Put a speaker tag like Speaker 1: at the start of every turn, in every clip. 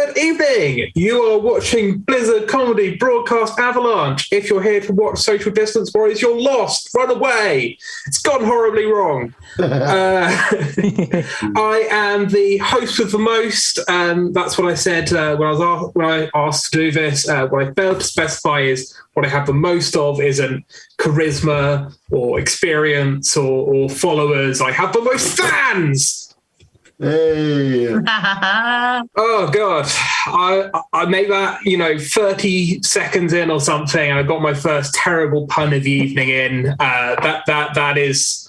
Speaker 1: Good evening. You are watching Blizzard Comedy Broadcast Avalanche. If you're here to watch Social Distance Boys, you're lost. Run away. It's gone horribly wrong. I am the host with the most. That's what I said when I asked to do this. What I failed to specify is what I have the most of isn't charisma or experience or followers. I have the most fans.
Speaker 2: Hey.
Speaker 1: Oh God, I made that 30 seconds in or something, and I got my first terrible pun of the evening in. That is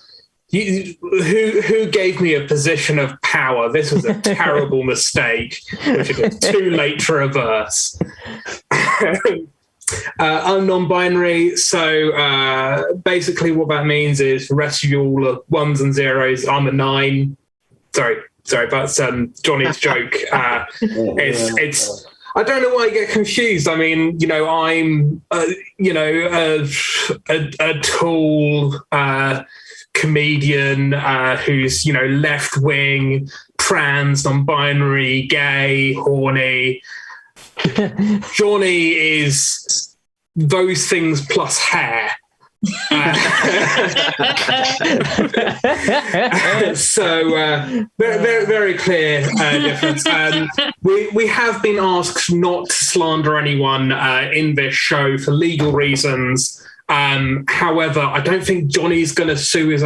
Speaker 1: who gave me a position of power. This was a terrible mistake, which it was too late to reverse. I'm non-binary, so basically what that means is the rest of you all are ones and zeros. I'm a 9. Sorry, that's Johnny's joke. It's. I don't know why I get confused. I mean, I'm, a tall comedian who's, left wing, trans, non-binary, gay, horny. Johnny is those things plus hair. Very, very clear difference. We have been asked not to slander anyone in this show for legal reasons. However, I don't think Johnny's going to sue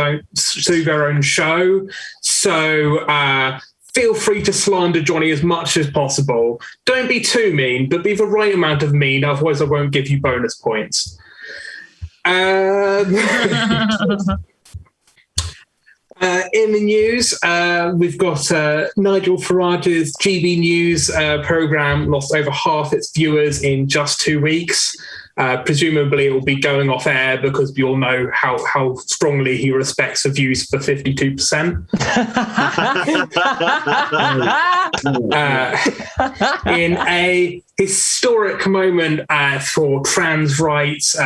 Speaker 1: their own show. So feel free to slander Johnny as much as possible. Don't be too mean, but be the right amount of mean. Otherwise, I won't give you bonus points. In the news, we've got Nigel Farage's GB News programme lost over half its viewers in just 2 weeks. Presumably it will be going off air because we all know how strongly he respects the views for 52%. In a historic moment for trans rights,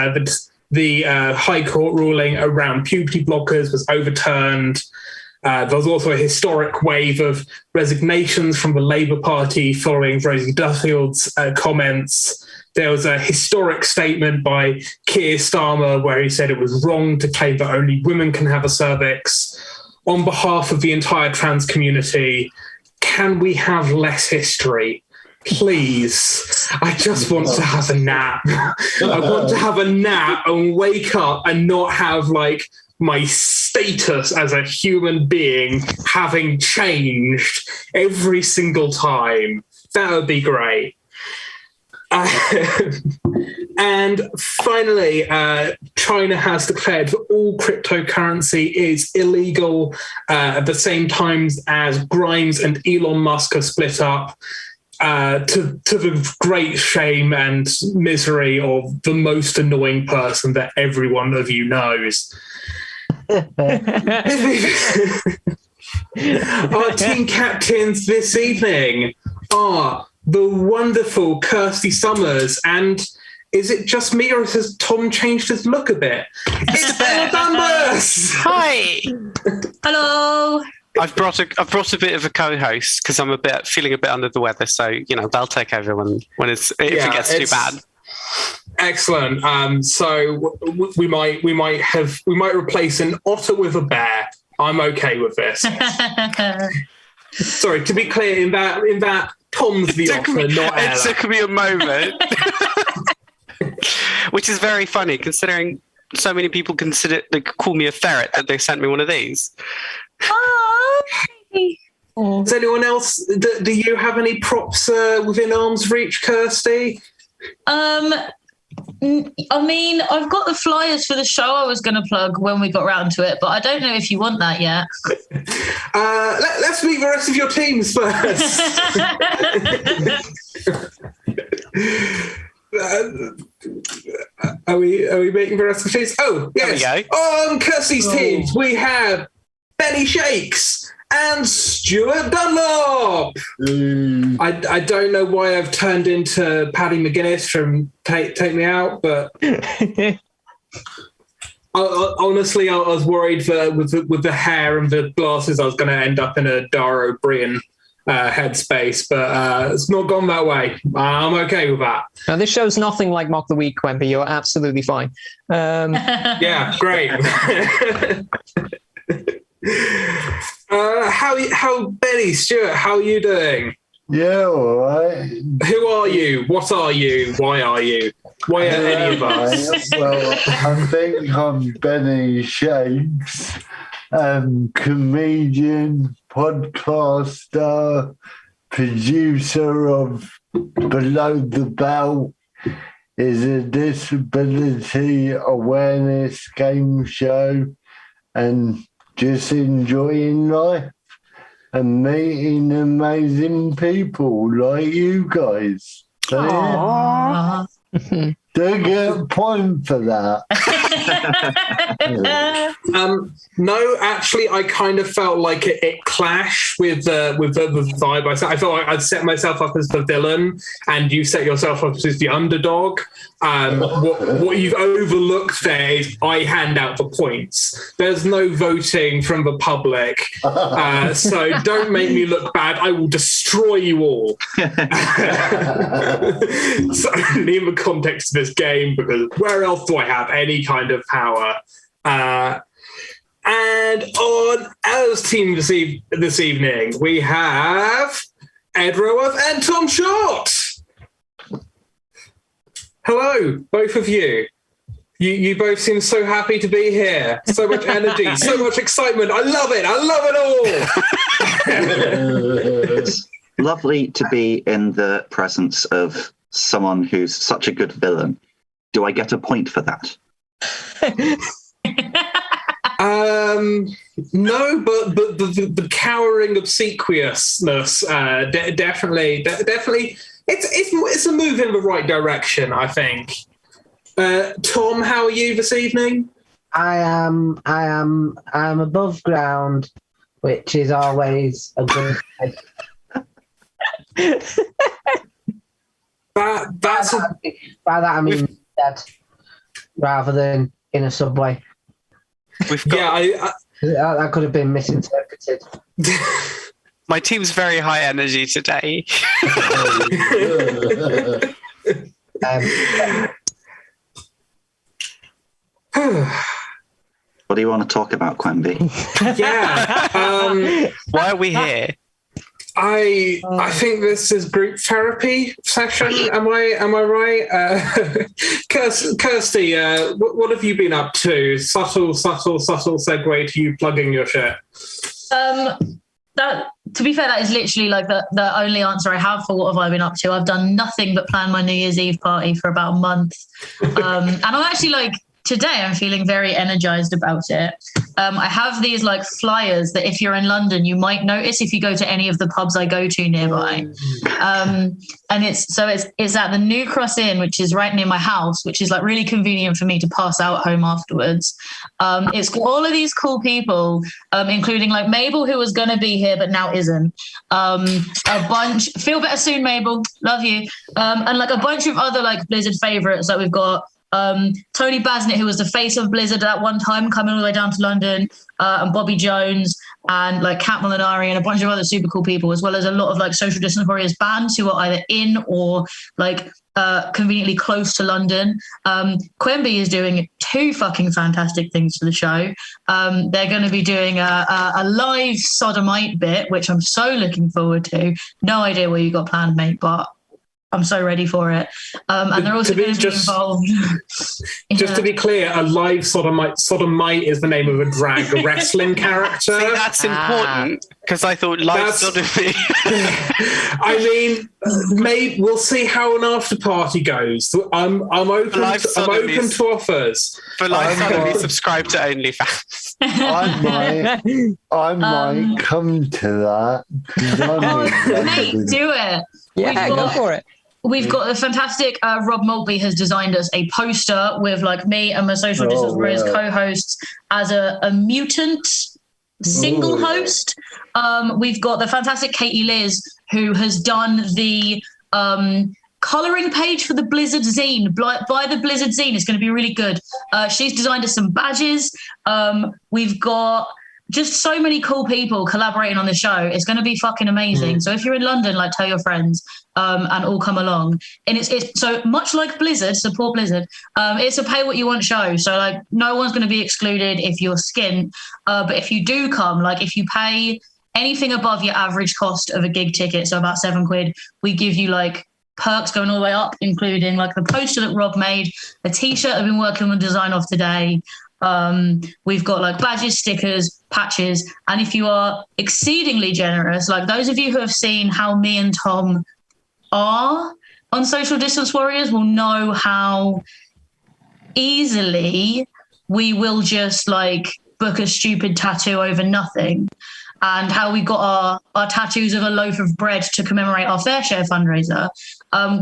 Speaker 1: the High Court ruling around puberty blockers was overturned. There was also a historic wave of resignations from the Labour Party following Rosie Duffield's comments. There was a historic statement by Keir Starmer where he said it was wrong to claim that only women can have a cervix. On behalf of the entire trans community, can we have less history? Please, I just want to have a nap. I want to have a nap and wake up and not have my status as a human being having changed every single time. That would be great. And finally, China has declared that all cryptocurrency is illegal at the same time as Grimes and Elon Musk have split up. To the great shame and misery of the most annoying person that every one of you knows. Our team captains this evening are the wonderful KIRSTIE Summers, and is it just me or has Tom changed his look a bit? It's BAMBUST!
Speaker 3: Hi!
Speaker 4: Hello!
Speaker 3: I've brought a bit of a co-host because I'm feeling a bit under the weather, so they'll take over when if it gets too bad.
Speaker 1: Excellent. So we might replace an otter with a bear. I'm okay with this. Sorry, to be clear, in that Tom's the otter, not Ella.
Speaker 3: It took me a moment, which is very funny considering so many people call me a ferret that they sent me one of these.
Speaker 1: Does anyone else? Do you have any props within arm's reach, Kirsty?
Speaker 4: I mean, I've got the flyers for the show I was going to plug when we got round to it, but I don't know if you want that yet.
Speaker 1: Let's meet the rest of your teams first. Are we meeting the rest of the teams? Oh, yes.
Speaker 3: There we go.
Speaker 1: On Kirstie's teams, we have Benny Shakes and Stuart DUNLOP. I don't know why I've turned into Paddy McGuinness from Take Me Out, but honestly, I was worried that with the hair and the glasses, I was going to end up in a Dara O'Brien headspace, but it's not gone that way. I'm okay with that.
Speaker 5: Now, this show's nothing like Mock the Week, Quenby. You're absolutely fine.
Speaker 1: Yeah, great. How Benny, Stuart, how are you doing?
Speaker 2: Yeah, all right.
Speaker 1: Who are you? What are you? Why are you? Why are any of us?
Speaker 2: Well, I think I'm Benny Shakes, comedian, podcaster, producer of Below the Belt, is a disability awareness game show, and just enjoying life and meeting amazing people like you guys. So, yeah. Don't get a point for that.
Speaker 1: No, actually, I kind of felt like it clashed with the vibe. I felt like I'd set myself up as the villain, and you set yourself up as the underdog. What you've overlooked there is I hand out the points. There's no voting from the public, so don't make me look bad. I will destroy you all. So only in the context of this game, because where else do I have any kind of power? And on Ella's team this evening, we have Ed Roworth and Tom Short. Hello, both of you. You both seem so happy to be here. So much energy, so much excitement. I love it. I love it all.
Speaker 6: It's lovely to be in the presence of someone who's such a good villain. Do I get a point for that?
Speaker 1: No, but the cowering obsequiousness definitely. It's a move in the right direction, I think. Tom, how are you this evening?
Speaker 7: I am above ground, which is always a good thing.
Speaker 1: By
Speaker 7: that I mean dead, rather than in a subway.
Speaker 3: We've got,
Speaker 7: that could have been misinterpreted.
Speaker 3: my team's very high energy today.
Speaker 6: What do you want to talk about, Quenby?
Speaker 1: Yeah.
Speaker 3: Why are we here?
Speaker 1: I think this is group therapy session. Am I right? Kirstie, what have you been up to? Subtle segue to you plugging your shit.
Speaker 4: That, to be fair, that is literally like the only answer I have for what have I been up to. I've done nothing but plan my New Year's Eve party for about a month. And I'm actually like, today I'm feeling very energized about it. I have these like flyers that if you're in London, you might notice if you go to any of the pubs I go to nearby. And it's at the New Cross Inn, which is right near my house, which is like really convenient for me to pass out home afterwards. It's got all of these cool people, including like Mabel, who was going to be here, but now isn't. A bunch, feel better soon, Mabel. Love you. And like a bunch of other like Blizzard favorites that we've got. Tony Basnett, who was the face of Blizzard at one time, coming all the way down to London, and Bobby Jones and like Kat Molinari and a bunch of other super cool people, as well as a lot of like Social Distance Warriors bands who are either in or like conveniently close to London. Quenby is doing two fucking fantastic things for the show. They're going to be doing a live sodomite bit, which I'm so looking forward to. No idea what you got planned, mate, but I'm so ready for it. And they're also going to be involved.
Speaker 1: Just to be clear, a live sodomite is the name of a drag wrestling character.
Speaker 3: See, that's important, because I thought live sodomy.
Speaker 1: I mean, maybe we'll see how an after party goes. I'm open to offers.
Speaker 3: For live sodomy, subscribe to OnlyFans.
Speaker 2: I might come to that.
Speaker 4: Mate, do it.
Speaker 5: Yeah, go for it.
Speaker 4: We've got a fantastic Rob Maltby has designed us a poster with like me and my Social Distance Warriors co-hosts as a mutant single host. We've got the fantastic Katie Liz, who has done the colouring page for the Blizzard zine. By the Blizzard zine, it's going to be really good. She's designed us some badges. We've got just so many cool people collaborating on the show. It's going to be fucking amazing. So if you're in London, like tell your friends and all come along. And it's so much like Blizzard, support Blizzard. It's a pay what you want show. So like no one's going to be excluded if you're skint. But if you do come, like if you pay anything above your average cost of a gig ticket, so about £7, we give you like perks going all the way up, including like the poster that Rob made, a t-shirt I've been working on the design of today. We've got like badges, stickers, patches. And if you are exceedingly generous, like those of you who have seen how me and Tom are on Social Distance Warriors will know how easily we will just like book a stupid tattoo over nothing, and how we got our tattoos of a loaf of bread to commemorate our Fair Share fundraiser.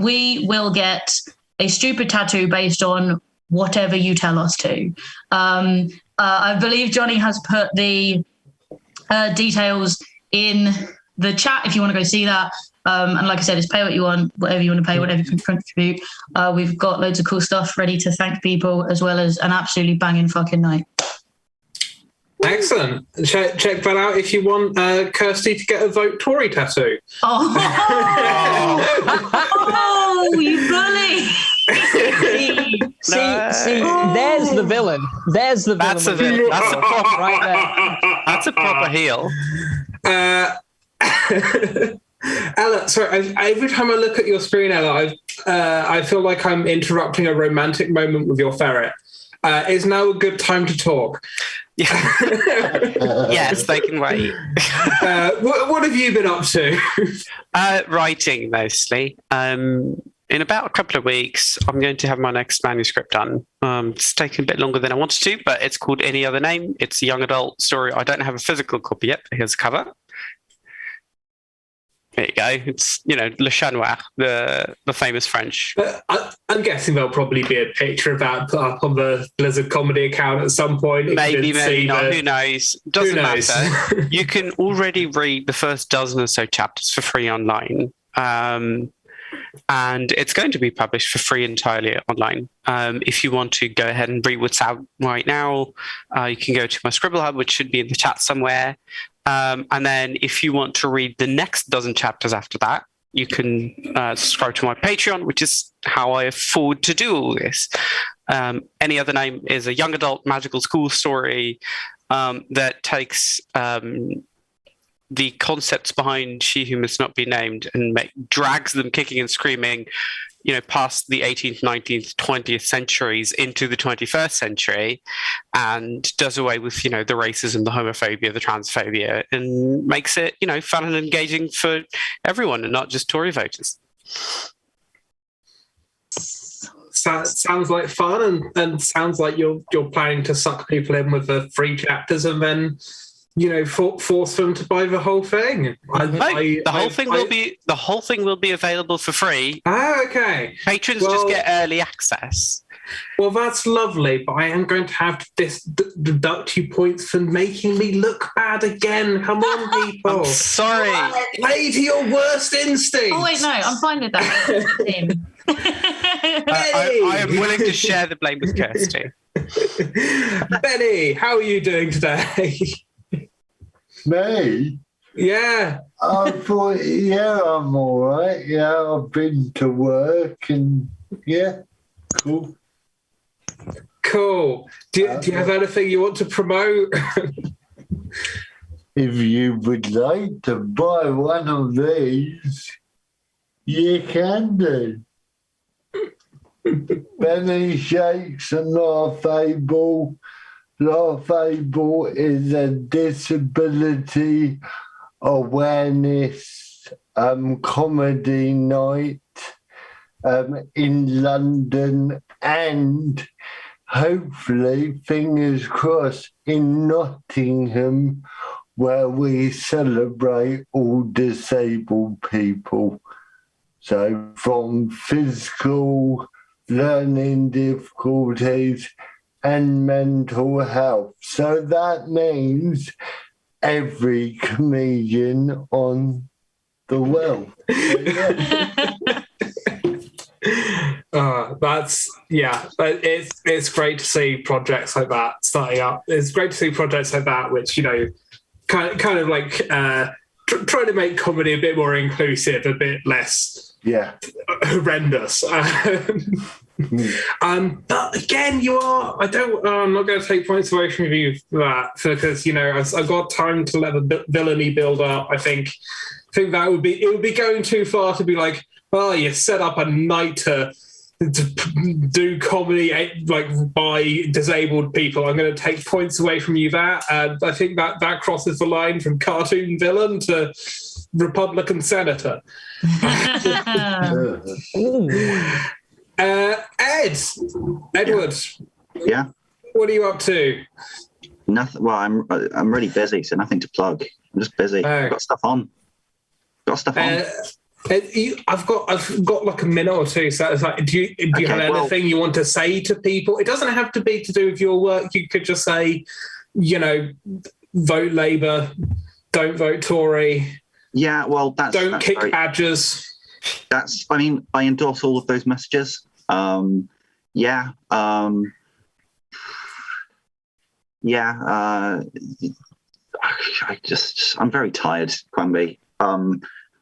Speaker 4: We will get a stupid tattoo based on whatever you tell us to. I believe Johnny has put the details in the chat if you want to go see that. And like I said, it's pay what you want, whatever you want to pay, whatever you can contribute. We've got loads of cool stuff ready to thank people, as well as an absolutely banging fucking night.
Speaker 1: Excellent. Check that out if you want Kirstie to get a Vote Tory tattoo.
Speaker 4: Oh, you bully.
Speaker 5: See, there's the villain. There's the villain.
Speaker 3: That's a villain. That's a proper,
Speaker 5: right there.
Speaker 3: That's a proper heel.
Speaker 1: Ella, sorry, every time I look at your screen, Ella, I feel like I'm interrupting a romantic moment with your ferret. Is now a good time to talk?
Speaker 3: Yes, they can wait.
Speaker 1: What have you been up to?
Speaker 3: Writing, mostly. In about a couple of weeks, I'm going to have my next manuscript done. It's taken a bit longer than I wanted to, but it's called Any Other Name. It's a young adult story. I don't have a physical copy yet, but here's a cover. There you go. It's, Le Chat Noir, the famous French.
Speaker 1: I'm guessing there'll probably be a picture of that put up on the Blizzard comedy account at some point.
Speaker 3: Maybe not. Who knows? Doesn't matter. You can already read the first dozen or so chapters for free online. And it's going to be published for free entirely online. If you want to go ahead and read what's out right now, you can go to my Scribble Hub, which should be in the chat somewhere. And then if you want to read the next dozen chapters after that, you can subscribe to my Patreon, which is how I afford to do all this. Any Other Name is a young adult magical school story that takes the concepts behind She Who Must Not Be Named and drags them kicking and screaming, past the 18th, 19th, 20th centuries into the 21st century, and does away with, the racism, the homophobia, the transphobia, and makes it, fun and engaging for everyone and not just Tory voters.
Speaker 1: Sounds like fun, and sounds like you're planning to suck people in with the free chapters and then force them to buy the whole thing. The whole thing will be available for free. Ah, okay.
Speaker 3: Patrons just get early access.
Speaker 1: Well, that's lovely, but I am going to have to deduct you points for making me look bad again. Come on, people.
Speaker 3: I'm sorry.
Speaker 1: Play to your worst instincts.
Speaker 4: Oh, wait, no, I'm fine with that.
Speaker 3: I am willing to share the blame with Kirstie.
Speaker 1: Benny, how are you doing today?
Speaker 2: Me?
Speaker 1: Yeah.
Speaker 2: I thought, I'm all right. Yeah, I've been to work and, cool.
Speaker 1: Cool. Do you have anything you want to promote?
Speaker 2: If you would like to buy one of these, you can do. Benny Shakes and Laugh Able. Laugh Able is a disability awareness comedy night in London, and hopefully, fingers crossed, in Nottingham, where we celebrate all disabled people. So from physical learning difficulties and mental health. So that means every comedian on the world.
Speaker 1: yeah, but it's great to see projects like that starting up. It's great to see projects like that, which, you know, kind of like trying to make comedy a bit more inclusive, a bit less horrendous. But again, I'm not going to take points away from you for that, because, you know, I've got time to let the villainy build up. I think that it would be going too far to be like, oh, you set up a night to do comedy like by disabled people. I'm going to take points away from you that. I think that crosses the line from cartoon villain to Republican senator. Edward.
Speaker 6: Yeah.
Speaker 1: What are you up to?
Speaker 6: Nothing. Well, I'm really busy, so nothing to plug. I'm just busy. I've got stuff on. I've
Speaker 1: got like a minute or two. So it's like, do you have anything you want to say to people? It doesn't have to be to do with your work. You could just say, you know, vote Labour, don't vote Tory.
Speaker 6: Yeah, well, that's
Speaker 1: kick badgers.
Speaker 6: I mean, I endorse all of those messages. I'm very tired, Quenby.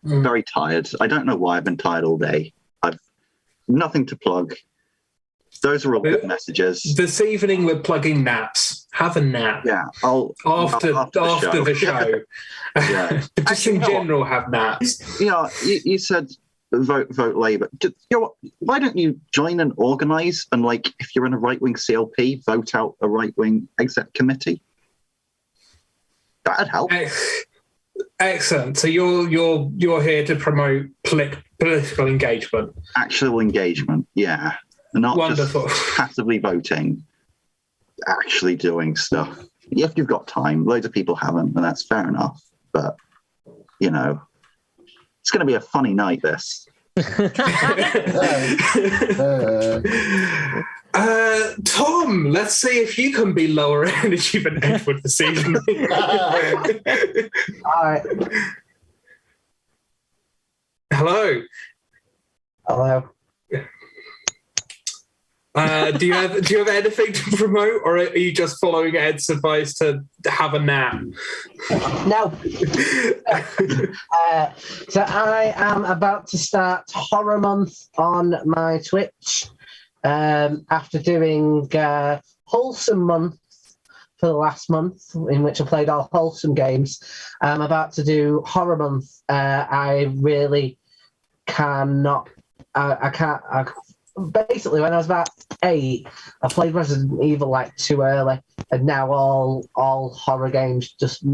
Speaker 6: Very tired. I don't know why I've been tired all day. I've nothing to plug. Those are all good messages.
Speaker 1: This evening we're plugging naps. Have a nap.
Speaker 6: Yeah,
Speaker 1: after the show.
Speaker 6: Yeah.
Speaker 1: Just in general, have naps.
Speaker 6: Yeah, you said vote Labour. You know what? Why don't you join and organise and, like, if you're in a right-wing CLP, vote out a right-wing exec committee? That'd help.
Speaker 1: Excellent. So you're here to promote political engagement.
Speaker 6: Actual engagement, yeah. Not
Speaker 1: wonderful.
Speaker 6: Just passively voting, actually doing stuff. If you've got time, loads of people haven't, and that's fair enough. But, you know, it's going to be a funny night, this.
Speaker 1: Tom, let's see if you can be lower energy than Edward this evening.
Speaker 7: All right.
Speaker 1: Hello.
Speaker 7: Hello.
Speaker 1: Do you have anything to promote, or are you just following Ed's advice to have a nap?
Speaker 7: No. So I am about to start Horror Month on my Twitch. After doing Wholesome Month for the last month, in which I played all wholesome games, I'm about to do Horror Month. I really cannot. I can't. Basically, when I was about 8, I played Resident Evil like too early, and now all horror games just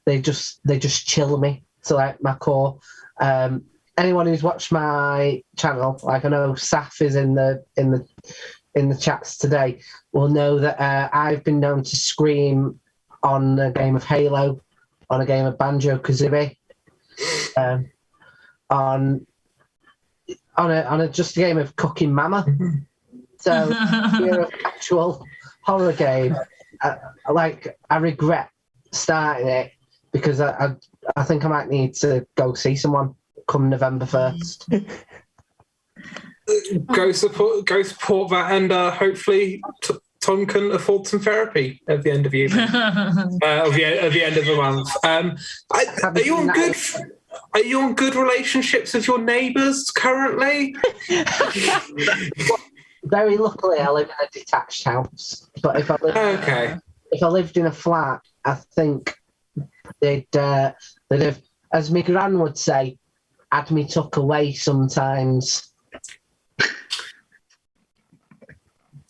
Speaker 7: they just chill me to like my core. Anyone who's watched my channel, like I know Saf is in the chats today, will know that I've been known to scream on a game of Halo, on a game of Banjo-Kazooie, on just a game of Cooking Mama. So you're an actual horror game. I regret starting it because I think I might need to go see someone come November 1st.
Speaker 1: Go support that, and hopefully Tom can afford some therapy at the end of the evening, at the end of the month. Are you on good relationships with your neighbours currently?
Speaker 7: Very luckily, I live in a detached house. But if I lived in a flat, I think they'd have, as my gran would say, had me tuck away sometimes.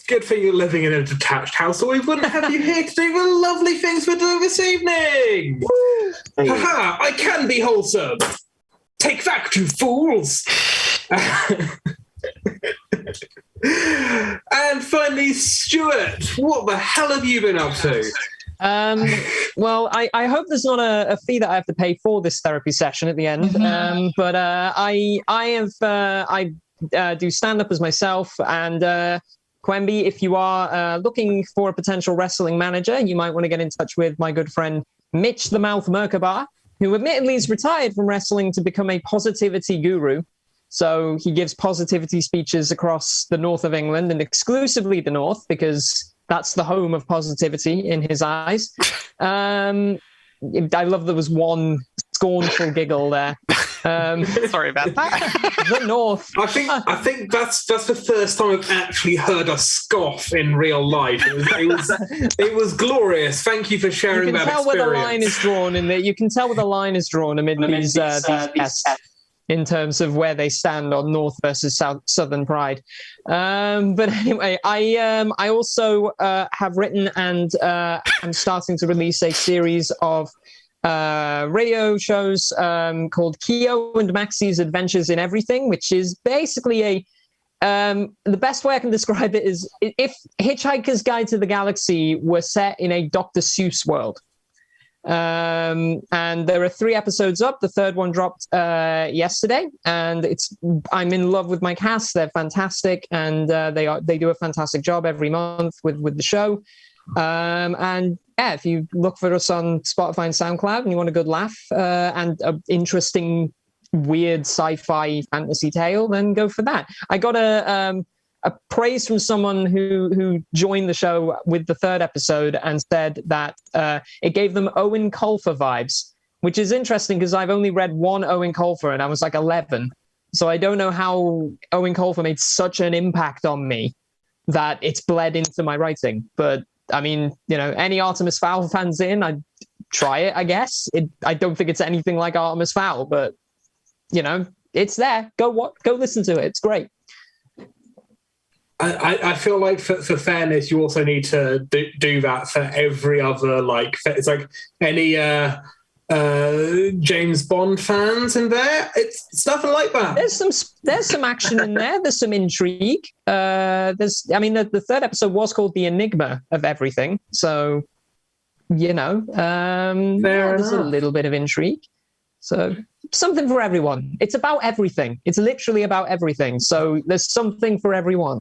Speaker 1: Good for you living in a detached house, or we wouldn't have you here to do the lovely things we're doing this evening. Haha, I can be wholesome. Take that, you fools. And finally, Stuart, what the hell have you been up to?
Speaker 5: Well, I hope there's not a fee that I have to pay for this therapy session at the end. But I do stand up as myself, and Quenby, if you are looking for a potential wrestling manager, you might want to get in touch with my good friend Mitch the Mouth Merkaba, who admittedly is retired from wrestling to become a positivity guru. So he gives positivity speeches across the north of England, and exclusively the north, because that's the home of positivity in his eyes. I love there was one scornful giggle there.
Speaker 3: Sorry about that.
Speaker 5: The north.
Speaker 1: I think that's the first time I've actually heard a scoff in real life. It was glorious. Thank you for sharing that experience.
Speaker 5: You can tell where the line is drawn you can tell where the line is drawn amid these tests in terms of where they stand on north versus southern pride. But anyway, I also have written and I'm starting to release a series of radio shows called Keo and Maxie's Adventures in Everything, which is basically the best way I can describe it is if Hitchhiker's Guide to the Galaxy were set in a Dr. Seuss world. And there are 3 episodes up. The 3rd one dropped yesterday, and I'm in love with my cast. They're fantastic, and they do a fantastic job every month with the show. And yeah, if you look for us on Spotify and SoundCloud and you want a good laugh and an interesting, weird sci-fi fantasy tale, then go for that. I got a praise from someone who joined the show with the 3rd episode and said that it gave them Owen Colfer vibes, which is interesting because I've only read one Owen Colfer and I was like 11. So I don't know how Owen Colfer made such an impact on me that it's bled into my writing. But I mean, any Artemis Fowl fans in, I'd try it, I guess. I don't think it's anything like Artemis Fowl, but, it's there. Go listen to it. It's great.
Speaker 1: I feel like for fairness, you also need to do that for every other, it's like any James Bond fans in there. It's nothing like that.
Speaker 5: There's some action in there. There's some intrigue. The 3rd episode was called The Enigma of Everything. So, there's a little bit of intrigue. So something for everyone. It's about everything. It's literally about everything. So there's something for everyone.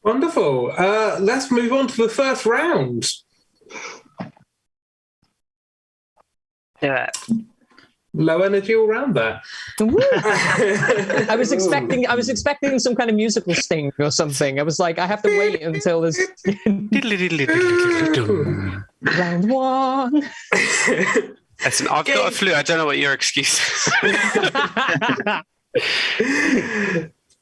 Speaker 1: Wonderful. Let's move on to the first round.
Speaker 3: Yeah.
Speaker 1: Low energy all round there.
Speaker 5: I was expecting some kind of musical sting or something. I was like, I have to wait until there's round 1.
Speaker 3: Listen, I've got a flu. I don't know what your excuse is.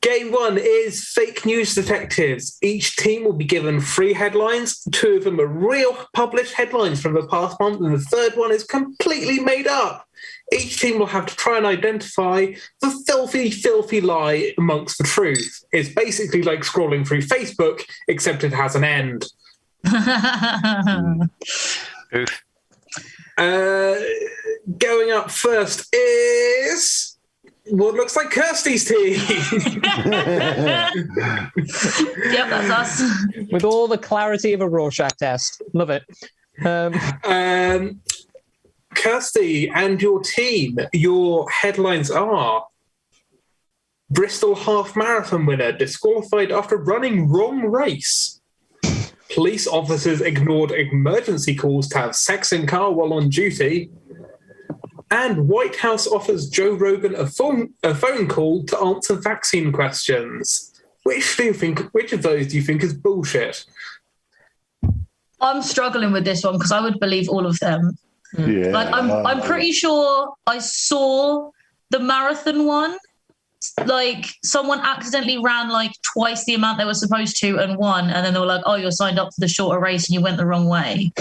Speaker 1: Game 1 is Fake News Detectives. Each team will be given 3 headlines. 2 of them are real published headlines from the past month, and the 3rd one is completely made up. Each team will have to try and identify the filthy, filthy lie amongst the truth. It's basically like scrolling through Facebook, except it has an end.
Speaker 3: Oof.
Speaker 1: Going up first is what looks like Kirstie's team.
Speaker 4: Yep, that's us.
Speaker 5: With all the clarity of a Rorschach test. Love it.
Speaker 1: Kirstie and your team, your headlines are Bristol half marathon winner disqualified after running wrong race. Police officers ignored emergency calls to have sex in car while on duty. And White House offers Joe Rogan a phone call to answer vaccine questions. Which of those do you think is bullshit?
Speaker 4: I'm struggling with this one because I would believe all of them.
Speaker 2: Yeah.
Speaker 4: I'm pretty sure I saw the marathon one. Like someone accidentally ran like twice the amount they were supposed to and won, and then they were like, "Oh, you're signed up for the shorter race and you went the wrong way."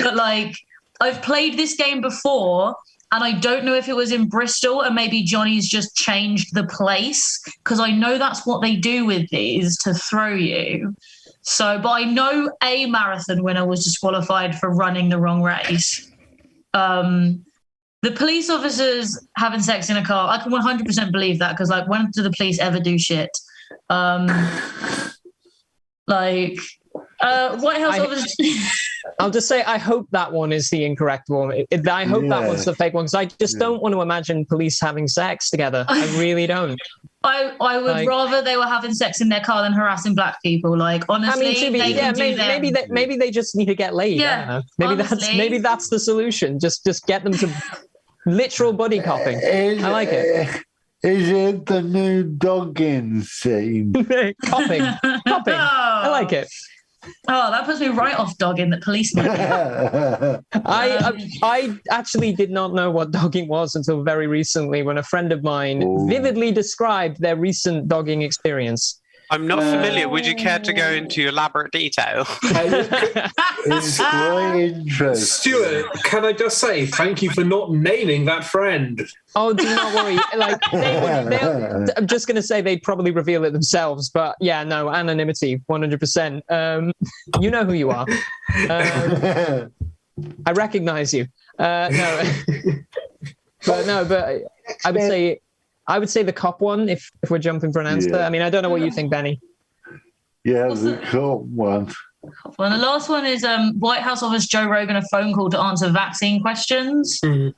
Speaker 4: But like, I've played this game before, and I don't know if it was in Bristol and maybe Johnny's just changed the place, because I know that's what they do with these to throw you. So, but I know a marathon winner was disqualified for running the wrong race. The police officers having sex in a car, I can 100% believe that, because like, when do the police ever do shit? White House officers.
Speaker 5: I'll just say I hope that one is the incorrect one. I hope that one's the fake one, because I just don't want to imagine police having sex together. I really don't.
Speaker 4: I would rather they were having sex in their car than harassing black people. Like, honestly,
Speaker 5: maybe they just need to get laid.
Speaker 4: Yeah,
Speaker 5: maybe that's the solution. Just get them to literal buddy copping. I like it.
Speaker 2: Is it the new dogging scene?
Speaker 5: Copping. I like it.
Speaker 4: Oh, that puts me right off dogging that policeman.
Speaker 5: I actually did not know what dogging was until very recently when a friend of mine vividly described their recent dogging experience.
Speaker 3: I'm not familiar. Would you care to go into elaborate detail?
Speaker 2: It's quite interesting.
Speaker 1: Stuart, can I just say thank you for not naming that friend?
Speaker 5: Oh, do not worry. Like, I'm just going to say they'd probably reveal it themselves, but yeah, no, anonymity, 100%. You know who you are. I recognize you. No, but I would say the cop one if we're jumping for an answer.
Speaker 2: Yeah.
Speaker 5: I mean, I don't know what you think, Benny.
Speaker 2: Yeah, the cop one.
Speaker 4: Well, the last one is White House offers Joe Rogan a phone call to answer vaccine questions.
Speaker 5: Ooh,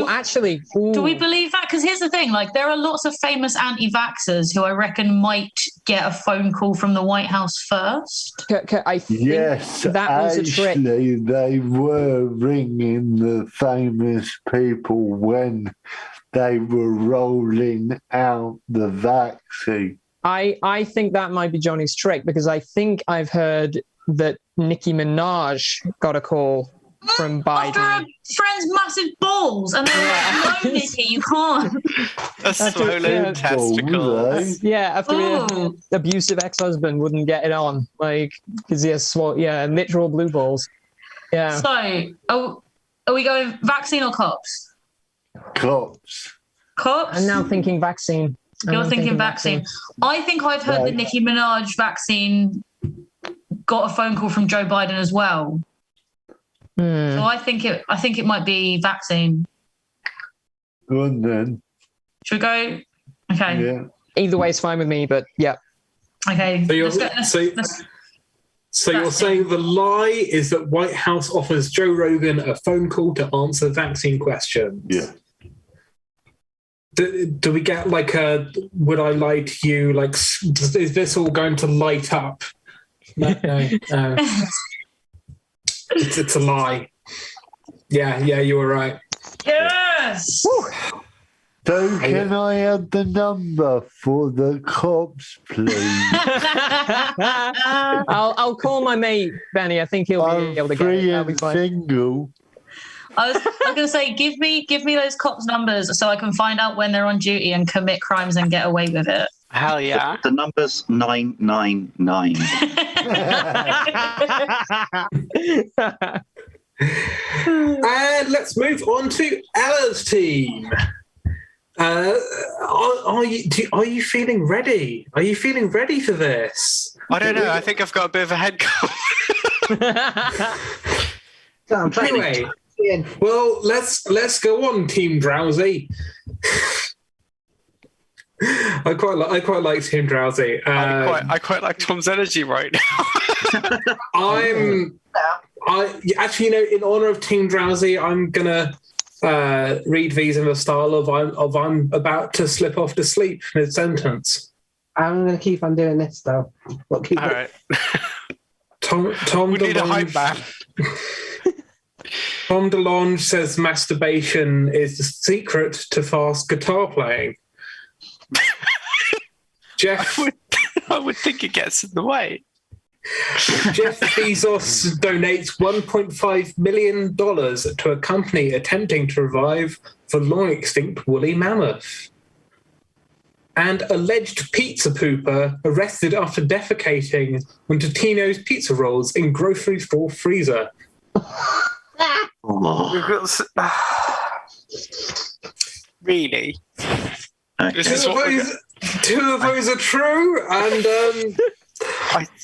Speaker 5: actually. Ooh.
Speaker 4: Do we believe that? Because here's the thing, like there are lots of famous anti-vaxxers who I reckon might get a phone call from the White House first.
Speaker 5: I think that was a trick.
Speaker 2: Actually, they were ringing the famous people when they were rolling out the vaccine.
Speaker 5: I think that might be Johnny's trick because I think I've heard that Nicki Minaj got a call from Biden.
Speaker 4: After her friend's massive balls, and they're like, no, Nicki, you can't.
Speaker 3: A swollen testicle.
Speaker 5: Yeah, after an abusive ex-husband wouldn't get it on, like because he has literal blue balls. Yeah.
Speaker 4: So, are we going vaccine or cops?
Speaker 2: Cops.
Speaker 4: Cops.
Speaker 5: I'm now thinking vaccine.
Speaker 4: You're thinking vaccine. I think I've heard that Nicki Minaj vaccine got a phone call from Joe Biden as well. So I think it might be vaccine.
Speaker 2: Good then.
Speaker 4: Should we go? Okay.
Speaker 2: Yeah.
Speaker 5: Either way is fine with me, but yeah.
Speaker 4: Okay.
Speaker 1: So you're saying the lie is that White House offers Joe Rogan a phone call to answer vaccine questions?
Speaker 2: Yeah.
Speaker 1: Do we get like a would I lie to you? Like, is this all going to light up? No. It's a lie. Yeah, you were right.
Speaker 4: Yes.
Speaker 2: So can I have the number for the cops, please?
Speaker 5: I'll call my mate Benny. I think he'll be able to get it.
Speaker 2: I'm free and single.
Speaker 4: I was going to say, give me those cops' numbers so I can find out when they're on duty and commit crimes and get away with it.
Speaker 3: Hell yeah.
Speaker 6: The number's 999.
Speaker 1: And let's move on to Ella's team. Are you feeling ready? Are you feeling ready for this?
Speaker 3: I don't know. I think I've got a bit of a head cold.
Speaker 1: Anyway, well, let's go on, Team Drowsy. I quite like Team Drowsy.
Speaker 3: I quite like Tom's energy right now.
Speaker 1: Actually, in honor of Team Drowsy, I'm gonna read these in the style of I'm about to slip off to sleep mid-sentence.
Speaker 7: I'm going to keep on doing this though.
Speaker 3: All right.
Speaker 1: Tom
Speaker 3: we need a hype man.
Speaker 1: Tom DeLonge says masturbation is the secret to fast guitar playing. Jeff,
Speaker 3: I would think it gets in the way.
Speaker 1: Jeff Bezos donates $1.5 million to a company attempting to revive the long-extinct woolly mammoth. And alleged pizza pooper arrested after defecating onto Tino's pizza rolls in grocery store freezer.
Speaker 3: Really?
Speaker 6: Okay.
Speaker 1: Two of those are true, and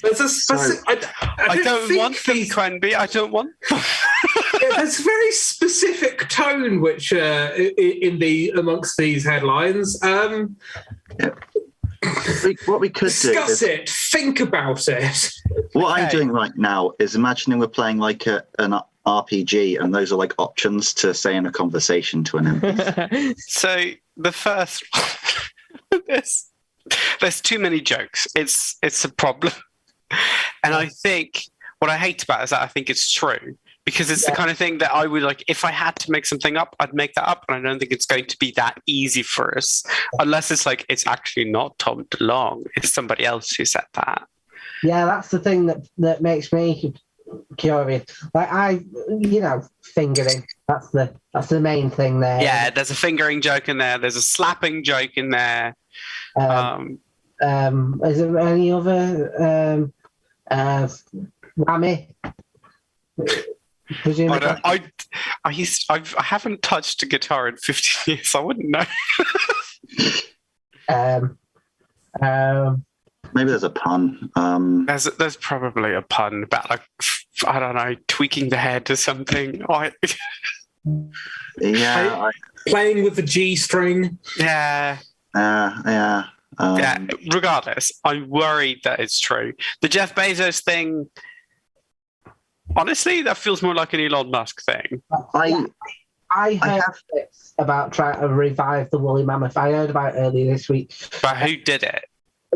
Speaker 1: there's a specific.
Speaker 3: I don't want them, QUENBY. I don't want them.
Speaker 1: There's a very specific tone which amongst these headlines.
Speaker 6: What we could
Speaker 1: discuss
Speaker 6: do
Speaker 1: it. Think about it.
Speaker 6: What I'm doing right now is imagining we're playing like an RPG, and those are like options to say in a conversation to an NPC.
Speaker 3: So the first one, there's too many jokes. It's a problem, and I think what I hate about it is that I think it's true. because it's the kind of thing that I would like. If I had to make something up, I'd make that up, and I don't think it's going to be that easy for us, unless it's like it's actually not Tom DeLong, it's somebody else who said that.
Speaker 7: Yeah, that's the thing that makes me curious. Like fingering. That's the main thing there.
Speaker 3: Yeah, there's a fingering joke in there. There's a slapping joke in there.
Speaker 7: Is there any other whammy?
Speaker 3: I haven't touched a guitar in 15 years. I wouldn't
Speaker 7: know.
Speaker 6: Maybe there's a pun.
Speaker 3: There's probably a pun about like, I don't know, tweaking the head or something.
Speaker 1: Playing with the G string.
Speaker 3: Yeah.
Speaker 6: Yeah.
Speaker 3: Regardless, I'm worried that it's true. The Jeff Bezos thing, honestly, that feels more like an Elon Musk thing.
Speaker 7: I heard this about trying to revive the woolly mammoth. I heard about it earlier this week.
Speaker 3: But who did it?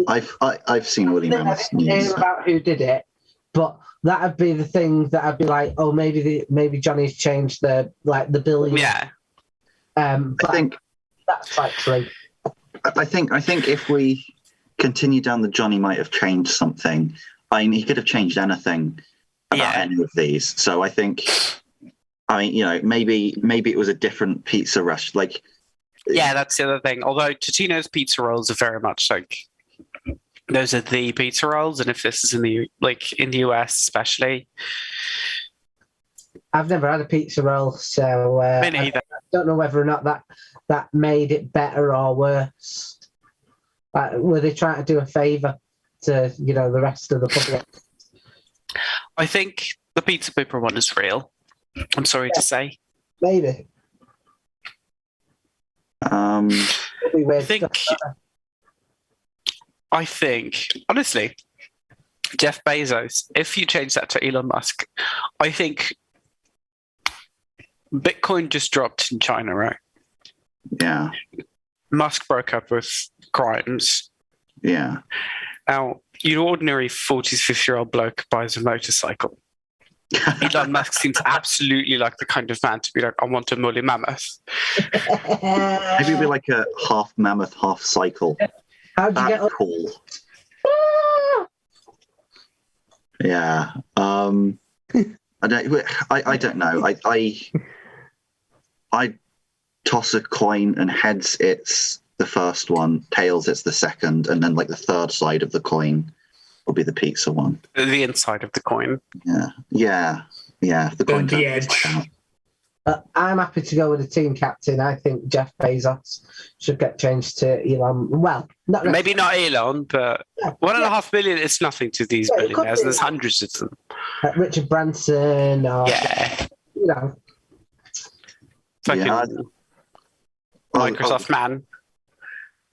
Speaker 6: I've seen woolly mammoth news
Speaker 7: about who did it, but that'd be the thing that I'd be like, oh, maybe Johnny's changed the billion.
Speaker 3: Yeah.
Speaker 7: But I think that's quite true.
Speaker 6: I think if we continue down the Johnny might have changed something. I mean, he could have changed anything about any of these. So I think, maybe it was a different pizza rush. Like,
Speaker 3: yeah, that's the other thing. Although Totino's pizza rolls are very much like those are the pizza rolls, and if this is in the US especially,
Speaker 7: I've never had a pizza roll, so
Speaker 3: me neither.
Speaker 7: I don't know whether or not that made it better or worse. Were they trying to do a favour to the rest of the public?
Speaker 3: I think the pizza pooper one is real. I'm sorry to say.
Speaker 7: Maybe.
Speaker 3: I think, honestly, Jeff Bezos, if you change that to Elon Musk, I think Bitcoin just dropped in China, right?
Speaker 6: Yeah.
Speaker 3: Musk broke up with Grimes.
Speaker 6: Yeah.
Speaker 3: Now, your ordinary 40s, 50-year-old bloke buys a motorcycle. Elon Musk seems absolutely like the kind of man to be like, I want a woolly mammoth.
Speaker 6: Maybe it'd be like a half mammoth, half cycle.
Speaker 7: How'd you get
Speaker 6: cool? Yeah. I don't know. I toss a coin, and heads it's the first one, tails it's the second, and then like the third side of the coin will be the pizza one.
Speaker 3: The inside of the coin.
Speaker 6: Yeah. The coin.
Speaker 1: The edge.
Speaker 7: I'm happy to go with the team captain. I think Jeff Bezos should get changed to Elon. Well,
Speaker 3: maybe not Elon, but 1.5 billion is nothing to these billionaires. There's hundreds of them.
Speaker 7: Richard Branson, or
Speaker 3: Microsoft man.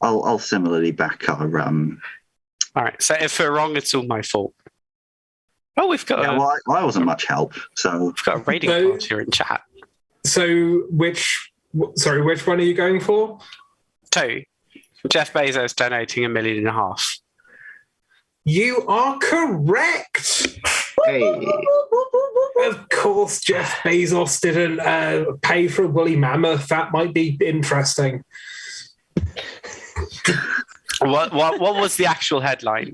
Speaker 6: I'll similarly back our.
Speaker 3: All right. So if we're wrong, it's all my fault. Oh, we've got.
Speaker 6: Yeah, well, I wasn't much help, so
Speaker 3: we've got a rating card here in chat.
Speaker 1: So which one are you going for?
Speaker 3: 2. Jeff Bezos donating $1.5 million.
Speaker 1: You are correct.
Speaker 6: Hey.
Speaker 1: Of course, Jeff Bezos didn't pay for a woolly mammoth. That might be interesting.
Speaker 3: What was the actual headline?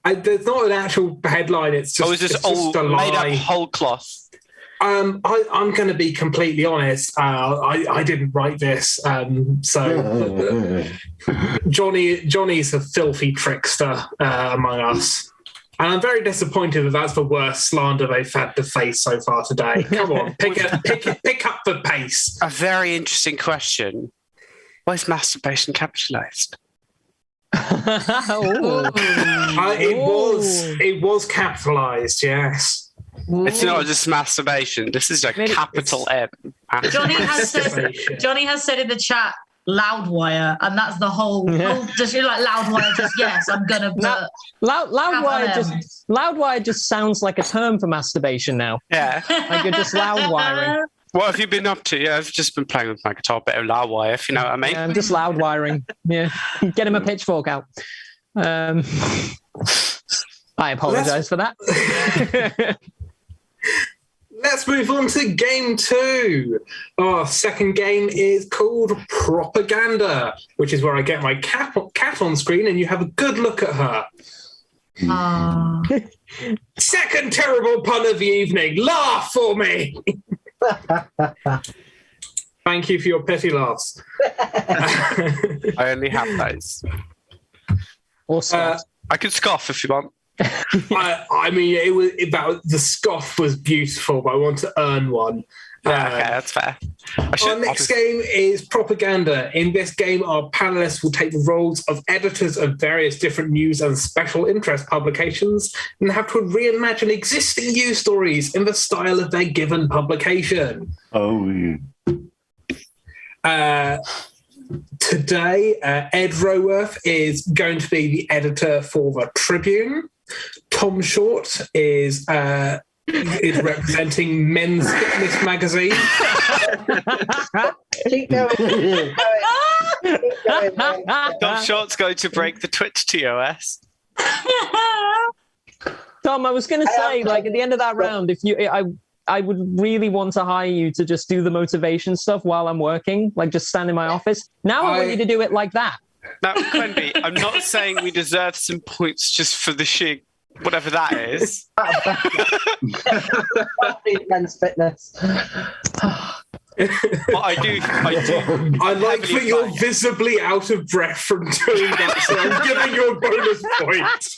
Speaker 1: There's not an actual headline. It's just,
Speaker 3: it's
Speaker 1: just
Speaker 3: all
Speaker 1: a lie.
Speaker 3: Made up whole cloth.
Speaker 1: I'm going to be completely honest. I didn't write this, so Johnny's a filthy trickster among us, and I'm very disappointed that that's the worst slander they've had to face so far today. Come on, pick up the pace.
Speaker 3: A very interesting question. Why is masturbation capitalized?
Speaker 1: It was capitalized, yes.
Speaker 3: It's not just masturbation. This is a capital M.
Speaker 4: Johnny has said in the chat Loudwire, and that's the whole just like Loudwire. Just yes, I'm gonna put
Speaker 5: Loudwire just sounds like a term for masturbation now.
Speaker 3: Yeah,
Speaker 5: like you're just loudwiring.
Speaker 3: What have you been up to? Yeah, I've just been playing with my guitar, a bit of Loudwire, if you know what I mean.
Speaker 5: Yeah, I'm just loudwiring. Yeah, get him a pitchfork out. I apologise for that.
Speaker 1: Let's move on to game 2. Our second game is called Propaganda, which is where I get my cat on screen and you have a good look at her. Second terrible pun of the evening. Laugh for me. Thank you for your pity laughs.
Speaker 3: I only have those.
Speaker 5: Or scoff.
Speaker 3: I can scoff if you want.
Speaker 1: I mean, the scoff was beautiful, but I want to earn one.
Speaker 3: Okay, that's fair.
Speaker 1: Our next game is Propaganda. In this game, our panelists will take the roles of editors of various different news and special interest publications and have to reimagine existing news stories in the style of their given publication.
Speaker 2: Oh, yeah.
Speaker 1: Today, Ed ROWORTH is going to be the editor for the Tribune. Tom Short is representing Men's Fitness magazine.
Speaker 7: Keep going.
Speaker 3: Tom Short's going to break the Twitch TOS.
Speaker 5: Tom, I was going to say, like, at the end of that round, if you, I would really want to hire you to just do the motivation stuff while I'm working, like just stand in my office. Now I want you to do it like that.
Speaker 3: Now, Quenby, I'm not saying we deserve some points just for the sheer whatever that is.
Speaker 7: Men's Fitness.
Speaker 3: But I do.
Speaker 1: I like that you're visibly out of breath from doing that, so I'm giving you a bonus point.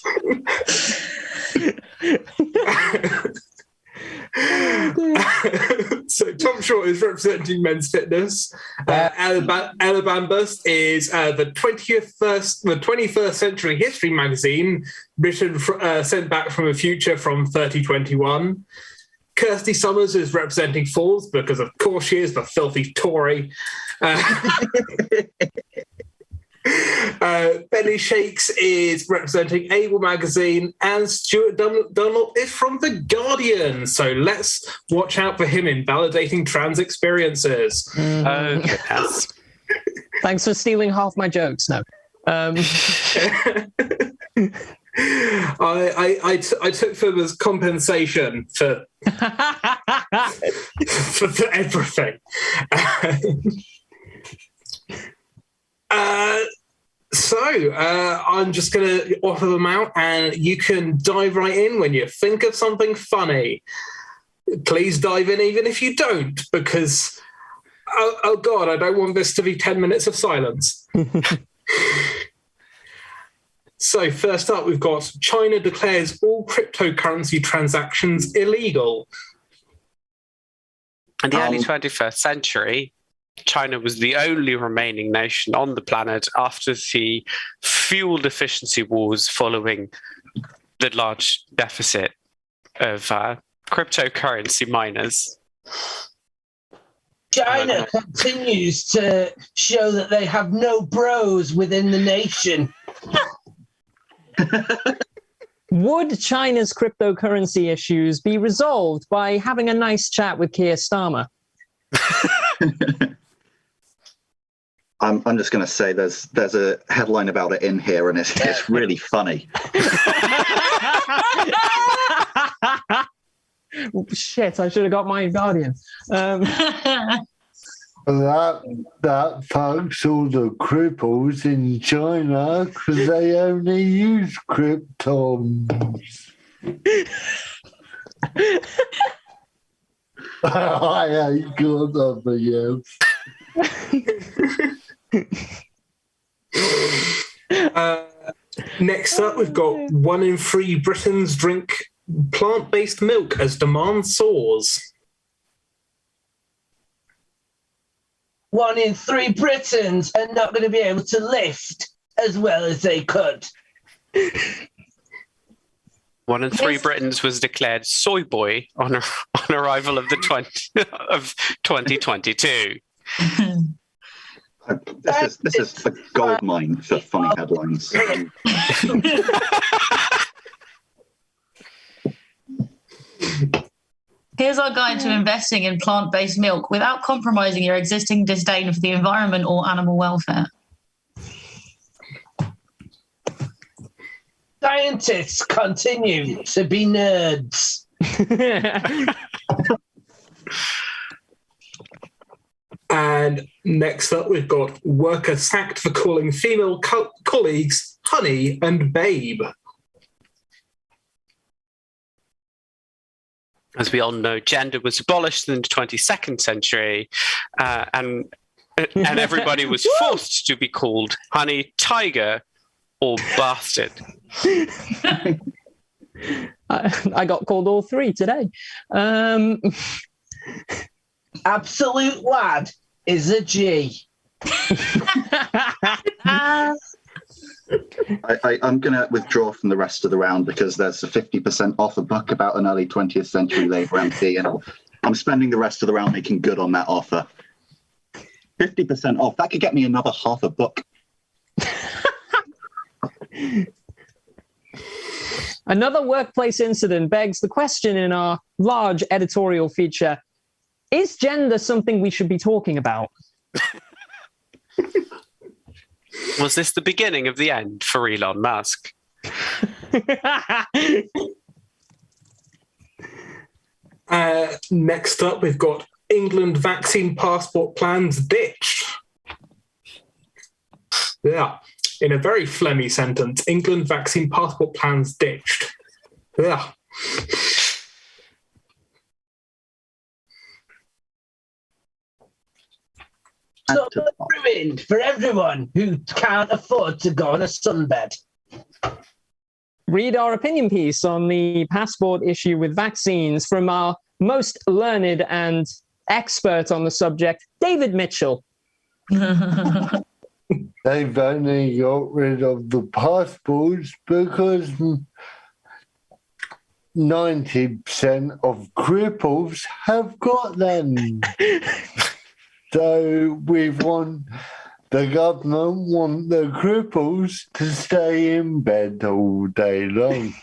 Speaker 1: So Tom Short is representing Men's Fitness. Ella BAMBUST is the 21st Century History magazine, written sent back from a future from 3021. Kirstie Summers is representing Forbes because, of course, she is the filthy Tory. Benny Shakes is representing Able magazine, and Stuart Dunlop is from The Guardian. So let's watch out for him in validating trans experiences.
Speaker 3: Yes.
Speaker 5: Thanks for stealing half my jokes. No.
Speaker 1: I took them as compensation for everything. So I'm just going to offer them out, and you can dive right in when you think of something funny. Please dive in even if you don't, because, oh God, I don't want this to be 10 minutes of silence. So first up, we've got China declares all cryptocurrency transactions illegal.
Speaker 3: In the early 21st century, China was the only remaining nation on the planet after the fuel deficiency wars following the large deficit of cryptocurrency miners.
Speaker 7: China continues to show that they have no bros within the nation.
Speaker 5: Would China's cryptocurrency issues be resolved by having a nice chat with Keir Starmer?
Speaker 6: I'm just going to say there's a headline about it in here, and it's really funny.
Speaker 5: Shit, I should have got my Guardian.
Speaker 2: That fucks all the cripples in China because they only use kryptons. I ain't got nothing else.
Speaker 1: Next up, we've got 1 in 3 Britons drink plant-based milk as demand soars.
Speaker 7: 1 in 3 Britons are not going to be able to lift as well as they could.
Speaker 3: 1 in 3 Britons was declared soy boy on arrival of 2022.
Speaker 6: This is a gold mine for funny headlines.
Speaker 4: Here's our guide to investing in plant-based milk without compromising your existing disdain for the environment or animal welfare.
Speaker 7: Scientists continue to be nerds.
Speaker 1: And next up, we've got worker sacked for calling female colleagues honey and babe.
Speaker 3: As we all know, gender was abolished in the 22nd century, and everybody was forced to be called honey, tiger, or bastard.
Speaker 5: I got called all three today.
Speaker 7: Absolute lad is a G.
Speaker 6: I'm going to withdraw from the rest of the round because there's a 50% off a book about an early 20th century Labour MP, and I'm spending the rest of the round making good on that offer. 50% off. That could get me another half a book.
Speaker 5: Another workplace incident begs the question in our large editorial feature: is gender something we should be talking about?
Speaker 3: Was this the beginning of the end for Elon Musk?
Speaker 1: Next up, we've got England vaccine passport plans ditched. Yeah, in a very phlegmy sentence, England vaccine passport plans ditched. Yeah.
Speaker 7: So ruined for everyone who can't afford to go on a sunbed.
Speaker 5: Read our opinion piece on the passport issue with vaccines from our most learned and expert on the subject, David Mitchell.
Speaker 2: They've only got rid of the passports because 90% of cripples have got them. So the government want the cripples to stay in bed all day long.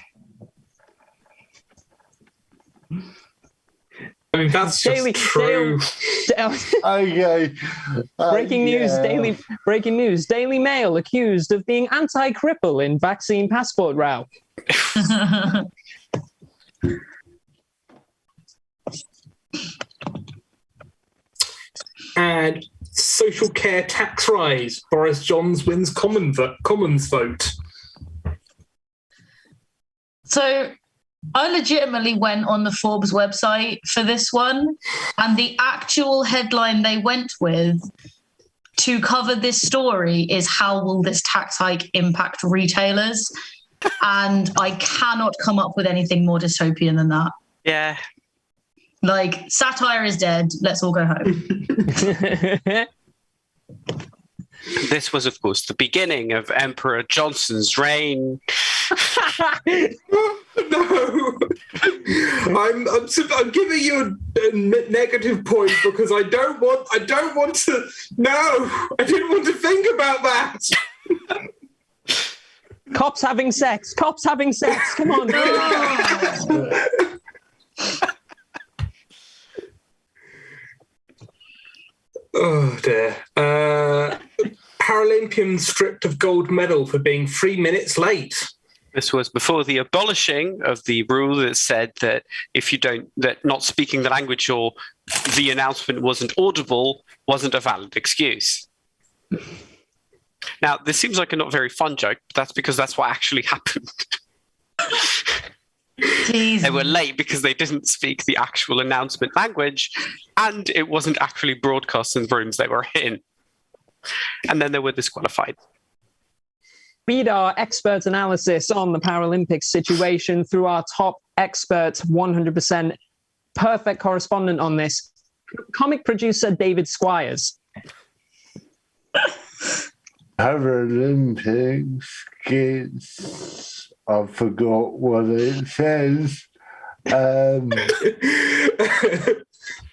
Speaker 1: I mean, that's just true.
Speaker 2: Okay.
Speaker 5: Breaking news. Daily Mail accused of being anti-cripple in vaccine passport row.
Speaker 1: And social care tax rise. Boris Johnson wins Commons vote.
Speaker 4: So I legitimately went on the Forbes website for this one, and the actual headline they went with to cover this story is "How will this tax hike impact retailers?" And I cannot come up with anything more dystopian than that.
Speaker 3: Yeah.
Speaker 4: Like, satire is dead. Let's all go home.
Speaker 3: This was, of course, the beginning of Emperor Johnson's reign.
Speaker 1: No, I'm giving you a negative point because I don't want to. No, I didn't want to think about that.
Speaker 5: Cops having sex. Come on.
Speaker 1: Oh dear. Paralympians stripped of gold medal for being 3 minutes late.
Speaker 3: This was before the abolishing of the rule that said that that not speaking the language or the announcement wasn't audible wasn't a valid excuse. Now, this seems like a not very fun joke, but that's because that's what actually happened.
Speaker 4: Jeez.
Speaker 3: They were late because they didn't speak the actual announcement language, and it wasn't actually broadcast in the rooms they were in. And then they were disqualified.
Speaker 5: Read our expert analysis on the Paralympics situation through our top expert, 100% perfect correspondent on this, comic producer David Squires.
Speaker 2: Paralympics gets... I forgot what it says.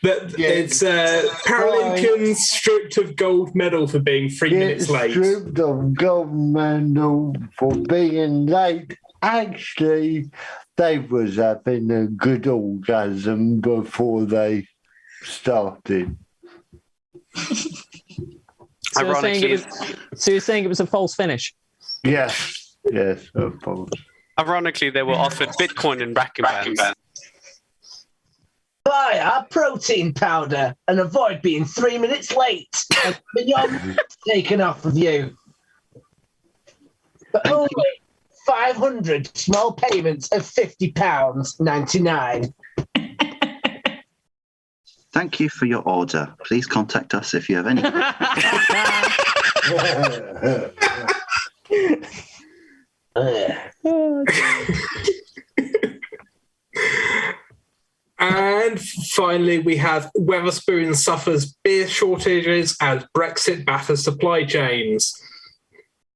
Speaker 1: It's Paralympians stripped of gold medal for being 3 minutes late.
Speaker 2: Stripped of gold medal for being late. Actually, they was having a good orgasm before they started.
Speaker 5: So you're saying it was a false finish?
Speaker 2: Yes, of course.
Speaker 3: Ironically, they were offered Bitcoin and racket bands.
Speaker 7: Buy our protein powder and avoid being 3 minutes late and beyond taken off of you. But only 500 small payments of £50.99.
Speaker 6: Thank you for your order. Please contact us if you have any.
Speaker 1: And finally, we have Wetherspoon suffers beer shortages as Brexit batters supply chains.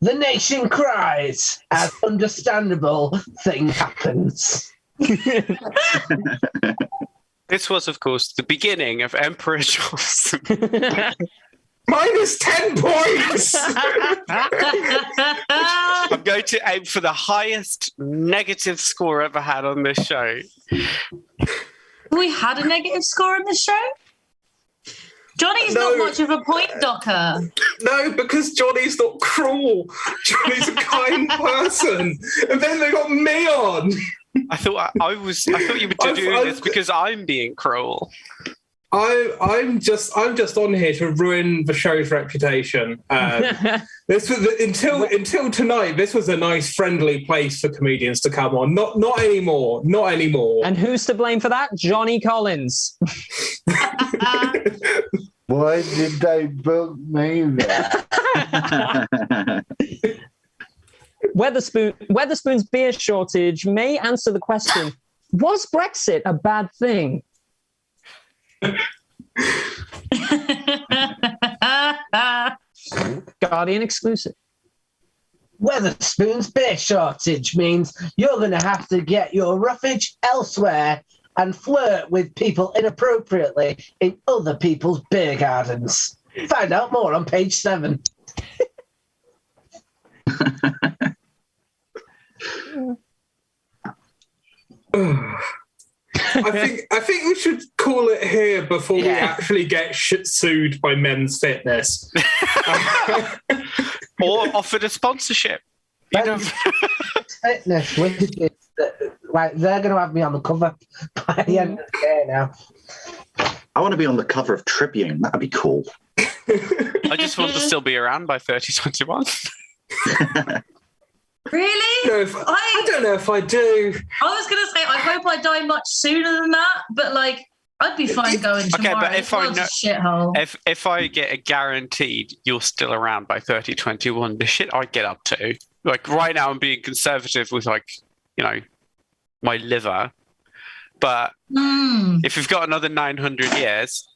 Speaker 7: The nation cries as understandable thing happens.
Speaker 3: This was, of course, the beginning of Emperor Charles.
Speaker 1: Minus 10 points!
Speaker 3: I'm going to aim for the highest negative score ever had on this show.
Speaker 4: We had a negative score on the show? Johnny's not much of a point docker.
Speaker 1: No, because Johnny's not cruel. Johnny's a kind person. And then they got me on.
Speaker 3: I thought you were doing this because I'm being cruel.
Speaker 1: I'm just on here to ruin the show's reputation. This was until tonight. This was a nice, friendly place for comedians to come on. Not anymore. Not anymore.
Speaker 5: And who's to blame for that? Johnny Collins.
Speaker 2: Why did they book me there?
Speaker 5: Wetherspoon's beer shortage may answer the question: was Brexit a bad thing? Guardian exclusive.
Speaker 7: Wetherspoon's beer shortage means you're going to have to get your roughage elsewhere and flirt with people inappropriately in other people's beer gardens. Find out more on page 7.
Speaker 1: I think we should call it here before we actually get sued by Men's Fitness.
Speaker 3: Or offered a sponsorship.
Speaker 7: Fitness, like they're going to have me on the cover by the end of the day now.
Speaker 6: I want to be on the cover of Tribune. That'd be cool.
Speaker 3: I just want to still be around by 3021.
Speaker 4: Really?
Speaker 1: I don't know if I do.
Speaker 4: I was going to say, I hope I die much sooner than that, but like, I'd be fine going tomorrow.
Speaker 3: Okay, but if I know,
Speaker 4: shithole.
Speaker 3: if I get a guaranteed you're still around by 3021, the shit I get up to, like right now I'm being conservative with like, my liver, but if we've got another 900 years...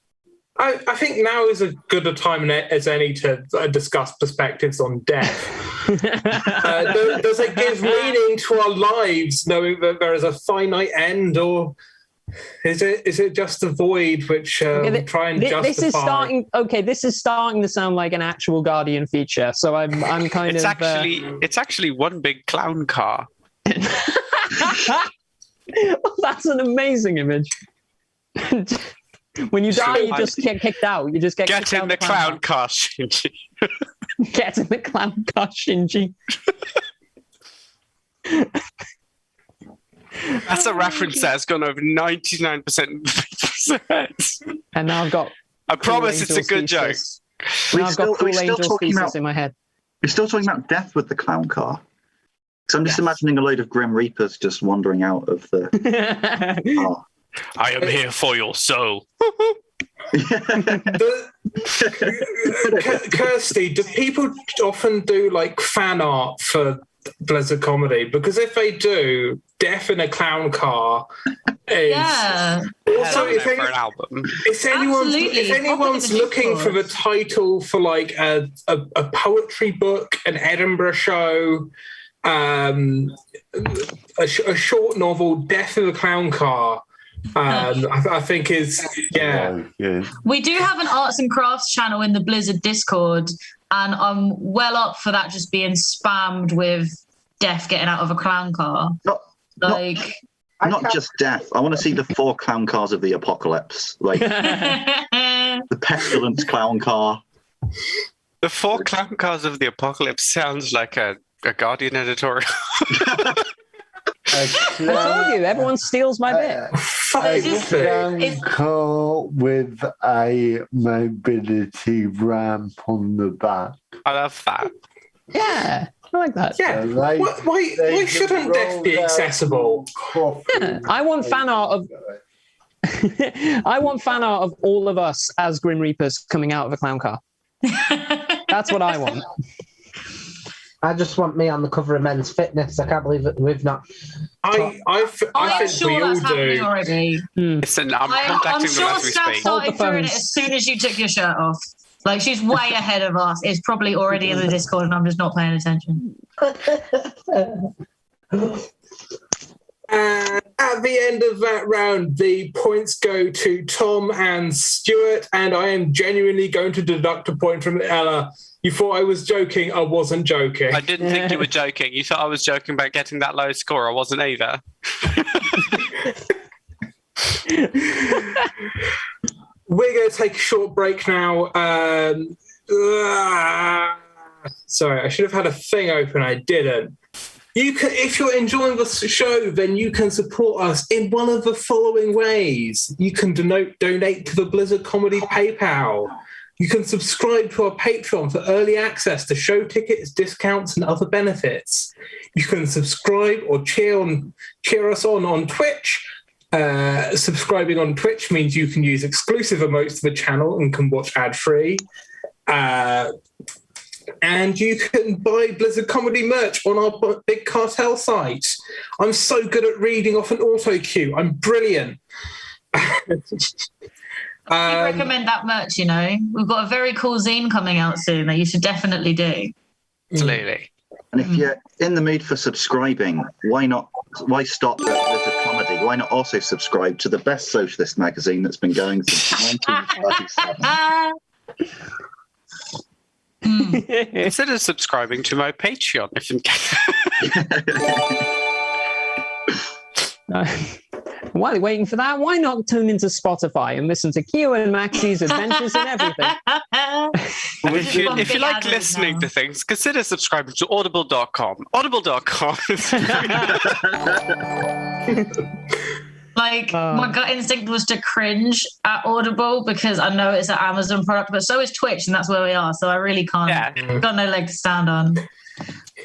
Speaker 1: I think now is as good a time as any to discuss perspectives on death. Does it give meaning to our lives, knowing that there is a finite end, or is it just a void which we try and justify?
Speaker 5: This is starting to sound like an actual Guardian feature. So I'm kind
Speaker 3: of.
Speaker 5: It's
Speaker 3: actually one big clown car.
Speaker 5: That's an amazing image. When you die, you just get kicked out. You just get
Speaker 3: kicked in the clown car, Shinji.
Speaker 5: Get in the clown car, Shinji.
Speaker 3: That's a reference that has gone over 99%.
Speaker 5: And now I've got.
Speaker 3: I promise it's a good joke.
Speaker 5: Now I've got Cool Angel's thesis in my head.
Speaker 6: You're still talking about death with the clown car. Because I'm just imagining a load of Grim Reapers just wandering out of the. Oh.
Speaker 3: I am here for your soul.
Speaker 1: Kirstie, do people often do like fan art for Blizzard comedy? Because if they do, Death in a Clown Car is also if anyone's looking for the title for like a poetry book, an Edinburgh show, a short novel, Death in a Clown Car. I think is
Speaker 4: We do have an arts and crafts channel in the Blizzard Discord, and I'm well up for that just being spammed with Death getting out of a clown car.
Speaker 6: Not just Death. I want to see the 4 clown cars of the apocalypse, like the pestilence clown car.
Speaker 3: The 4 clown cars of the apocalypse sounds like a Guardian editorial.
Speaker 2: A
Speaker 5: I told you, everyone steals my bit.
Speaker 2: a clown car with a mobility ramp on the back.
Speaker 3: I love that.
Speaker 5: Yeah, I like that.
Speaker 1: Yeah.
Speaker 2: They-
Speaker 1: Why
Speaker 2: they
Speaker 1: shouldn't
Speaker 2: can
Speaker 1: death
Speaker 2: roll
Speaker 1: be
Speaker 2: down
Speaker 1: accessible?
Speaker 2: coffee.
Speaker 5: Yeah, I want fan art of I want fan art of all of us as Grim Reapers coming out of a clown car. That's what I want.
Speaker 7: I just want me on the cover of Men's Fitness. I can't believe that we've not.
Speaker 1: I
Speaker 4: I'm
Speaker 1: think
Speaker 4: sure
Speaker 1: we all
Speaker 4: that's happening
Speaker 1: do.
Speaker 4: already.
Speaker 3: Listen, I'm
Speaker 4: I'm
Speaker 3: contacting them
Speaker 4: sure
Speaker 3: as we
Speaker 4: Steph
Speaker 3: speak.
Speaker 4: started
Speaker 5: Hold the
Speaker 4: doing it
Speaker 5: phones.
Speaker 4: as soon as you took your shirt off. Like, she's way ahead of us. It's probably already in the Discord and I'm just not paying attention.
Speaker 1: And at the end of that round, the points go to Tom and Stuart, and I am genuinely going to deduct a point from Ella. You thought I was joking. I wasn't joking.
Speaker 3: I didn't think you were joking. You thought I was joking about getting that low score. I wasn't either.
Speaker 1: We're going to take a short break now. Sorry, I should have had a thing open. I didn't. You can, if you're enjoying the show, then you can support us in one of the following ways. You can donate to the Blizzard Comedy PayPal. You can subscribe to our Patreon for early access to show tickets, discounts, and other benefits. You can subscribe or cheer us on Twitch. Subscribing on Twitch means you can use exclusive emotes to the channel and can watch ad-free. And you can buy Blizzard Comedy merch on our Big Cartel site. I'm so good at reading off an auto cue. I'm brilliant.
Speaker 4: We recommend that merch, you know. We've got a very cool zine coming out soon that you should definitely do.
Speaker 3: Absolutely.
Speaker 6: And if you're in the mood for subscribing, why stop at Blizzard Comedy? Why not also subscribe to the best socialist magazine that's been going since 1937?
Speaker 3: Consider subscribing to my Patreon if in case.
Speaker 5: While you're waiting for that, why not tune into Spotify and listen to Q and Maxie's adventures and everything?
Speaker 3: If you like listening to things, consider subscribing to audible.com. Audible.com.
Speaker 4: Like, my gut instinct was to cringe at Audible because I know it's an Amazon product, but so is Twitch, and that's where we are. So I really can't.
Speaker 3: Yeah.
Speaker 4: Got no leg to stand on.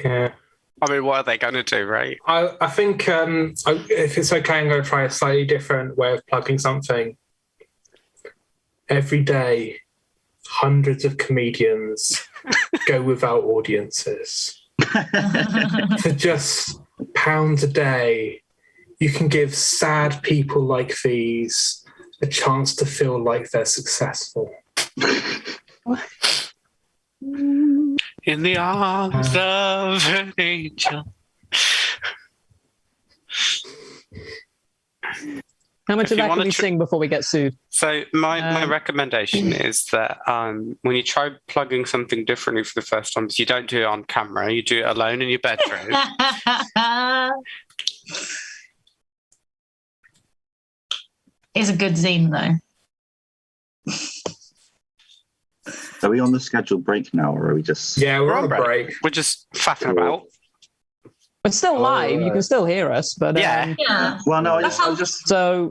Speaker 1: Yeah.
Speaker 3: I mean, what are they going to do, right?
Speaker 1: I think if it's okay, I'm going to try a slightly different way of plugging something. Every day, hundreds of comedians go without audiences. For just £1 a day, you can give sad people like these a chance to feel like they're successful.
Speaker 3: In the arms of an angel.
Speaker 5: How much
Speaker 3: If
Speaker 5: of
Speaker 3: you
Speaker 5: that can
Speaker 3: wanna
Speaker 5: we sing before we get sued?
Speaker 3: So my recommendation is that when you try plugging something differently for the first time, you don't do it on camera. You do it alone in your bedroom.
Speaker 4: It's a good zine, though.
Speaker 6: Are we on the scheduled break now, or are we just...
Speaker 1: Yeah, we're on a break.
Speaker 3: We're just faffing about.
Speaker 5: It's still live. You can still hear us, but
Speaker 3: Yeah.
Speaker 4: Yeah.
Speaker 6: Well, no, I was just
Speaker 5: yeah.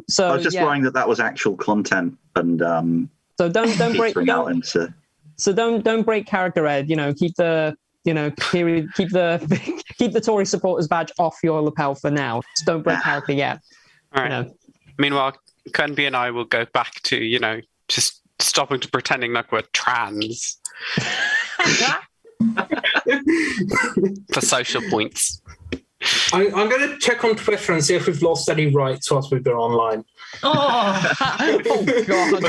Speaker 6: worrying that was actual content, and
Speaker 5: So don't break
Speaker 6: petering out into...
Speaker 5: So don't break character, Ed. You know, keep the keep the Tory supporters badge off your lapel for now. Just don't break character yet.
Speaker 3: All right.
Speaker 5: You know.
Speaker 3: Meanwhile, QUENBY and I will go back to, just stopping to pretending like we're trans for social points.
Speaker 1: I'm going to check on Twitter and see if we've lost any rights whilst we've been online.
Speaker 4: Oh,
Speaker 5: Oh God!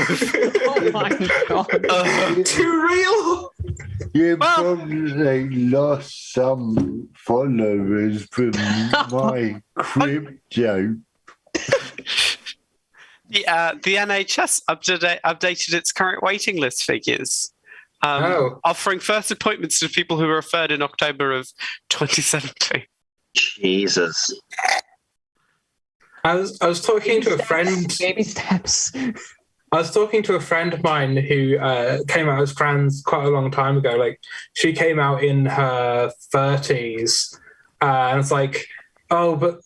Speaker 5: Oh my God!
Speaker 1: Too real?
Speaker 2: You probably lost some followers from my crib joke.
Speaker 3: The NHS updated its current waiting list figures, offering first appointments to people who were referred in October of 2017.
Speaker 6: Jesus.
Speaker 1: I was talking to a friend.
Speaker 5: Baby steps.
Speaker 1: I was talking to a friend of mine who came out as trans quite a long time ago. Like, she came out in her 30s, and it's like, oh, but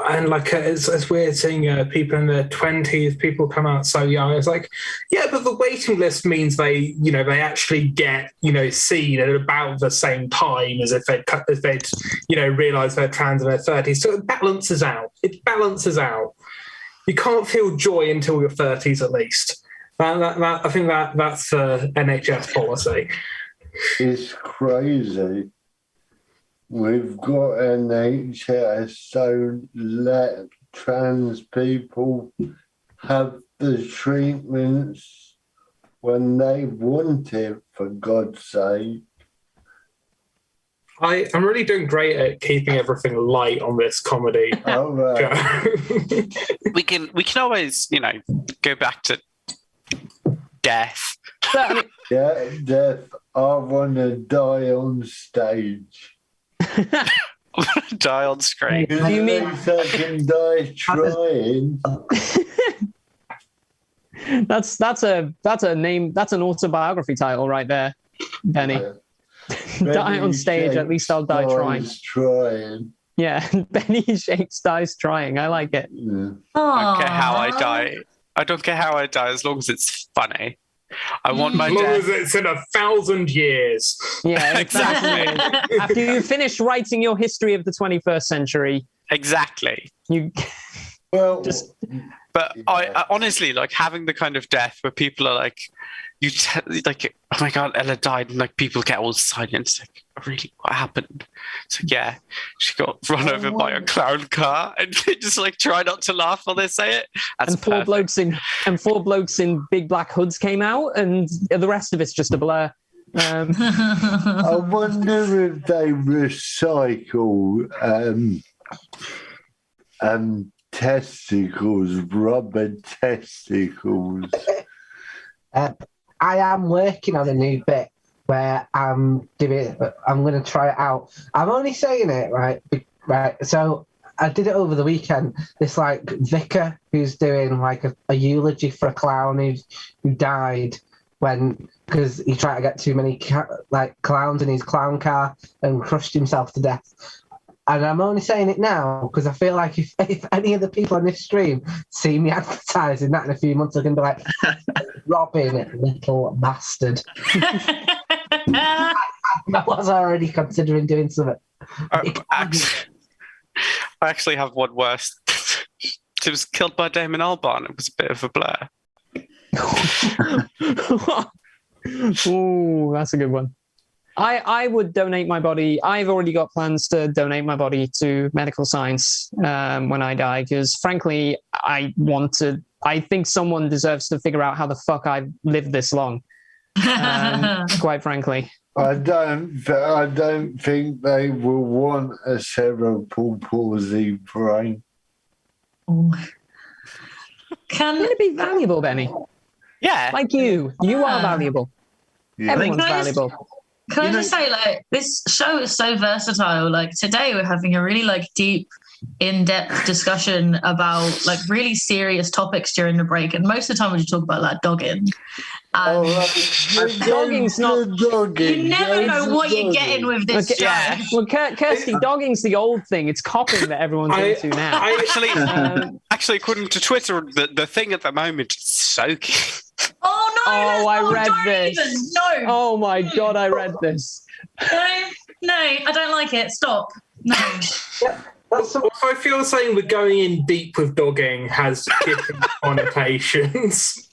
Speaker 1: and like it's weird seeing people in their 20s, people come out so young. It's like, yeah, but the waiting list means they actually get seen at about the same time as if they'd realised they're trans in their 30s. So it balances out. You can't feel joy until your 30s at least. I think that's the NHS policy.
Speaker 2: It's crazy. We've got NHS, so let trans people have the treatments when they want it, for God's sake.
Speaker 1: I'm really doing great at keeping everything light on this comedy.
Speaker 2: All right.
Speaker 3: We can always, go back to death.
Speaker 2: Yeah, death. I want to die on stage.
Speaker 3: Die on screen.
Speaker 2: Do you mean I can die trying?
Speaker 5: That's a name. That's an autobiography title right there, Benny. Die on stage. At least I'll die trying. Yeah, Benny Shakes dies trying. I like it.
Speaker 2: Yeah.
Speaker 3: I don't care how I die. I don't care how I die as long as it's funny. I want my
Speaker 1: death. As long
Speaker 3: death.
Speaker 1: as it's in 1,000 years.
Speaker 5: Yeah,
Speaker 3: exactly.
Speaker 5: After you finish writing your history of the 21st century.
Speaker 3: Exactly. But I honestly, like, having the kind of death where people are like, like, oh my God, Ella died, and like people get all silent. Like, really, what happened? It's like, yeah, she got run over by a clown car, and they just like try not to laugh while they say it. That's
Speaker 5: and four blokes in big black hoods came out, and the rest of it's just a blur.
Speaker 2: I wonder if they recycle testicles, rubber testicles.
Speaker 7: I am working on a new bit where I'm going to try it out. I'm only saying it, right? So I did it over the weekend. This like vicar who's doing like a eulogy for a clown who died because he tried to get too many clowns in his clown car and crushed himself to death. And I'm only saying it now because I feel like if any of the people on this stream see me advertising that in a few months, they're going to be like, Robin, little bastard. I was already considering doing something.
Speaker 3: I actually have one worse. It was killed by Damon Albarn. It was a bit of a blur.
Speaker 5: Ooh, that's a good one. I would donate my body. I've already got plans to donate my body to medical science when I die, because frankly, I think someone deserves to figure out how the fuck I've lived this long. Quite frankly.
Speaker 2: I don't think they will want a cerebral palsy brain.
Speaker 4: Can
Speaker 5: it be valuable, Benny?
Speaker 3: Yeah.
Speaker 5: Like you are valuable.
Speaker 2: Yeah.
Speaker 5: Everyone's valuable.
Speaker 4: Can I just say, like, this show is so versatile. Like, today we're having a really, like, deep, in-depth discussion about, like, really serious topics during the break. And most of the time we just talk about, like, dogging. And
Speaker 5: dogging's not...
Speaker 4: You never know what you're getting with this show.
Speaker 5: Yeah. Well, Kirsty, dogging's the old thing. It's copying that everyone's into now.
Speaker 3: Actually, according to Twitter, the thing at the moment is soaking.
Speaker 4: Oh, no!
Speaker 5: I read this.
Speaker 4: No.
Speaker 5: Oh, my God, I read this.
Speaker 4: No, I don't like it. Stop. No.
Speaker 1: Also, I feel saying we're going in deep with dogging has different connotations.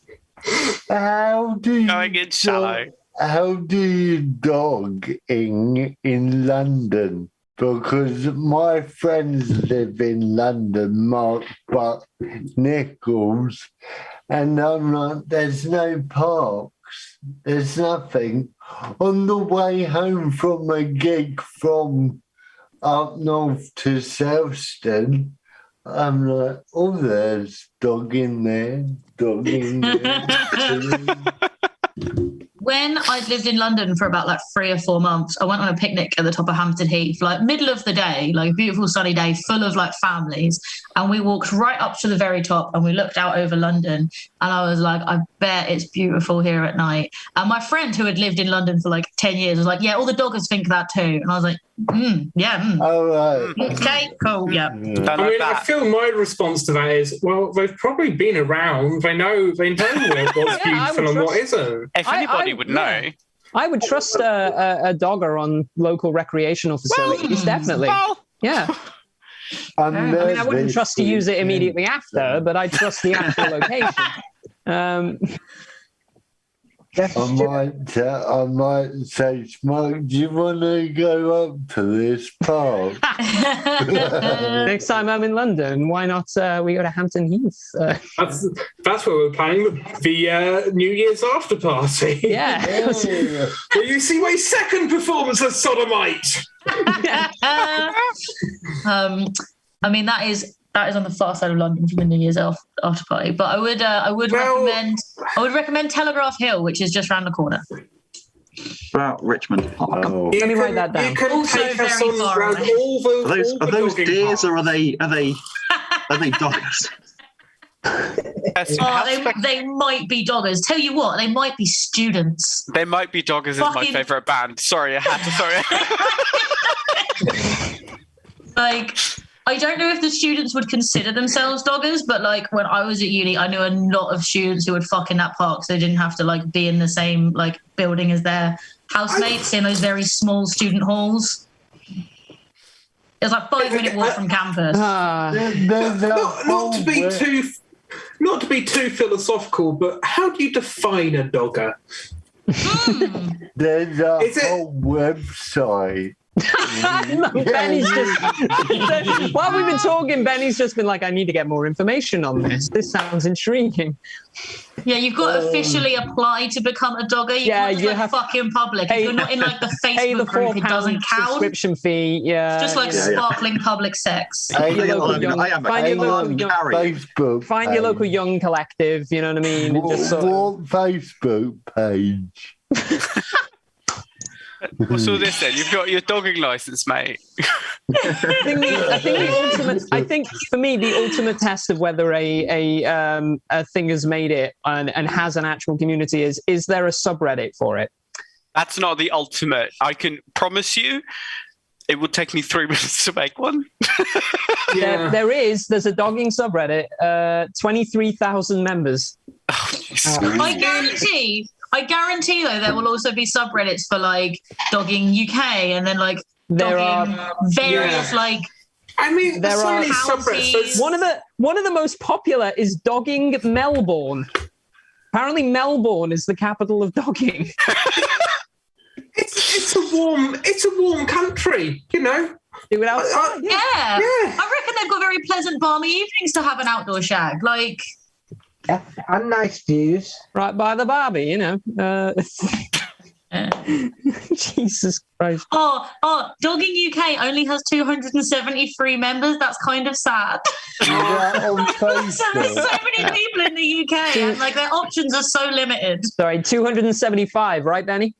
Speaker 2: How do you
Speaker 3: going in shallow?
Speaker 2: How do you dog in London? Because my friends live in London, Mark Buck, Nichols, and I'm like, there's no parks, there's nothing. On the way home from a gig from up north to Southston, I'm like, oh, there's dog in there.
Speaker 4: When I'd lived in London for about like 3 or 4 months, I went on a picnic at the top of Hampton Heath, like middle of the day, like beautiful sunny day, full of like families. And we walked right up to the very top and we looked out over London. And I was like, I bet it's beautiful here at night. And my friend who had lived in London for like 10 years was like, yeah, all the doggers think that too. And I was like,
Speaker 2: All right.
Speaker 4: Okay, cool. Yeah.
Speaker 1: I feel my response to that is, well, they've probably been around. They know what's beautiful and what isn't.
Speaker 3: If anybody would know.
Speaker 5: I would trust a dogger on local recreational facilities, definitely. Yeah. I mean, I wouldn't trust to use it immediately after, but I'd trust the actual location.
Speaker 2: I might say, Smug, do you want to go up to this park?
Speaker 5: Next time I'm in London, why not we go to Hampton Heath?
Speaker 1: That's where we're planning the New Year's after party.
Speaker 5: Yeah.
Speaker 1: Will you see my second performance as Sodomite?
Speaker 4: I mean, that is on the far side of London for the New Year's after party. But I would recommend Telegraph Hill, which is just around the corner.
Speaker 6: About Richmond Park.
Speaker 5: Let me write that down.
Speaker 1: You can
Speaker 4: Also
Speaker 1: take us
Speaker 4: very
Speaker 1: on
Speaker 4: far
Speaker 1: around
Speaker 4: away.
Speaker 1: all the
Speaker 6: Are those deers
Speaker 1: dogging
Speaker 6: or
Speaker 1: parks.
Speaker 6: are they dogs?
Speaker 4: They might be doggers. Tell you what, they might be students.
Speaker 3: They might be doggers is my favourite band. Sorry, I had to.
Speaker 4: Like, I don't know if the students would consider themselves doggers, but like when I was at uni, I knew a lot of students who would fuck in that park, so they didn't have to like be in the same like building as their housemates in those very small student halls. It was like 5-minute walk from campus.
Speaker 1: Not to be too philosophical, but how do you define a dogger?
Speaker 2: There's a whole website.
Speaker 5: Benny's just while we've been talking, Benny's just been like, I need to get more information on this. This sounds intriguing.
Speaker 4: Yeah, you've got to officially apply to become a dogger. You can't just fuck in public. If you're not in like the Facebook group, it doesn't count.
Speaker 5: Subscription fee, yeah.
Speaker 4: It's just like sparkling public sex.
Speaker 5: Find your local young collective, you know what I mean?
Speaker 2: What Facebook page?
Speaker 3: What's all this then? You've got your dogging license, mate.
Speaker 5: I think for me the ultimate test of whether a thing has made it and has an actual community is there a subreddit for it?
Speaker 3: That's not the ultimate. I can promise you it would take me 3 minutes to make one.
Speaker 5: Yeah. There's a dogging subreddit, 23,000 members.
Speaker 4: I guarantee though there will also be subreddits for like dogging UK and then like dogging various like.
Speaker 1: I mean,
Speaker 5: there are
Speaker 1: subreddits.
Speaker 5: One of the most popular is dogging Melbourne. Apparently, Melbourne is the capital of dogging.
Speaker 1: It's a warm country, you know.
Speaker 5: Do it outside.
Speaker 4: Yeah. I reckon they've got very pleasant, balmy evenings to have an outdoor shag. Like.
Speaker 7: Yeah, and nice views.
Speaker 5: Right by the Barbie, you know. Jesus Christ.
Speaker 4: Oh, Dogging UK only has 273 members. That's kind of sad. There's so many people in the UK and like their options are so limited.
Speaker 5: Sorry, 275, right, Danny?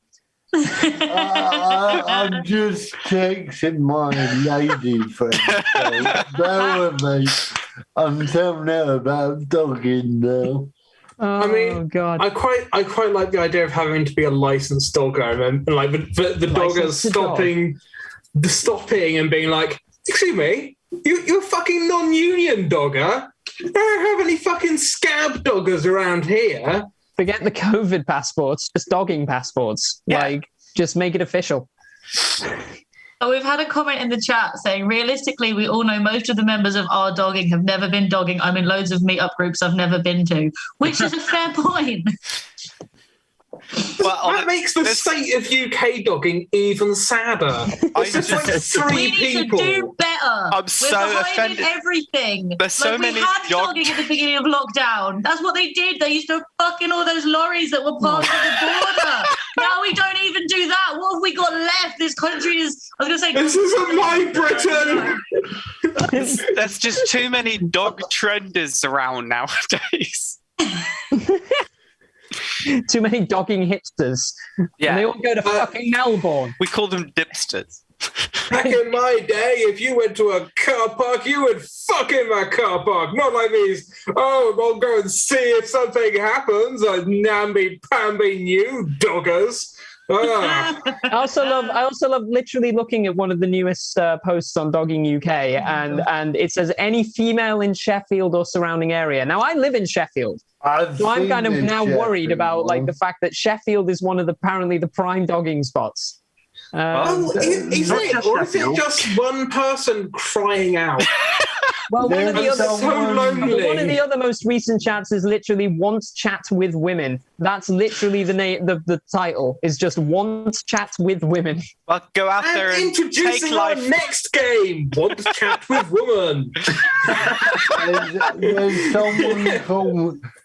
Speaker 2: I'm just texting my lady friend. Bear with me. I'm telling her about dogging now.
Speaker 5: Oh,
Speaker 1: I mean,
Speaker 5: God.
Speaker 1: I quite like the idea of having to be a licensed dogger and like the doggers stopping and being like, excuse me, you're a fucking non-union dogger. I don't have any fucking scab doggers around here.
Speaker 5: Forget the COVID passports, just dogging passports.
Speaker 3: Yeah.
Speaker 5: Like, just make it official.
Speaker 4: Oh, we've had a comment in the chat saying, realistically, we all know most of the members of our dogging have never been dogging. I'm in loads of meetup groups I've never been to, which is a fair point.
Speaker 3: Well,
Speaker 1: that makes the state of UK dogging even sadder. It's just like three people.
Speaker 4: We need to do better.
Speaker 3: I'm so offended.
Speaker 4: Everything.
Speaker 3: There's so
Speaker 4: like,
Speaker 3: many
Speaker 4: we had dogging at the beginning of lockdown. That's what they did. They used to fuck in all those lorries that were passing the border. Now we don't even do that. What have we got left? This country is. I was going to say.
Speaker 1: This isn't my Britain.
Speaker 3: There's just too many dog trenders around nowadays.
Speaker 5: Too many dogging hipsters.
Speaker 3: Yeah.
Speaker 5: And they all go to fucking Melbourne.
Speaker 3: We call them dipsters.
Speaker 1: Back in my day, if you went to a car park, you would fuck in that car park. Not like these, I'll go and see if something happens. Namby-pamby new doggers. Ah.
Speaker 5: I also love literally looking at one of the newest posts on Dogging UK, and it says any female in Sheffield or surrounding area. Now I live in Sheffield, so I'm kind of now worried about like the fact that Sheffield is one of apparently the prime dogging spots.
Speaker 1: Is it, or is it just one person crying out?
Speaker 5: Well, one of the other most recent chats is literally "Want Chat with Women." That's literally the name. The title is just "Want Chat with Women."
Speaker 3: Well, go out there and
Speaker 1: introducing
Speaker 3: take life.
Speaker 1: our next game. Want Chat with Women.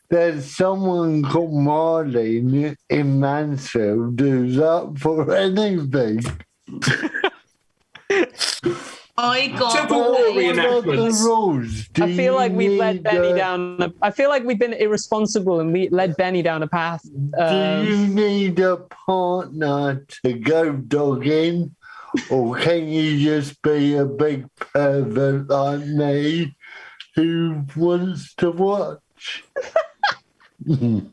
Speaker 2: There's someone called Marlene in Mansfield who's up for anything.
Speaker 4: I got
Speaker 1: Civil War reenactments.
Speaker 5: I feel like we've led Benny down. I feel like we've been irresponsible and we led Benny down a path.
Speaker 2: Do you need a partner to go dogging, or can you just be a big pervert like me who wants to watch?
Speaker 3: You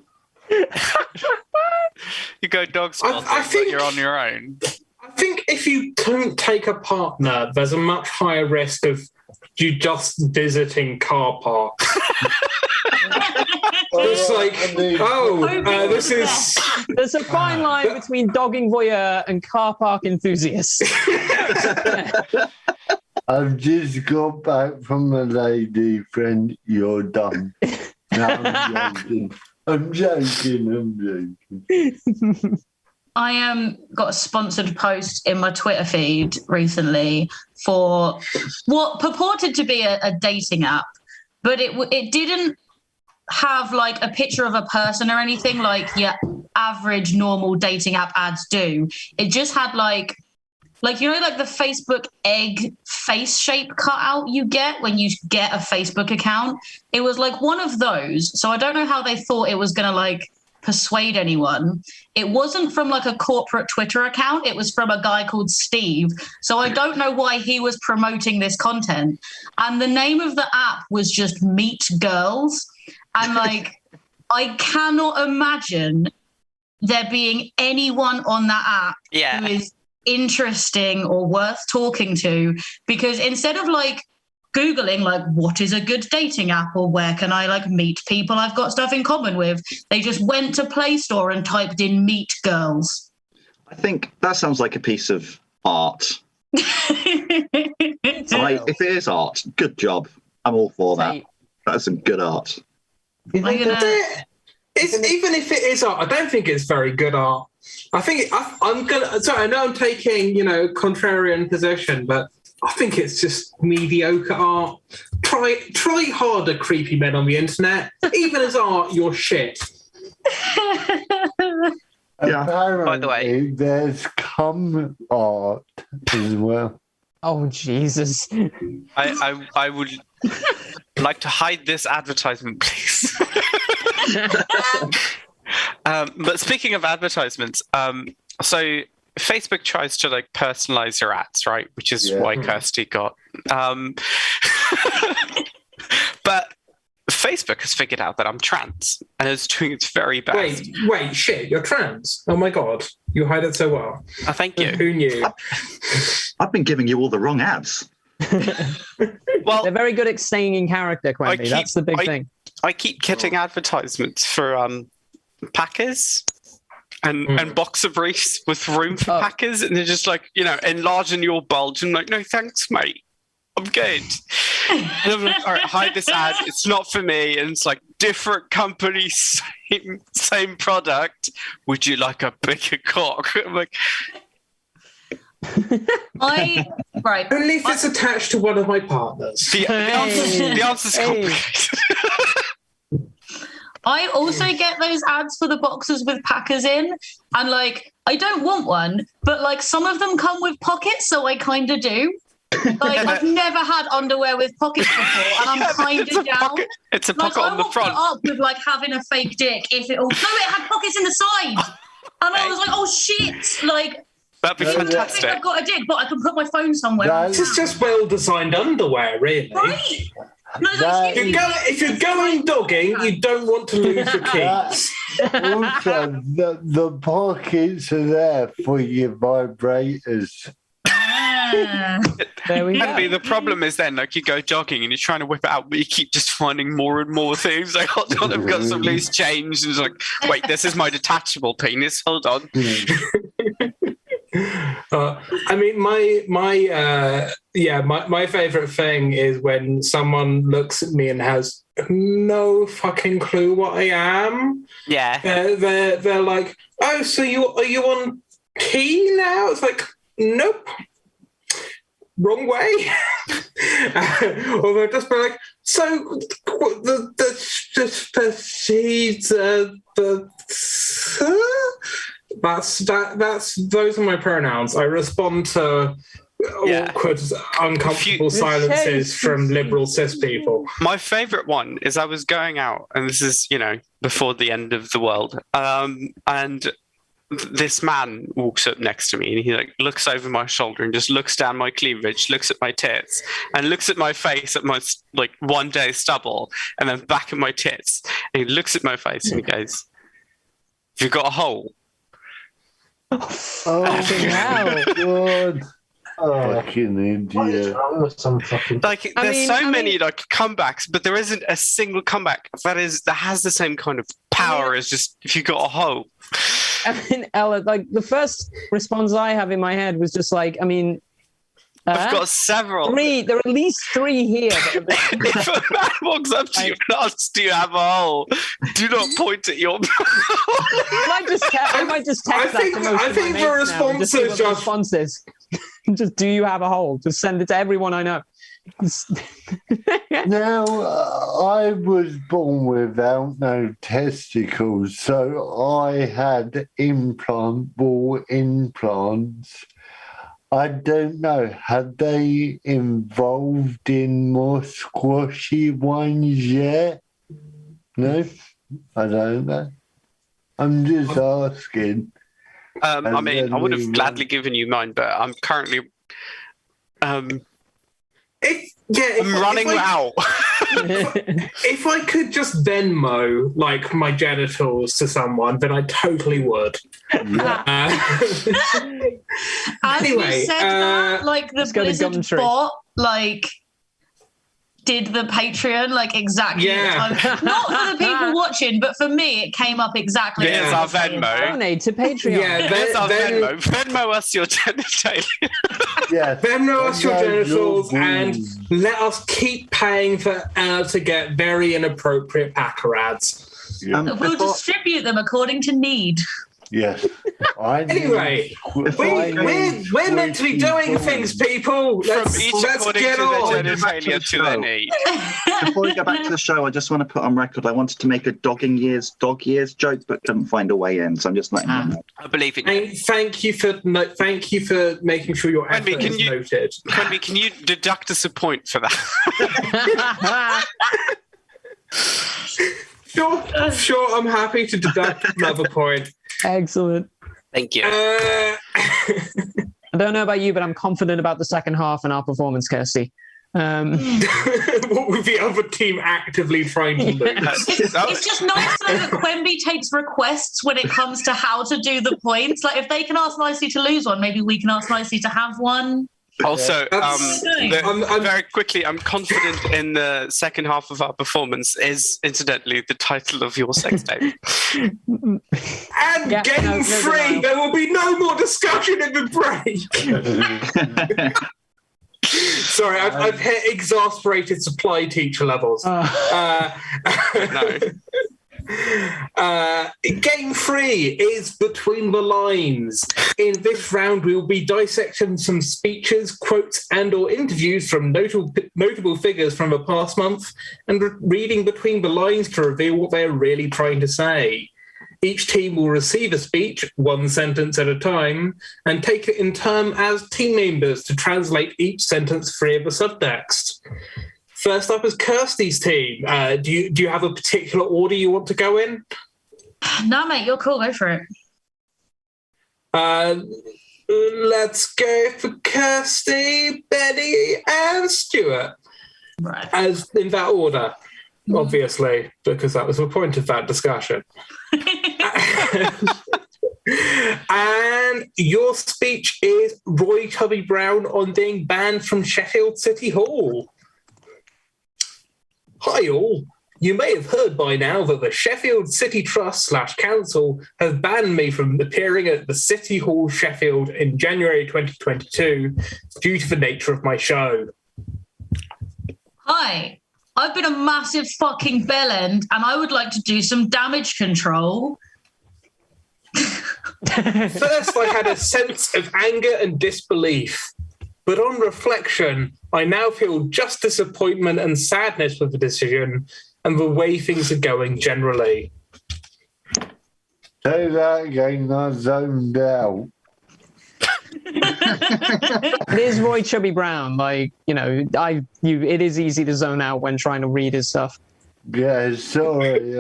Speaker 3: go dog spotting,
Speaker 1: I think
Speaker 3: but you're on your own.
Speaker 1: I think if you don't take a partner, there's a much higher risk of you just visiting car parks. It's like, this is...
Speaker 5: There's a fine line between dogging voyeur and car park enthusiast.
Speaker 2: I've just got back from a lady friend. You're done. No, I'm joking.
Speaker 4: I got a sponsored post in my Twitter feed recently for what purported to be a dating app, but it didn't have like a picture of a person or anything like average normal dating app ads do. It just had like you know, like the Facebook egg face shape cutout you get when you get a Facebook account. It was like one of those. So I don't know how they thought it was gonna like persuade anyone. It wasn't from like a corporate Twitter account. It was from a guy called Steve. So I don't know why he was promoting this content. And the name of the app was just Meet Girls. And like, I cannot imagine there being anyone on that app who is interesting or worth talking to, because instead of like Googling like what is a good dating app or where can I like meet people I've got stuff in common with, they just went to Play Store and typed in Meet Girls.
Speaker 6: I think that sounds like a piece of art. If it is art, good job. I'm all for that. That's some good art.
Speaker 1: Even if it is art, I don't think it's very good art. I think I'm gonna. Sorry, I know I'm taking contrarian position, but I think it's just mediocre art. Try harder, creepy men on the internet. Even as art, you're shit.
Speaker 2: Apparently,
Speaker 3: by the way,
Speaker 2: there's cum art as well.
Speaker 5: Oh Jesus!
Speaker 3: I would like to hide this advertisement, please. But speaking of advertisements, so Facebook tries to like personalize your ads, right? Which is why Kirstie got. But Facebook has figured out that I'm trans and is doing its very best.
Speaker 1: Wait, shit, you're trans? Oh my God, you hide it so well.
Speaker 3: Oh, thank you.
Speaker 1: Who knew?
Speaker 6: I've been giving you all the wrong ads.
Speaker 3: Well,
Speaker 5: they're very good at staying in character, QUENBY. That's the big thing.
Speaker 3: I keep getting advertisements for packers and boxer briefs with room for packers, and they're just like, enlarging your bulge. And I'm like, no, thanks, mate. I'm good. And I'm like, all right, hide this ad. It's not for me. And it's like, different company, same product. Would you like a bigger cock? I'm like,
Speaker 1: only if it's attached to one of my partners.
Speaker 3: The answer's complicated.
Speaker 4: I also get those ads for the boxers with packers in, and like I don't want one, but like some of them come with pockets, so I kind of do. Like I've never had underwear with pockets before, and I'm kind of down.
Speaker 3: It's a pocket on the front.
Speaker 4: I would put up with like having a fake dick if it all. No, it had pockets in the side, and I was like, oh shit, like.
Speaker 3: That'd be fantastic.
Speaker 4: I've got a dick, but I can put my phone somewhere.
Speaker 1: This is just well-designed underwear, really.
Speaker 4: Right? No,
Speaker 1: if you're going dogging, you don't want to lose your keys.
Speaker 2: Also, the pockets are there for your vibrators.
Speaker 5: There we
Speaker 3: Andy,
Speaker 5: go.
Speaker 3: the problem is then, like, you go jogging and you're trying to whip it out, but you keep just finding more and more things. Like, hold on, I've got some loose change. And it's like, wait, this is my detachable penis. Hold on.
Speaker 1: I mean, my favorite thing is when someone looks at me and has no fucking clue what I am.
Speaker 3: Yeah.
Speaker 1: They're like, oh, so are you on key now? It's like, nope. Wrong way. Or they'll just be like, so those are my pronouns. I respond to awkward, uncomfortable silences from liberal cis people.
Speaker 3: My favorite one is I was going out, and this is, before the end of the world, and this man walks up next to me and he like looks over my shoulder and just looks down my cleavage, looks at my tits, and looks at my face at my like 1 day stubble, and then back at my tits. And he looks at my face and he goes, "Have you got a hole?"
Speaker 2: Oh, hell. God. Fucking
Speaker 7: What is
Speaker 2: idiot.
Speaker 7: wrong with some fucking...
Speaker 3: Like, there's many like comebacks, but there isn't a single comeback that has the same kind of power as just if you got a hole.
Speaker 5: I mean, Ella, like the first response I have in my head was just like, I mean,
Speaker 3: I've got several.
Speaker 5: Three. There are at least three here.
Speaker 3: If a man walks up to you and asks, "Do you have a hole?" do not point at your.
Speaker 5: I might just text that to most
Speaker 1: I
Speaker 5: of
Speaker 1: think
Speaker 5: my
Speaker 1: the
Speaker 5: mates now and just see what the
Speaker 1: response
Speaker 5: response is. Just, do you have a hole? Just send it to everyone I know.
Speaker 2: Now, I was born without no testicles, so I had ball implants. I don't know, have they evolved in more squashy ones yet? No? I don't know. I'm just asking.
Speaker 3: I mean, I would have gladly given you mine, but I'm currently. I'm running out.
Speaker 1: If I could just Venmo like my genitals to someone, then I totally would.
Speaker 4: As
Speaker 1: Anyway,
Speaker 4: you said that, like the
Speaker 5: go to
Speaker 4: Blizzard
Speaker 5: Gumtree.
Speaker 4: bot, like did the Patreon like exactly at the time. Not for the people watching, but for me, it came up exactly.
Speaker 3: There's
Speaker 4: as
Speaker 3: our
Speaker 4: I was saying.
Speaker 3: Venmo.
Speaker 5: Donate to Patreon.
Speaker 1: Yeah,
Speaker 3: There's our
Speaker 1: then-
Speaker 3: Venmo. Venmo us your genitalia.
Speaker 2: Yeah,
Speaker 1: Venmo us your genitals and
Speaker 2: balls.
Speaker 1: let us keep paying for to get very inappropriate packer ads.
Speaker 2: Yeah.
Speaker 4: We'll distribute them according to need.
Speaker 2: Yes.
Speaker 1: Anyway, we're meant to be doing things, people.
Speaker 3: From
Speaker 1: Let's
Speaker 3: each
Speaker 1: get
Speaker 3: according to their
Speaker 1: on.
Speaker 3: genitalia to their need.
Speaker 6: Before we go back to the show, I just want to put on record I wanted to make a dog years joke, but couldn't find a way in, so I'm just letting you know.
Speaker 3: I believe in you.
Speaker 1: Thank you for making sure your
Speaker 3: Quenby,
Speaker 1: effort
Speaker 3: can
Speaker 1: is
Speaker 3: you-
Speaker 1: noted.
Speaker 3: Quenby, can you deduct us a point for that?
Speaker 1: Sure, I'm happy to deduct another point.
Speaker 5: Excellent.
Speaker 3: Thank you.
Speaker 5: I don't know about you, but I'm confident about the second half and our performance, Kirsty.
Speaker 1: What with the other team actively trying to lose?
Speaker 4: It's just nice to know that Quenby takes requests when it comes to how to do the points. Like if they can ask nicely to lose one, maybe we can ask nicely to have one.
Speaker 3: Also,
Speaker 1: I'm
Speaker 3: very quickly, I'm confident in the second half of our performance is, incidentally, the title of your sex tape.
Speaker 1: And
Speaker 5: Yeah,
Speaker 1: game
Speaker 5: no
Speaker 1: free,
Speaker 5: denial.
Speaker 1: there will be no more discussion in the break. Sorry, I've hit exasperated supply teacher levels.
Speaker 3: No.
Speaker 1: Game 3 is Between the Lines. In this round, we will be dissecting some speeches, quotes, and or interviews from notable figures from the past month and reading between the lines to reveal what they are really trying to say. Each team will receive a speech, one sentence at a time, and take it in turn as team members to translate each sentence free of the subtext. First up is Kirstie's team. Do you have a particular order you want to go in?
Speaker 4: No, mate, you're cool. Go for it.
Speaker 1: Let's go for Kirstie, Betty, and Stuart.
Speaker 4: Right.
Speaker 1: As in that order. obviously, because that was the point of that discussion. And your speech is Roy Chubby Brown on being banned from Sheffield City Hall. Hi all. You may have heard by now that the Sheffield City Trust / Council have banned me from appearing at the City Hall Sheffield in January 2022 due to the nature of my show.
Speaker 4: Hi, I've been a massive fucking bellend and I would like to do some damage control.
Speaker 1: First, I had a sense of anger and disbelief, but on reflection, I now feel just disappointment and sadness with the decision and the way things are going generally.
Speaker 2: Say that again, I zoned out.
Speaker 5: It is Roy Chubby Brown. Like, it is easy to zone out when trying to read his stuff.
Speaker 2: Yeah, sorry.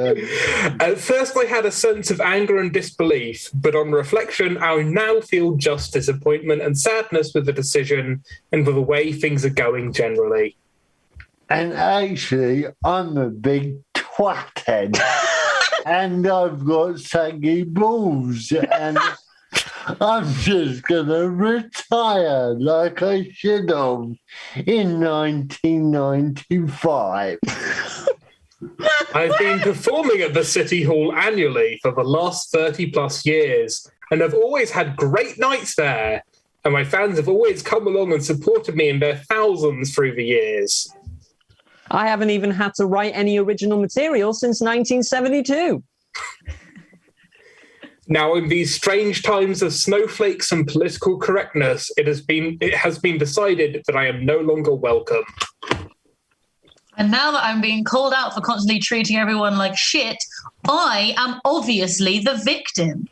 Speaker 1: At first, I had a sense of anger and disbelief, but on reflection, I now feel just disappointment and sadness with the decision and with the way things are going generally.
Speaker 2: And actually, I'm a big twathead. And I've got saggy balls. And I'm just going to retire like I should have in 1995.
Speaker 1: I've been performing at the City Hall annually for the last 30 plus years and have always had great nights there. And my fans have always come along and supported me in their thousands through the years.
Speaker 5: I haven't even had to write any original material since 1972.
Speaker 1: Now, in these strange times of snowflakes and political correctness, it has been decided that I am no longer welcome.
Speaker 4: And now that I'm being called out for constantly treating everyone like shit, I am obviously the victim.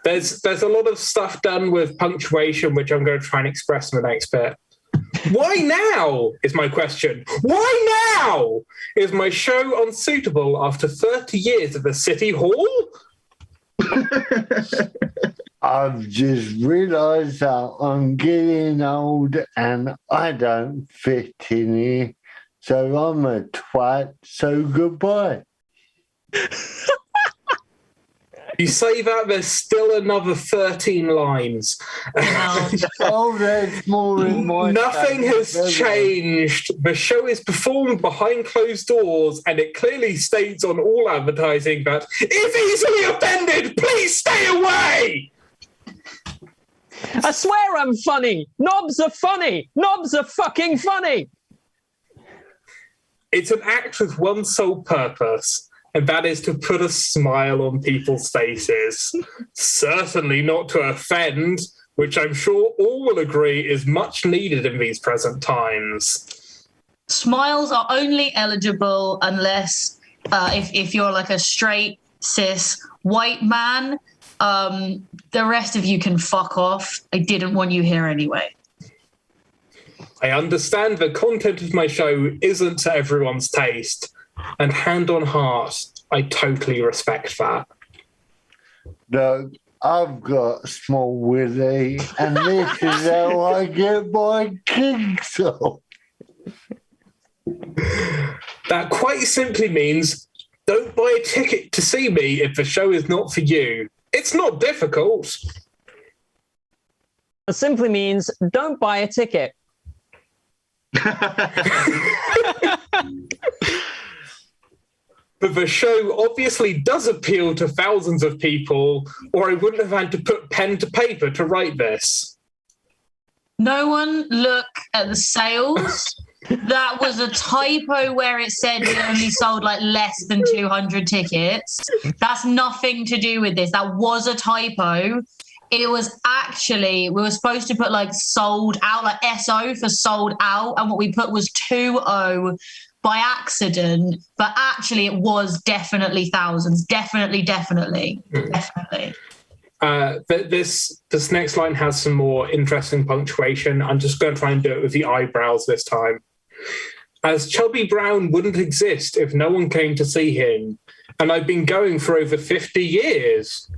Speaker 1: There's a lot of stuff done with punctuation, which I'm going to try and express in the next bit. Why now is my question. Why now is my show unsuitable after 30 years at the City Hall?
Speaker 2: I've just realised that I'm getting old and I don't fit in here. So I'm a twat, so goodbye.
Speaker 1: You say that, there's still another 13 lines.
Speaker 2: Oh, there's more in my...
Speaker 1: Nothing has changed. The show is performed behind closed doors, and it clearly states on all advertising that, if easily offended, please stay away!
Speaker 5: I swear I'm funny. Knobs are funny. Knobs are fucking funny.
Speaker 1: It's an act with one sole purpose, and that is to put a smile on people's faces. Certainly not to offend, which I'm sure all will agree is much needed in these present times.
Speaker 4: Smiles are only eligible unless if you're like a straight, cis, white man. The rest of you can fuck off. I didn't want you here anyway.
Speaker 1: I understand the content of my show isn't to everyone's taste, and hand on heart, I totally respect that.
Speaker 2: No, I've got a small willy, and this is how I get my kicks off.
Speaker 1: That quite simply means don't buy a ticket to see me if the show is not for you. It's not difficult.
Speaker 5: It simply means don't buy a ticket.
Speaker 1: But the show obviously does appeal to thousands of people, or I wouldn't have had to put pen to paper to write this.
Speaker 4: No one look at the sales. That was a typo where it said we only sold like less than 200 tickets. That's nothing to do with this. That was a typo. It was actually, we were supposed to put like sold out, like SO for sold out, and what we put was 20 by accident, but actually it was definitely thousands. Definitely.
Speaker 1: This next line has some more interesting punctuation. I'm just going to try and do it with the eyebrows this time. As Chubby Brown wouldn't exist if no one came to see him, and I've been going for over 50 years.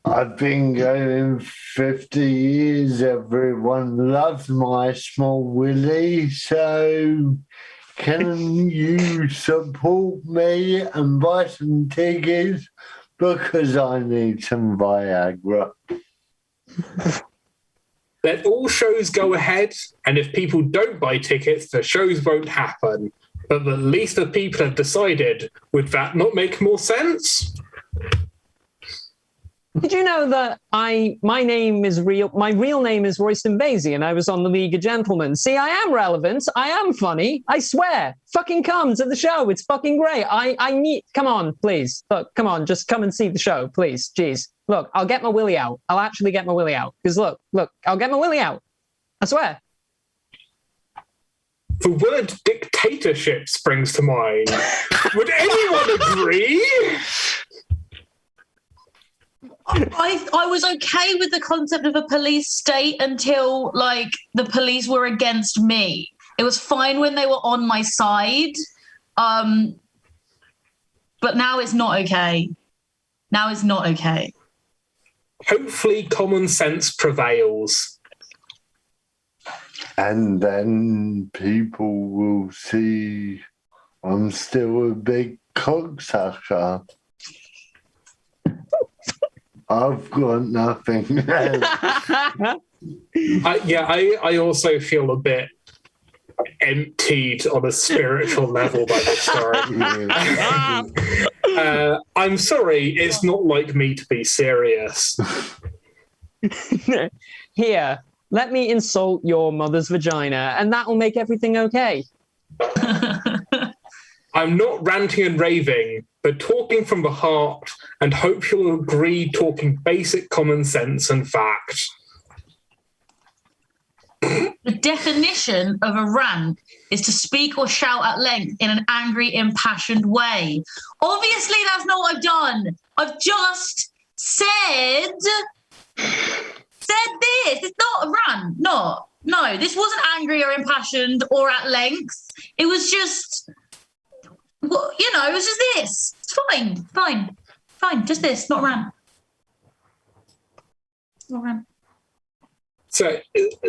Speaker 2: I've been going 50 years. Everyone loves my small willy. So can you support me and buy some tickets? Because I need some Viagra.
Speaker 1: Let all shows go ahead, and if people don't buy tickets, the shows won't happen. But at least the people have decided. Would that not make more sense?
Speaker 5: Did you know that my real name is Royston Vasey, and I was on the League of Gentlemen? See, I am relevant. I am funny. I swear. Fucking come to the show. It's fucking great. I need. Come on, please. Look, come on. Just come and see the show, please. Jeez. Look, I'll get my willy out. I'll actually get my willy out. Because look, I'll get my willy out. I swear.
Speaker 1: The word dictatorship springs to mind. Would anyone agree?
Speaker 4: I was okay with the concept of a police state until, like, the police were against me. It was fine when they were on my side, but now it's not okay. Now it's not okay.
Speaker 1: Hopefully common sense prevails.
Speaker 2: And then people will see I'm still a big cocksucker. I've got nothing.
Speaker 1: I also feel a bit emptied on a spiritual level by this story. I'm sorry, it's not like me to be serious.
Speaker 5: Here, let me insult your mother's vagina, and that will make everything okay.
Speaker 1: I'm not ranting and raving, but talking from the heart, and hope you'll agree talking basic common sense and fact.
Speaker 4: The definition of a rant is to speak or shout at length in an angry, impassioned way. Obviously, that's not what I've done. I've just said this. It's not a rant. No, this wasn't angry or impassioned or at length. It was just... Well, it was just this. It's fine. Just this, not a rant. Not a rant.
Speaker 1: So,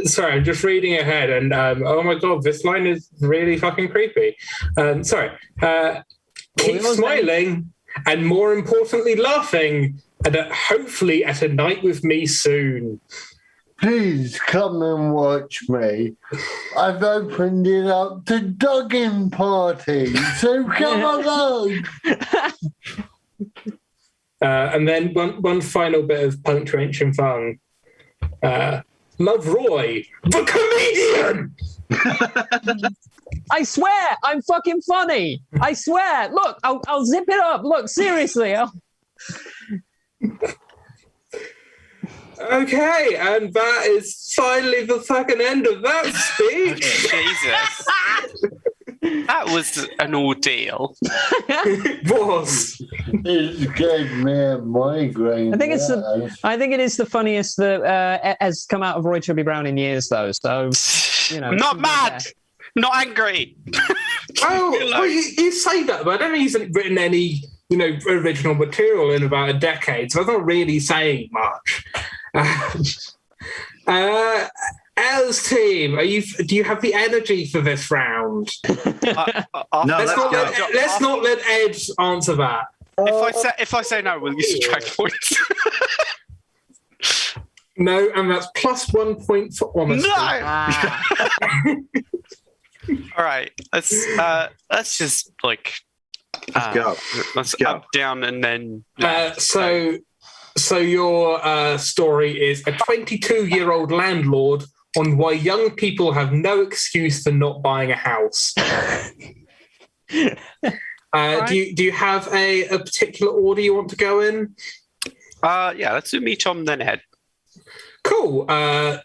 Speaker 1: sorry, I'm just reading ahead, and oh my god, this line is really fucking creepy. Keep smiling, and more importantly, laughing, and hopefully at a night with me soon.
Speaker 2: Please come and watch me. I've opened it up to dogging parties, so come along.
Speaker 1: And then one final bit of punctuation fun. Love Roy, the comedian!
Speaker 5: I swear, I'm fucking funny. I swear. Look, I'll zip it up. Look, seriously.
Speaker 1: Okay, and that is finally the fucking end of that speech.
Speaker 3: Jesus. That was an ordeal.
Speaker 1: It was.
Speaker 2: It gave me a migraine.
Speaker 5: I think it is the funniest that has come out of Roy Chubby Brown in years, though. So,
Speaker 3: not mad, not angry.
Speaker 1: Well, you say that, but I don't think he's written any, original material in about a decade, so I'm not really saying much. Els team, do you have the energy for this round? Let's not let Ed answer that.
Speaker 3: If I say no, will you subtract points?
Speaker 1: No, and that's plus 1 point for honesty.
Speaker 3: No. All right, let's just let's
Speaker 6: go.
Speaker 3: Let's go up, down, and then.
Speaker 1: So your story is a 22-year-old landlord on why young people have no excuse for not buying a house.
Speaker 3: Right.
Speaker 1: Do you have a particular order you want to go in?
Speaker 3: Yeah, let's do me, Tom, then Ed.
Speaker 1: Cool.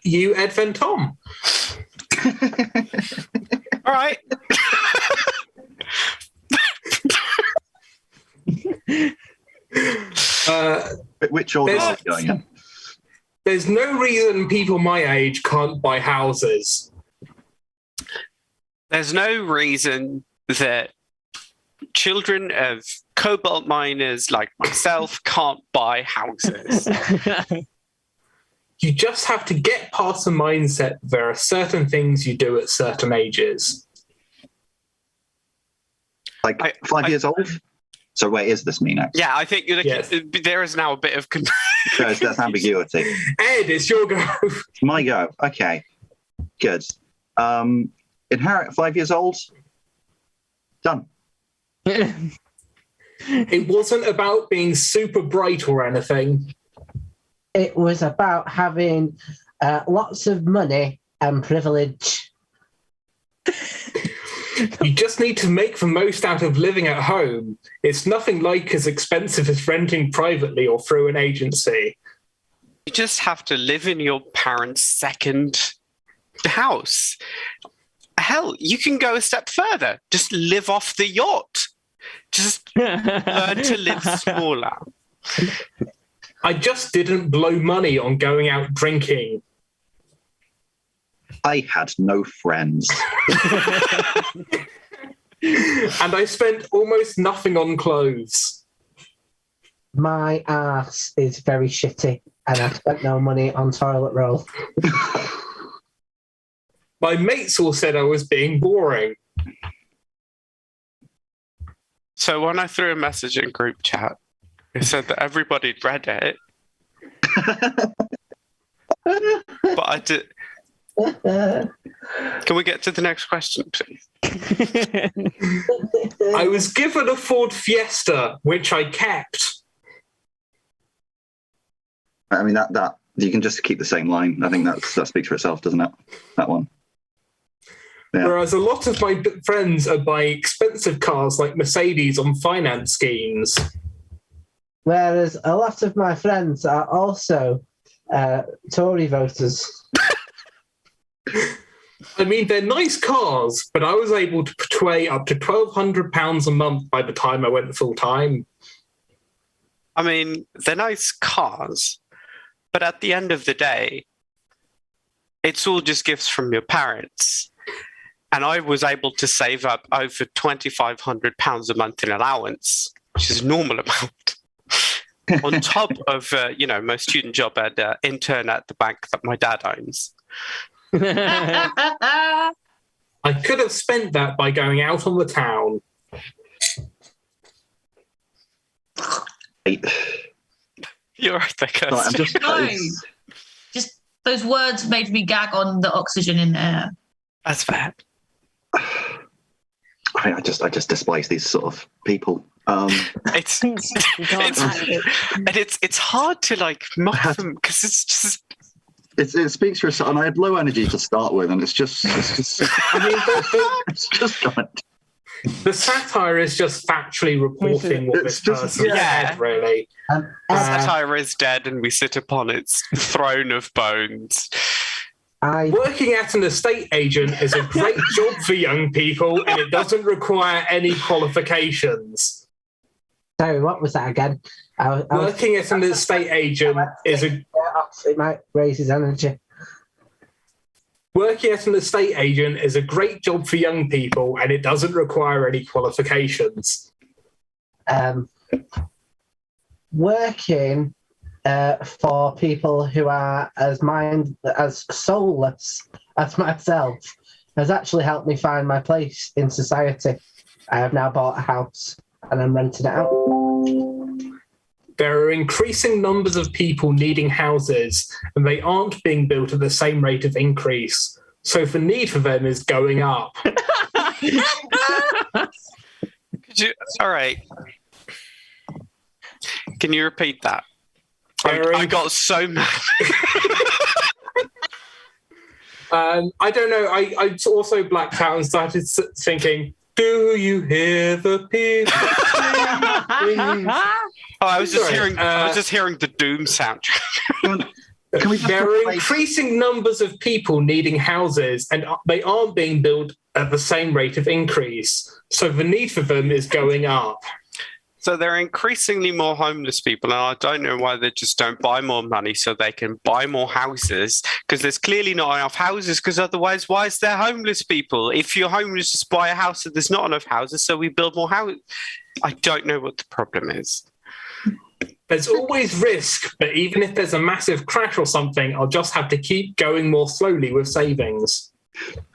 Speaker 1: You, Ed, then Tom.
Speaker 3: All right.
Speaker 6: Which order are you going in?
Speaker 1: There's no reason people my age can't buy houses.
Speaker 3: There's no reason that children of cobalt miners like myself can't buy houses.
Speaker 1: You just have to get past the mindset there are certain things you do at certain ages.
Speaker 6: Like 5 years old? So where is this mean actually?
Speaker 3: Yeah, I think
Speaker 1: Yes.
Speaker 3: there is now a bit of
Speaker 6: There's ambiguity.
Speaker 1: Ed, it's your go.
Speaker 6: My go. Okay. Good. Inherit 5 years old. Done.
Speaker 1: It wasn't about being super bright or anything.
Speaker 7: It was about having lots of money and privilege.
Speaker 1: You just need to make the most out of living at home. It's nothing like as expensive as renting privately or through an agency.
Speaker 3: You just have to live in your parents' second house. Hell, you can go a step further. Just live off the yacht. Just learn to live smaller.
Speaker 1: I just didn't blow money on going out drinking.
Speaker 6: I had no friends.
Speaker 1: And I spent almost nothing on clothes.
Speaker 7: My ass is very shitty, and I spent no money on toilet roll.
Speaker 1: My mates all said I was being boring.
Speaker 3: So when I threw a message in group chat, it said that everybody'd read it. But I did. Can we get to the next question, please?
Speaker 1: I was given a Ford Fiesta, which I kept.
Speaker 6: I mean, that you can just keep the same line. I think that speaks for itself, doesn't it? That one. Yeah.
Speaker 1: Whereas a lot of my friends are buying expensive cars like Mercedes on finance schemes.
Speaker 7: Whereas a lot of my friends are also Tory voters.
Speaker 1: I mean, they're nice cars, but I was able to pay up to £1,200 a month by the time I went full time.
Speaker 3: I mean, they're nice cars, but at the end of the day, it's all just gifts from your parents. And I was able to save up over £2,500 a month in allowance, which is a normal amount, on top of, my student job at intern at the bank that my dad owns.
Speaker 1: I could have spent that by going out on the town.
Speaker 3: You're right there, Kirsty.
Speaker 6: Right, I'm just,
Speaker 4: No. Just those words made me gag on the oxygen in the air.
Speaker 3: That's fair.
Speaker 6: I just despise these sort of people.
Speaker 3: It's hard to mock them because it's just.
Speaker 6: It speaks for itself, and I had low energy to start with, and it's just I mean, it's just going.
Speaker 1: The satire is just factually reporting what this person said, really.
Speaker 3: Satire is dead, and we sit upon its throne of bones.
Speaker 1: Working at an estate agent is a great job for young people, and it doesn't require any qualifications.
Speaker 7: Sorry, what was that again?
Speaker 1: Working at an estate agent is a...
Speaker 7: It might raise his energy.
Speaker 1: Working as an estate agent is a great job for young people, and it doesn't require any qualifications.
Speaker 7: Working for people who are as soulless as myself has actually helped me find my place in society. I have now bought a house and I'm renting it out.
Speaker 1: There are increasing numbers of people needing houses, and they aren't being built at the same rate of increase. So the need for them is going up.
Speaker 3: All right. Can you repeat that? I got so mad.
Speaker 1: I don't know. I also blacked out and started thinking, do you hear the people?
Speaker 3: I was just hearing the Doom soundtrack.
Speaker 1: There are increasing numbers of people needing houses, and they aren't being built at the same rate of increase. So the need for them is going up.
Speaker 3: So there are increasingly more homeless people, and I don't know why they just don't buy more money so they can buy more houses, because there's clearly not enough houses, because otherwise why is there homeless people? If you're homeless, just buy a house, and there's not enough houses, so we build more houses. I don't know what the problem is.
Speaker 1: There's always risk, but even if there's a massive crash or something, I'll just have to keep going more slowly with savings.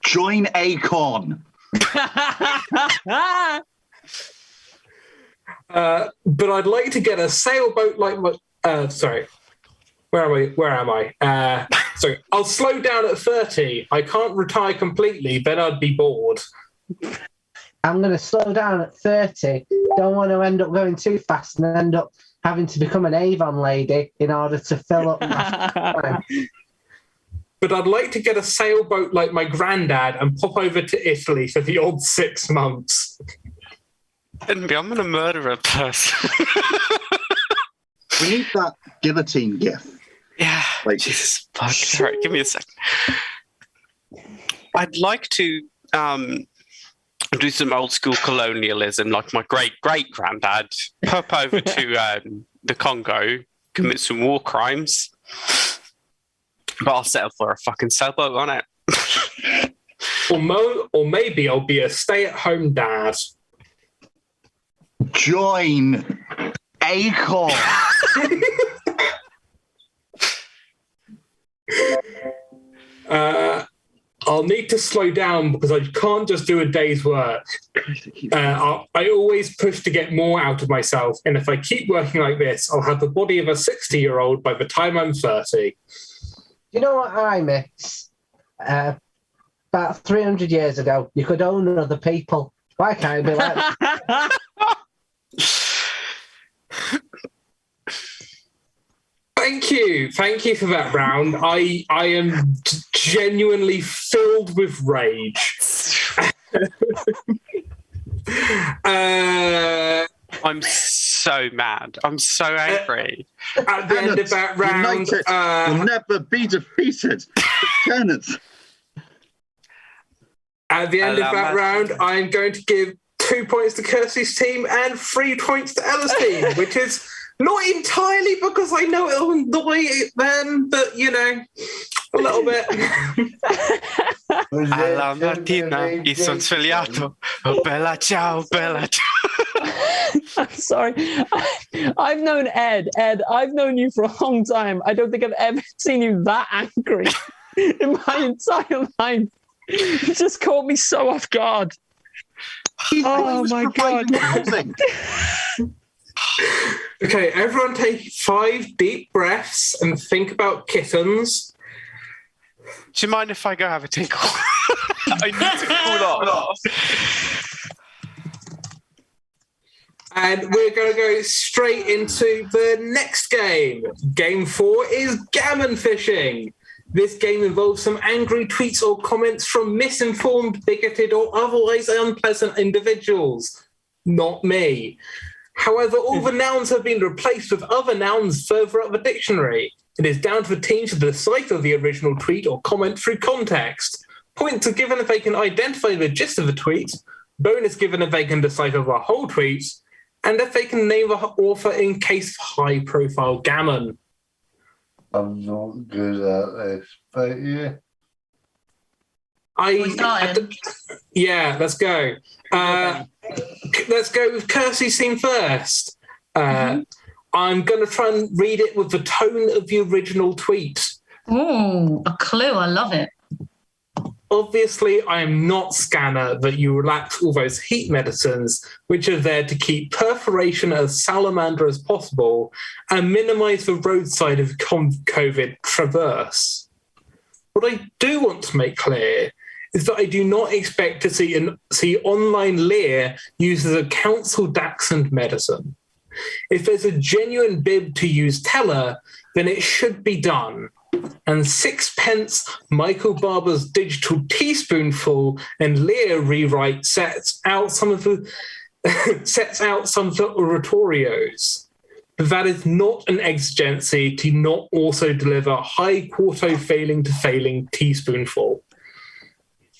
Speaker 6: Join Acorn.
Speaker 1: But I'd like to get a sailboat like my... sorry. Where am I? So I'll slow down at 30. I can't retire completely, then I'd be bored.
Speaker 7: I'm going to slow down at 30. Don't want to end up going too fast and end up having to become an Avon lady in order to fill up my time.
Speaker 1: But I'd like to get a sailboat like my granddad and pop over to Italy for the odd 6 months.
Speaker 3: I'm going to murder a person.
Speaker 6: We need that guillotine gif.
Speaker 3: Yeah,
Speaker 6: Like,
Speaker 3: Jesus fuck. Sorry, give me a second. I'd like to do some old school colonialism, like my great granddad. Pop over to the Congo, commit some war crimes, but I'll settle for a fucking sailboat on it.
Speaker 1: Or maybe I'll be a stay-at-home dad.
Speaker 6: Join Acorn.
Speaker 1: I'll need to slow down because I can't just do a day's work. I always push to get more out of myself, and if I keep working like this, I'll have the body of a 60-year-old by the time I'm 30.
Speaker 7: You know what I miss? About 300 years ago, you could own other people. Why can't it be like that?
Speaker 1: Thank you for that round. I am genuinely filled with rage.
Speaker 3: I'm so mad. I'm so angry.
Speaker 1: At the end of that round,
Speaker 6: will never be defeated. Kenneth.
Speaker 1: At the end of that round, I'm going to give 2 points to Kirstie's team and 3 points to Ella's team, which is not entirely because I know it'll annoy them, but, you know, a little bit.
Speaker 3: Alla mattina mi son svegliato. Oh, bella ciao, bella ciao.
Speaker 5: I'm sorry. I've known Ed. Ed, I've known you for a long time. I don't think I've ever seen you that angry in my entire life. You just caught me so off guard. Oh my God.
Speaker 1: Okay, everyone take 5 deep breaths and think about kittens.
Speaker 3: Do you mind if I go have a tinkle? I need to cool off.
Speaker 1: And we're going to go straight into the next game. Game 4 is Gammon Fishing. This game involves some angry tweets or comments from misinformed, bigoted, or otherwise unpleasant individuals. Not me. However, all the nouns have been replaced with other nouns further up the dictionary. It is down to the team to decipher the original tweet or comment through context. Points are given if they can identify the gist of the tweet, bonus given if they can decipher the whole tweet, and if they can name the author in case of high-profile gammon.
Speaker 2: I'm not good at this, but yeah.
Speaker 1: Yeah, let's go. Let's go with Kirstie's team first. I'm going to try and read it with the tone of the original tweet.
Speaker 4: Ooh, a clue. I love it.
Speaker 1: Obviously, I am not Scanner that you relax all those heat medicines, which are there to keep perforation as salamander as possible and minimize the roadside of COVID traverse. What I do want to make clear is that I do not expect to see online Lear used as a council dachshund medicine. If there's a genuine bib to use Teller, then it should be done. And 6 Michael Barber's digital teaspoonful and Lear rewrite sets out some of the oratorios. But that is not an exigency to not also deliver high quarto failing to failing teaspoonful.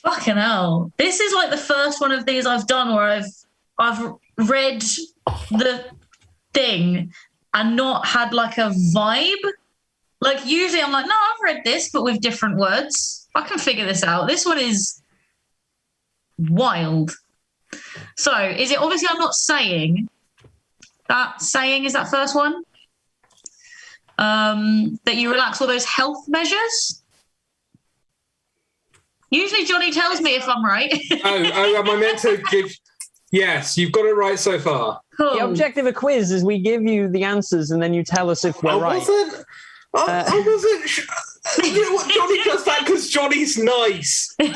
Speaker 4: Fucking hell. This is like the first one of these I've done where I've read the thing and not had like a vibe. Like usually I'm like, no, I've read this, but with different words. I can figure this out. This one is wild. So is it obviously I'm not saying is that first one? That you relax all those health measures? Usually Johnny tells me if I'm right.
Speaker 1: Oh, am I meant to give... Yes, you've got it right so far.
Speaker 4: Cool.
Speaker 5: The objective of quiz is we give you the answers and then you tell us if we're right.
Speaker 1: I wasn't... You know what? Johnny does that because Johnny's nice.
Speaker 4: You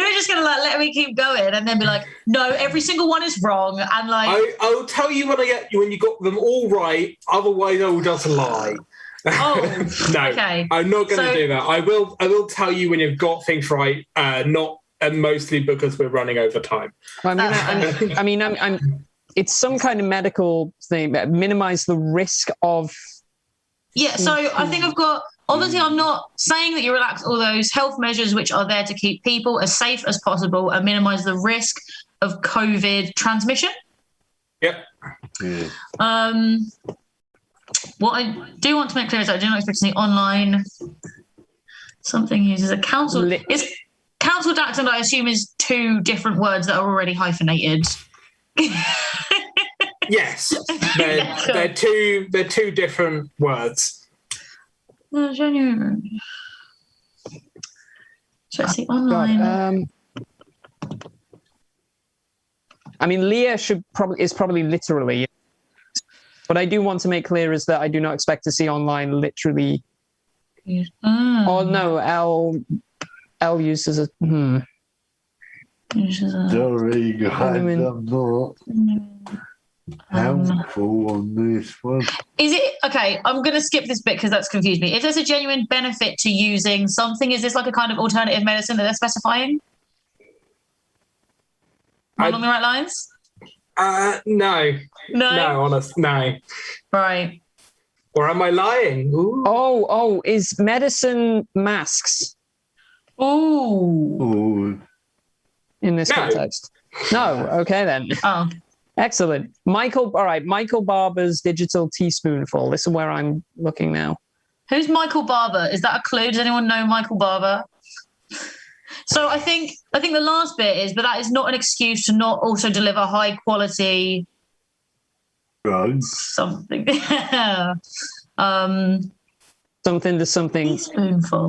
Speaker 4: were just going to like let me keep going and then be like, no, every single one is wrong. And like...
Speaker 1: I'll tell you when you got them all right. Otherwise, I will just lie.
Speaker 4: Oh,
Speaker 1: no,
Speaker 4: okay.
Speaker 1: I'm not going to do that. I will tell you when you've got things right, not and mostly because we're running over time.
Speaker 5: Well, I'm it's some kind of medical thing that minimize the risk of...
Speaker 4: Yeah, so I think I've got... Obviously, I'm not saying that you relax all those health measures which are there to keep people as safe as possible and minimize the risk of COVID transmission.
Speaker 1: Yep.
Speaker 2: Yeah.
Speaker 4: What I do want to make clear is that I do not expect to see online something uses a council. Is council accent, I assume, is two different words that are already hyphenated.
Speaker 1: Yes, they're two different words.
Speaker 4: So let's see online.
Speaker 5: I mean, Leah is probably literally, but I do want to make clear is that I do not expect to see online literally. Oh no, L uses a.
Speaker 2: Sorry, guys, I'm not helpful on this one.
Speaker 4: Is it okay? I'm going to skip this bit because that's confused me. If there's a genuine benefit to using something, is this like a kind of alternative medicine that they're specifying? Along the right lines?
Speaker 1: No. No, honest, no.
Speaker 4: Right.
Speaker 1: Or am I lying? Ooh.
Speaker 5: Oh, is medicine masks?
Speaker 4: Ooh.
Speaker 5: In this context? No. Okay then.
Speaker 4: Oh.
Speaker 5: Excellent. Michael Barber's Digital Teaspoonful. This is where I'm looking now.
Speaker 4: Who's Michael Barber? Is that a clue? Does anyone know Michael Barber? So I think the last bit is, but that is not an excuse to not also deliver high quality
Speaker 2: drugs.
Speaker 4: Something.
Speaker 5: Something to something.
Speaker 4: Teaspoonful.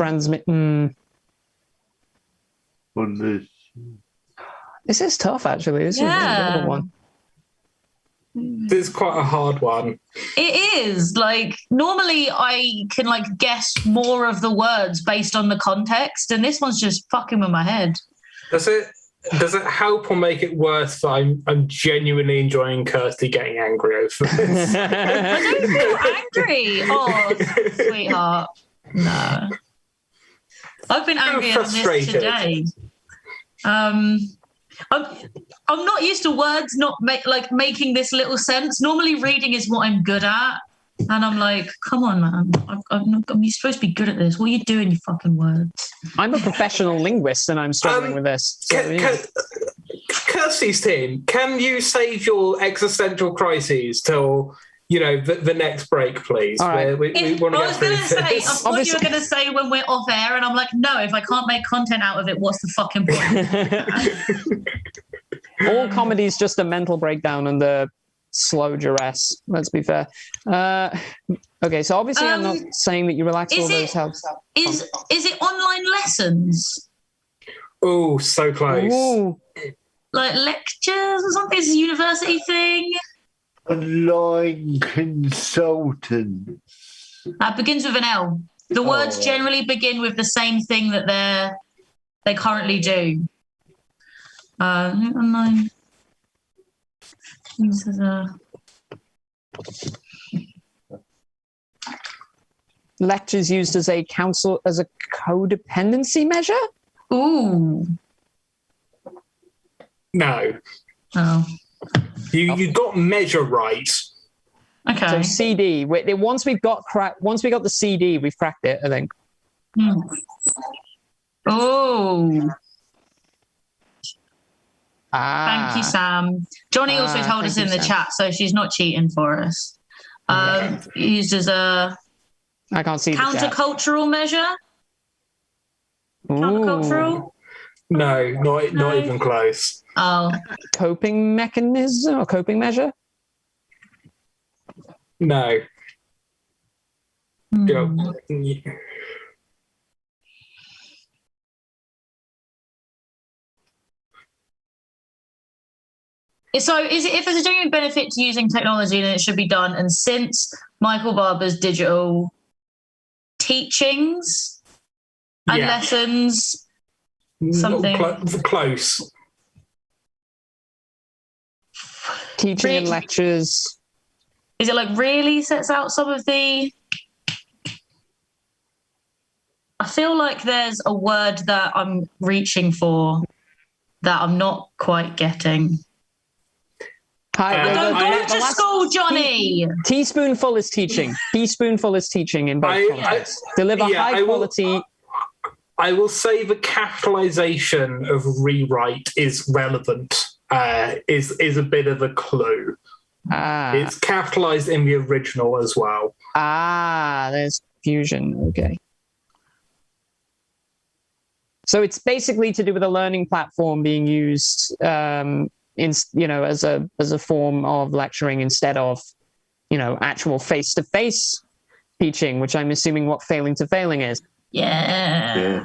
Speaker 5: This is tough, actually. This is a really good one.
Speaker 1: This is quite a hard one.
Speaker 4: It is. Like, normally I can, like, guess more of the words based on the context, and this one's just fucking with my head.
Speaker 1: Does it help or make it worse that I'm genuinely enjoying Kirsty getting angry over this?
Speaker 4: I don't feel angry. Oh, sweetheart. No. I've been angry at this today. I'm not used to words not making this little sense. Normally reading is what I'm good at. And I'm like, come on, man. You're supposed to be good at this. What are you doing, you fucking words?
Speaker 5: I'm a professional linguist and I'm struggling with this. So,
Speaker 1: Kirstie's team, can you save your existential crises till, the next break, please?
Speaker 5: All right.
Speaker 1: We want to
Speaker 4: I was going to say, I thought you were going to say when we're off air, and I'm like, no, if I can't make content out of it, what's the fucking point?
Speaker 5: All comedy is just a mental breakdown under slow duress, let's be fair. Okay, so obviously I'm not saying that you relax all those helps.
Speaker 4: Is it online lessons?
Speaker 1: Oh, so close.
Speaker 5: Ooh.
Speaker 4: Like lectures or something? Is it a university thing?
Speaker 2: Online consultants.
Speaker 4: Begins with an L. The words generally begin with the same thing that they currently do. Online. This is
Speaker 5: Lectures used as a codependency measure?
Speaker 4: Ooh.
Speaker 1: No.
Speaker 4: Oh.
Speaker 1: You got measure right.
Speaker 4: Okay.
Speaker 5: So CD. Once we got the CD, we've cracked it, I think.
Speaker 4: Oh. Thank you, Sam. Johnny also told us in the chat, so she's not cheating for us. Used as a
Speaker 5: I can't see
Speaker 4: countercultural measure. Countercultural?
Speaker 1: No, not even close.
Speaker 4: Oh.
Speaker 5: Coping mechanism or coping measure?
Speaker 1: No.
Speaker 4: So if there's a genuine benefit to using technology, then it should be done. And since Michael Barber's digital teachings and lessons, something
Speaker 1: close.
Speaker 5: Teaching and lectures.
Speaker 4: Is it like really sets out some of the... I feel like there's a word that I'm reaching for that I'm not quite getting. Go to school, Johnny.
Speaker 5: Teaspoonful is teaching. Teaspoonful is teaching in both contexts. Deliver high quality.
Speaker 1: I will say the capitalization of rewrite is relevant. Is a bit of a clue. It's capitalized in the original as well.
Speaker 5: There's fusion. Okay. So it's basically to do with a learning platform being used, as a form of lecturing instead of, actual face-to-face teaching, which I'm assuming what failing to failing is.
Speaker 4: Yeah.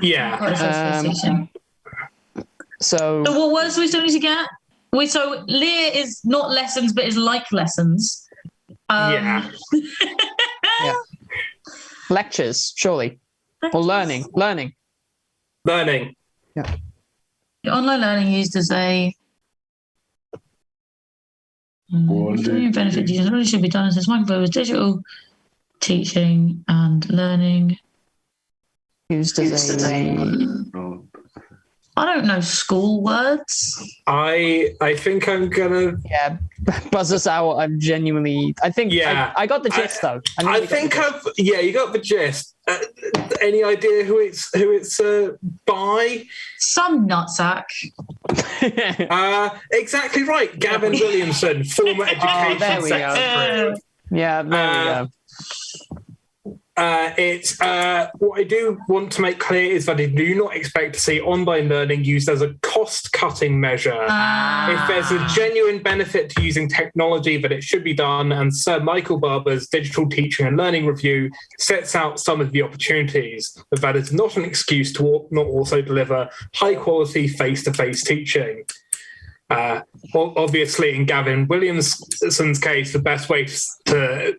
Speaker 5: So
Speaker 4: what words do we still need to get? So Lear is not lessons, but is like lessons.
Speaker 5: Yeah. Lectures, surely. Or learning.
Speaker 4: Yeah. Online learning used as a benefit to users should be done as Michael digital teaching and learning
Speaker 5: used as a...
Speaker 4: I don't know school words.
Speaker 1: I think I'm gonna
Speaker 5: buzz us out. I'm genuinely. I think I got the gist though.
Speaker 1: You got the gist. Any idea who it's by?
Speaker 4: Some nutsack.
Speaker 1: Exactly right. Gavin Williamson, former education secretary.
Speaker 5: Yeah, there we go.
Speaker 1: It's what I do want to make clear is that I do not expect to see online learning used as a cost-cutting measure. If there's a genuine benefit to using technology, that it should be done, and Sir Michael Barber's Digital Teaching and Learning Review sets out some of the opportunities, but that is not an excuse to not also deliver high-quality face-to-face teaching. Obviously, in Gavin Williamson's case, the best way to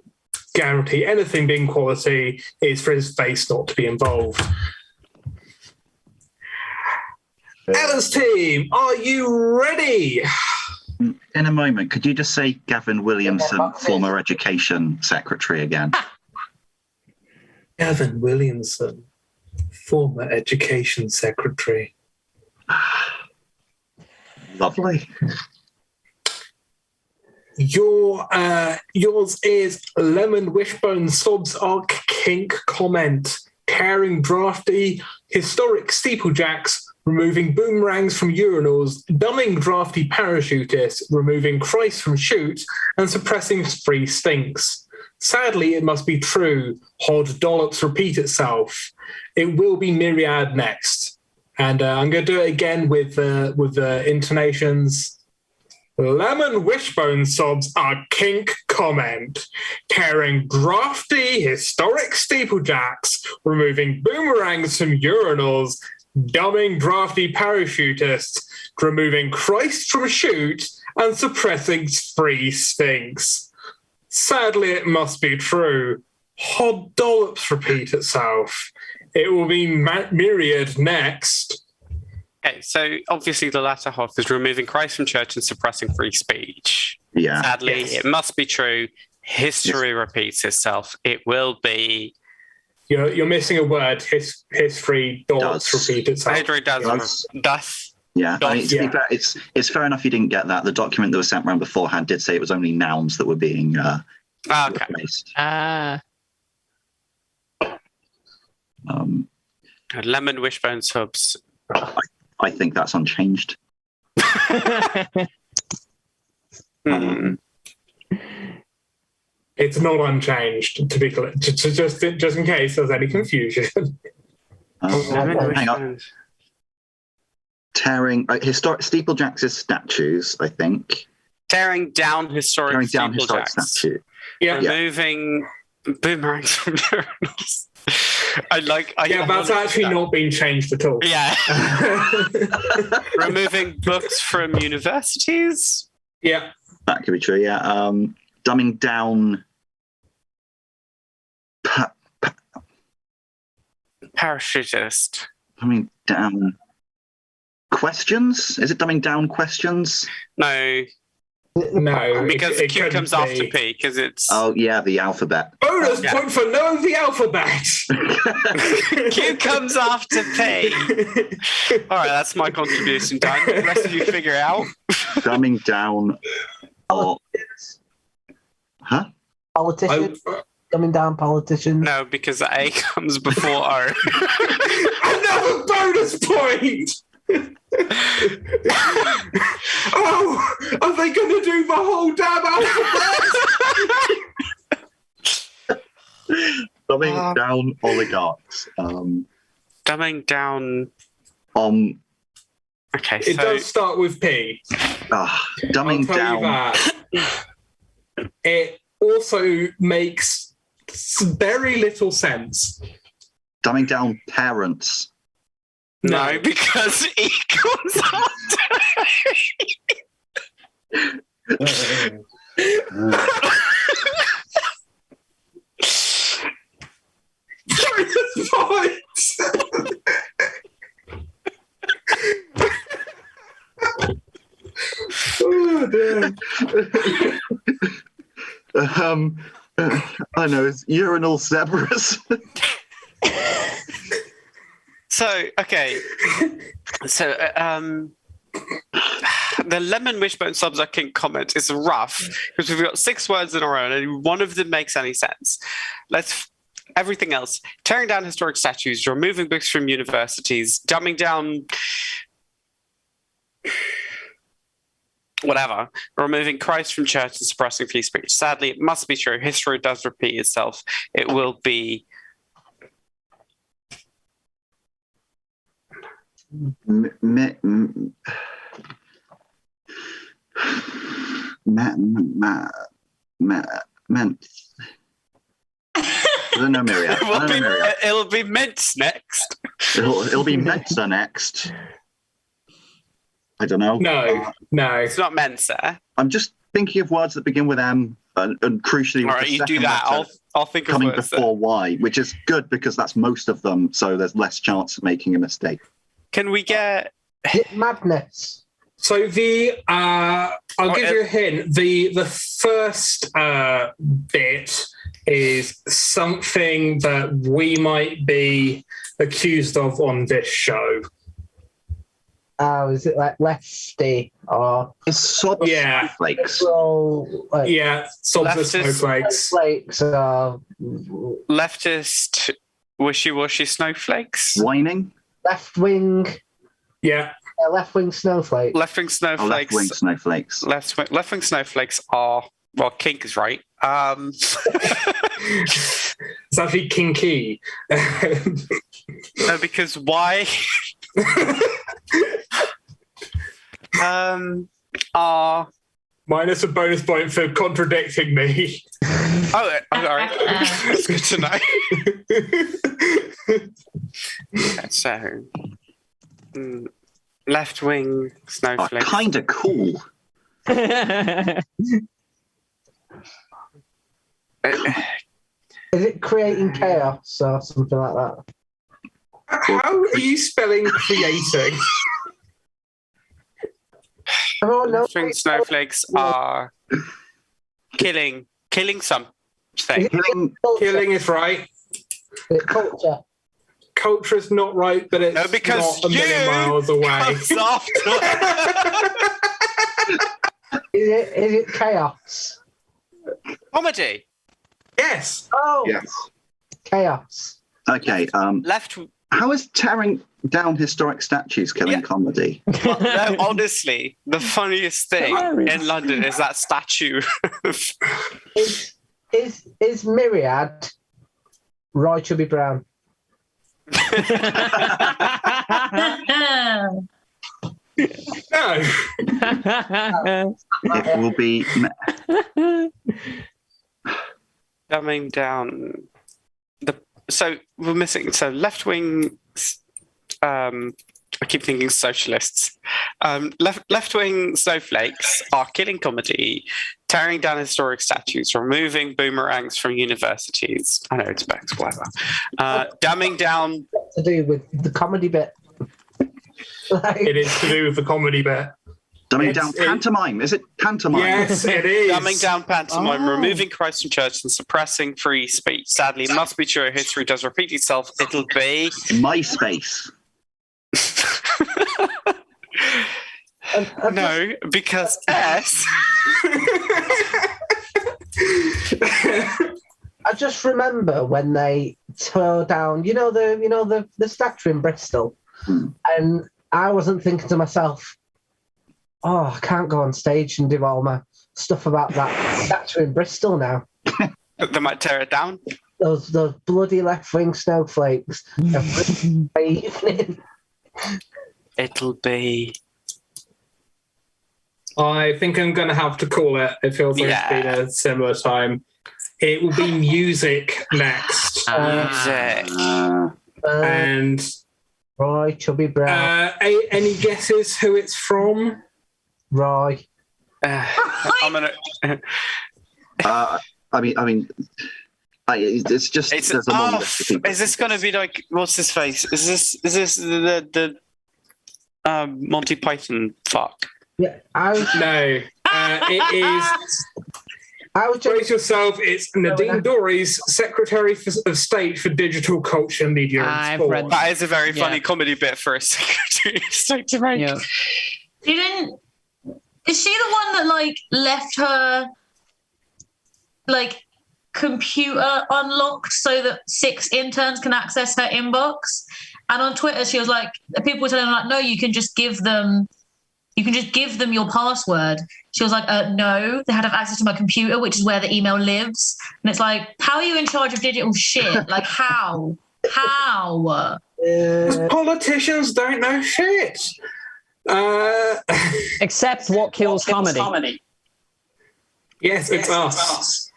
Speaker 1: guarantee anything being quality is for his face not to be involved. Ella's team, are you ready?
Speaker 6: In a moment, could you just say Gavin Williamson, former education secretary again?
Speaker 1: Gavin Williamson, former education secretary.
Speaker 6: Lovely.
Speaker 1: Yours is Lemon Wishbone Sobs Arc Kink comment. Tearing drafty historic steeplejacks, removing boomerangs from urinals, dumbing drafty parachutists, removing Christ from chute, and suppressing free stinks. Sadly, it must be true. Hod dollops repeat itself. It will be Myriad next. And I'm going to do it again with the intonations. Lemon Wishbone Sobs are kink comment. Tearing drafty historic steeplejacks, removing boomerangs from urinals, dumbing drafty parachutists, removing Christ from chute, and suppressing free sphinx. Sadly, it must be true. Hod dollops repeat itself. It will be Myriad next.
Speaker 3: Okay, so obviously the latter half is removing Christ from church and suppressing free speech.
Speaker 6: Yeah.
Speaker 3: Sadly, it must be true. History repeats itself. It will be...
Speaker 1: You're missing a word. History does repeat itself.
Speaker 3: History does.
Speaker 6: Yeah, I mean, to be fair, it's fair enough you didn't get that. The document that was sent around beforehand did say it was only nouns that were being replaced.
Speaker 3: Lemon Wishbone Subs.
Speaker 6: I think that's unchanged.
Speaker 3: Hmm.
Speaker 1: It's not unchanged, to be clear, just in case there's any confusion.
Speaker 6: Hang on. Tearing historic steeplejacks' statues, I think.
Speaker 3: Tearing down historic
Speaker 6: statue.
Speaker 1: Yeah.
Speaker 3: Removing boomerangs from journals.
Speaker 1: That's actually not been changed at all.
Speaker 3: Yeah. Removing books from universities.
Speaker 1: Yeah.
Speaker 6: That could be true, yeah. Dumbing down
Speaker 3: parachutist.
Speaker 6: Dumbing down questions? Is it dumbing down questions?
Speaker 3: No.
Speaker 1: No.
Speaker 3: Because Q comes after P, because it's...
Speaker 6: Oh, yeah, the alphabet.
Speaker 1: Bonus point for knowing the alphabet!
Speaker 3: Q comes after P. All right, that's my contribution done. The rest of you figure it out.
Speaker 6: Dumbing down... Huh?
Speaker 7: Politicians? Dumbing down politicians?
Speaker 3: No, because A comes before O.
Speaker 1: Another bonus point! Oh, are they going to do the whole damn alphabet?
Speaker 6: Dumbing down oligarchs.
Speaker 3: Dumbing down... Okay,
Speaker 1: it does start with P.
Speaker 6: Dumbing down...
Speaker 1: That. It also makes very little sense.
Speaker 6: Dumbing down parents.
Speaker 3: No, because E comes after.
Speaker 1: Oh, dear.
Speaker 6: I know, it's urinal zebras.
Speaker 3: So, okay. So, the lemon wishbone subs I can comment is rough because we've got 6 words in a row and one of them makes any sense. Everything else. Tearing down historic statues, removing books from universities, dumbing down whatever, removing Christ from church and suppressing free speech. Sadly, it must be true. History does repeat itself. It will be
Speaker 6: Mint. I don't know, Miriam.
Speaker 3: It'll be mints next.
Speaker 6: It'll be Mensa next. I don't know.
Speaker 1: No.
Speaker 3: It's not Mensa.
Speaker 6: I'm just thinking of words that begin with M and crucially
Speaker 3: all
Speaker 6: with
Speaker 3: right,
Speaker 6: the
Speaker 3: you
Speaker 6: second
Speaker 3: do that.
Speaker 6: letter
Speaker 3: I'll think of
Speaker 6: coming
Speaker 3: words
Speaker 6: before Y, which is good because that's most of them, so there's less chance of making a mistake.
Speaker 3: Can we get
Speaker 7: Madness?
Speaker 1: So I'll give you a hint. The first bit is something that we might be accused of on this show.
Speaker 7: Oh, is it like lefty or?
Speaker 6: It's sob snowflakes.
Speaker 1: Yeah, sobs and snowflakes.
Speaker 7: Snowflakes are
Speaker 3: leftist wishy-washy snowflakes?
Speaker 6: Whining?
Speaker 7: Left wing.
Speaker 1: Yeah.
Speaker 7: Left wing snowflakes.
Speaker 3: Left wing snowflakes.
Speaker 6: Left wing snowflakes.
Speaker 3: Left wing snowflakes are, well, kink is right.
Speaker 1: It's actually kinky.
Speaker 3: No, because why?
Speaker 1: Minus a bonus point for contradicting me.
Speaker 3: Oh, all right. That's good to know. So, left wing snowflakes.
Speaker 6: Kind of cool.
Speaker 7: Is it creating chaos or something like that?
Speaker 1: How are you spelling creating?
Speaker 3: Left wing snowflakes are killing something.
Speaker 1: Killing is right.
Speaker 7: Culture.
Speaker 1: Culture is not right, but it's
Speaker 3: no, because
Speaker 1: not a million miles away.
Speaker 7: Is it chaos?
Speaker 3: Comedy.
Speaker 1: Yes.
Speaker 7: Oh.
Speaker 6: Yes.
Speaker 7: Chaos.
Speaker 6: Okay.
Speaker 3: Left.
Speaker 6: How is tearing down historic statues killing comedy.
Speaker 3: Well, no, honestly, the funniest thing in London is that statue.
Speaker 7: Is Myriad Roy Chubby Brown?
Speaker 1: No.
Speaker 6: It will be.
Speaker 3: Dumbing down so we're missing left wing. I keep thinking socialists. Left wing snowflakes are killing comedy, tearing down historic statues, removing boomerangs from universities. I know it's Bex, whatever. Dumbing down.
Speaker 7: To do with the comedy bit.
Speaker 1: It is to do with the comedy bit.
Speaker 6: Dumbing down pantomime. Is it pantomime?
Speaker 1: Yes, it is.
Speaker 3: Dumbing down pantomime, removing Christ from church and suppressing free speech. Sadly, it must be true. History does repeat itself. It'll be
Speaker 6: MySpace.
Speaker 3: No, because S.
Speaker 7: I just remember when they tore down, the statue in Bristol, and I wasn't thinking to myself, "Oh, I can't go on stage and do all my stuff about that statue in Bristol now."
Speaker 3: They might tear it down.
Speaker 7: Those bloody left-wing snowflakes every evening.
Speaker 3: It'll be.
Speaker 1: I think I'm going to have to call it. It feels like it's been a similar time. It will be music next.
Speaker 3: Music.
Speaker 1: And
Speaker 7: Roy Chubby Brown.
Speaker 1: Any guesses who it's from?
Speaker 7: Roy.
Speaker 3: I'm gonna.
Speaker 6: It's just there's a long list of people.
Speaker 3: Is this going to be like what's his face? Is this the Monty Python fuck?
Speaker 7: Yeah,
Speaker 1: no. It is. Brace yourself. It's Nadine Dorries, Secretary of State for Digital Culture, Media and Sport.
Speaker 3: That is a very funny comedy bit for a Secretary of State to make.
Speaker 4: Yeah. Is she the one that left her computer unlocked so that 6 interns can access her inbox? And on Twitter, she was like, people were telling her no, you can just give them your password. She was like, no, they had to have access to my computer, which is where the email lives. And it's like, how are you in charge of digital shit? Like, how? How?
Speaker 1: Politicians don't know shit.
Speaker 5: Except what kills comedy.
Speaker 1: Yes, it's us.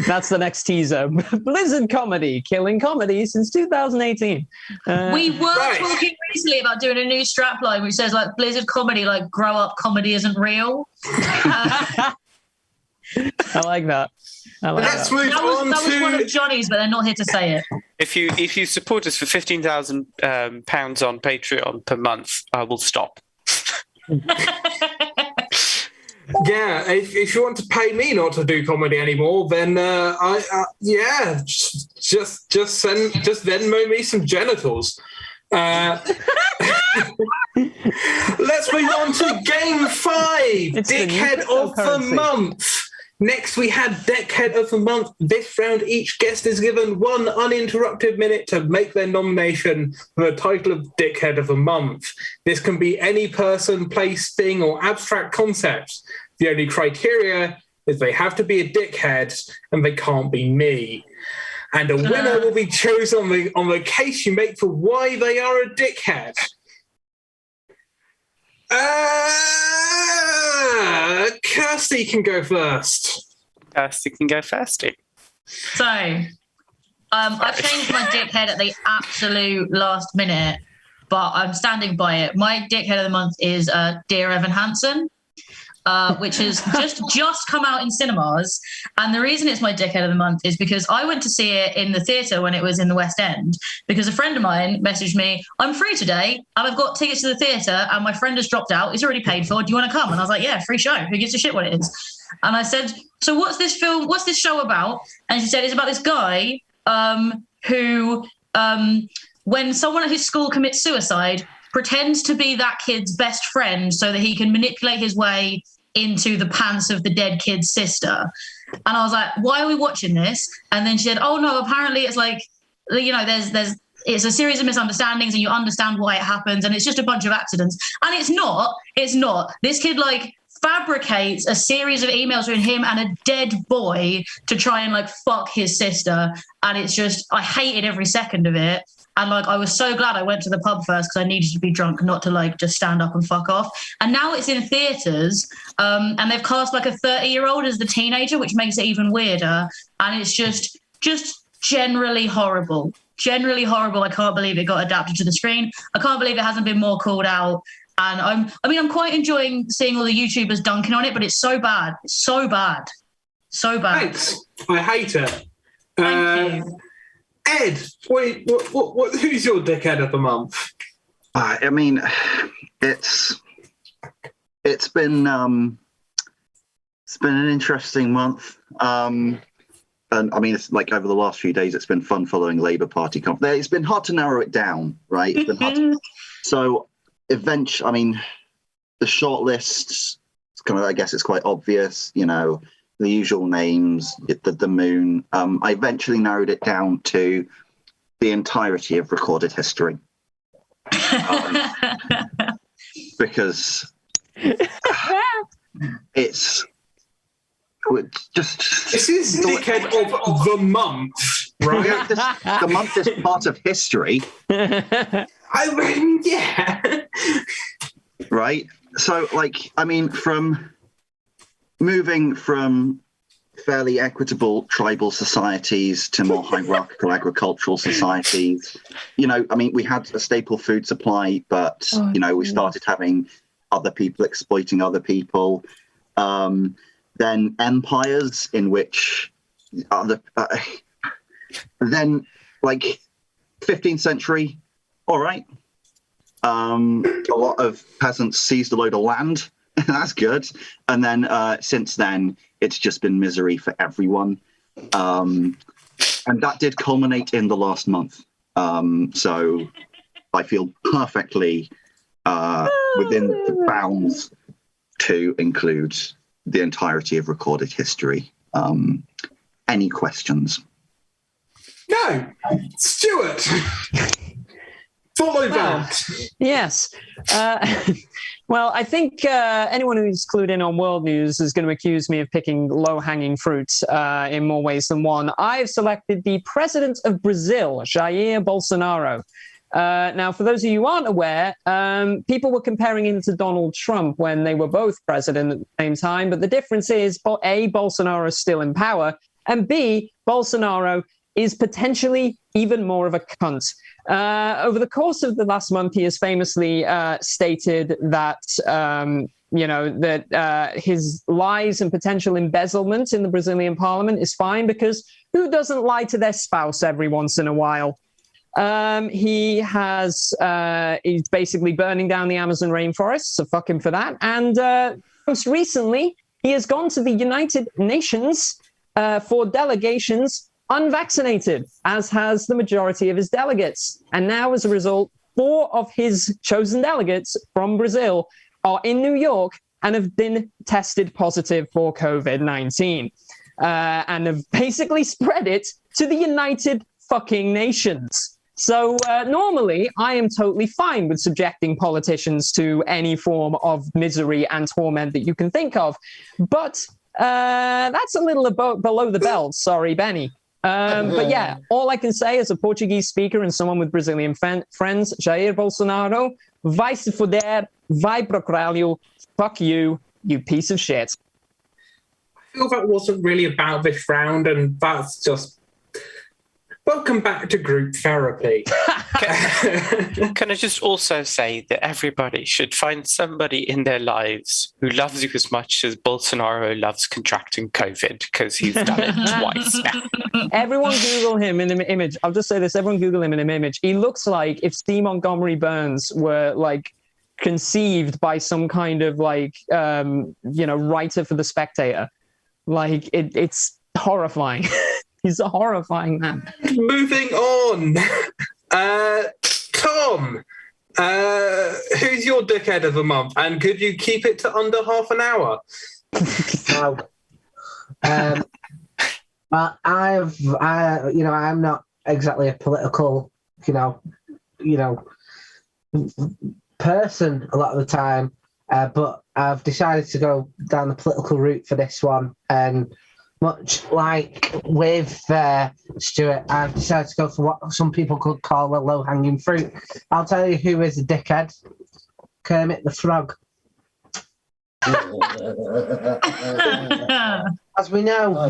Speaker 5: That's the next teaser. Blizzard comedy, killing comedy since 2018.
Speaker 4: We were talking recently about doing a new strapline which says Blizzard comedy, grow up, comedy isn't real.
Speaker 5: I like that.
Speaker 1: Let's move on
Speaker 4: that was one of Johnny's, but they're not here to say it.
Speaker 3: If you support us for £15,000 on Patreon per month, I will stop.
Speaker 1: Yeah, if you want to pay me not to do comedy anymore, then just Venmo me some genitals. Let's move on to Game 5, Dickhead of the Month. Next, we had Dickhead of the Month. This round, each guest is given 1 uninterrupted minute to make their nomination for the title of Dickhead of the Month. This can be any person, place, thing, or abstract concept. The only criteria is they have to be a dickhead and they can't be me. And a winner will be chosen on the case you make for why they are a dickhead. Kirstie can go first.
Speaker 3: Kirstie can go firsty.
Speaker 4: So, I changed my dickhead at the absolute last minute, but I'm standing by it. My dickhead of the month is Dear Evan Hansen, which has just come out in cinemas. And the reason it's my dickhead of the month is because I went to see it in the theatre when it was in the West End, because a friend of mine messaged me, I'm free today and I've got tickets to the theatre and my friend has dropped out. It's already paid for. Do you want to come? And I was like, yeah, free show. Who gives a shit what it is? And I said, so what's this show about? And she said, it's about this guy who, when someone at his school commits suicide, pretends to be that kid's best friend so that he can manipulate his way into the pants of the dead kid's sister. And I was like, why are we watching this? And then she said, oh no, apparently it's there's it's a series of misunderstandings and you understand why it happens and it's just a bunch of accidents. And it's not. This kid like fabricates a series of emails between him and a dead boy to try and like fuck his sister. And it's just, I hated every second of it. And like, I was so glad I went to the pub first because I needed to be drunk, not to like just stand up and fuck off. And now it's in theatres, and they've cast like a 30-year-old as the teenager, which makes it even weirder. And it's just generally horrible. Generally horrible. I can't believe it got adapted to the screen. I can't believe it hasn't been more called out. And I'm quite enjoying seeing all the YouTubers dunking on it, but it's so bad. It's so bad. So bad.
Speaker 1: Thanks. I hate it.
Speaker 4: Thank you.
Speaker 1: Ed, who's your dickhead of the month?
Speaker 6: I mean, it's been an interesting month. And I mean, it's like over the last few days, it's been fun following Labour Party conference. It's been hard to narrow it down, right? It's been hard so eventually, I mean, the short lists, it's kind of, I guess it's quite obvious, you know, the usual names, the moon. I eventually narrowed it down to the entirety of recorded history. Because it's just...
Speaker 1: This is dickhead of the month, right?
Speaker 6: The month is part of history.
Speaker 1: I mean, yeah.
Speaker 6: Right? So, like, I mean, from moving from fairly equitable tribal societies to more hierarchical agricultural societies, you know, I mean, we had a staple food supply, but, you know, we started having other people exploiting other people. Then empires in which then like 15th century, all right. A lot of peasants seized a load of land. That's good. And then since then, it's just been misery for everyone. And that did culminate in the last month. So I feel perfectly within the bounds to include the entirety of recorded history. Any questions?
Speaker 1: No. Stuart. Follow that.
Speaker 5: Yes. Well, I think anyone who's clued in on world news is going to accuse me of picking low-hanging fruits in more ways than one. I've selected the president of Brazil, Jair Bolsonaro. Now, for those of you who aren't aware, people were comparing him to Donald Trump when they were both president at the same time. But the difference is, A, Bolsonaro is still in power, and B, Bolsonaro is potentially even more of a cunt. Over the course of the last month, he has famously stated that, that his lies and potential embezzlement in the Brazilian parliament is fine because who doesn't lie to their spouse every once in a while? He's basically burning down the Amazon rainforest, so fuck him for that. And most recently, he has gone to the United Nations for delegations unvaccinated, as has the majority of his delegates. And now, as a result, 4 of his chosen delegates from Brazil are in New York and have been tested positive for COVID-19 and have basically spread it to the United fucking Nations. So normally, I am totally fine with subjecting politicians to any form of misery and torment that you can think of. But that's a little below the belt. Sorry, Benny. But yeah, all I can say as a Portuguese speaker and someone with Brazilian friends, Jair Bolsonaro, vai se fuder, vai pro caralho, fuck you, you piece of shit.
Speaker 1: I feel that wasn't really about this round, and that's just... Welcome back to group therapy.
Speaker 3: Can I just also say that everybody should find somebody in their lives who loves you as much as Bolsonaro loves contracting COVID, because he's done it twice now.
Speaker 5: Everyone Google him in an image. I'll just say this. Everyone Google him in an image. He looks like if C. Montgomery Burns were like conceived by some kind of like, writer for The Spectator. Like it's horrifying. He's a horrifying man.
Speaker 1: Moving on. Tom, who's your dickhead of the month? And could you keep it to under half an hour?
Speaker 7: Well, I'm not exactly a political person a lot of the time, but I've decided to go down the political route for this one. And much like with Stuart, I've decided to go for what some people could call a low-hanging fruit. I'll tell you who is a dickhead. Kermit the Frog. As we know,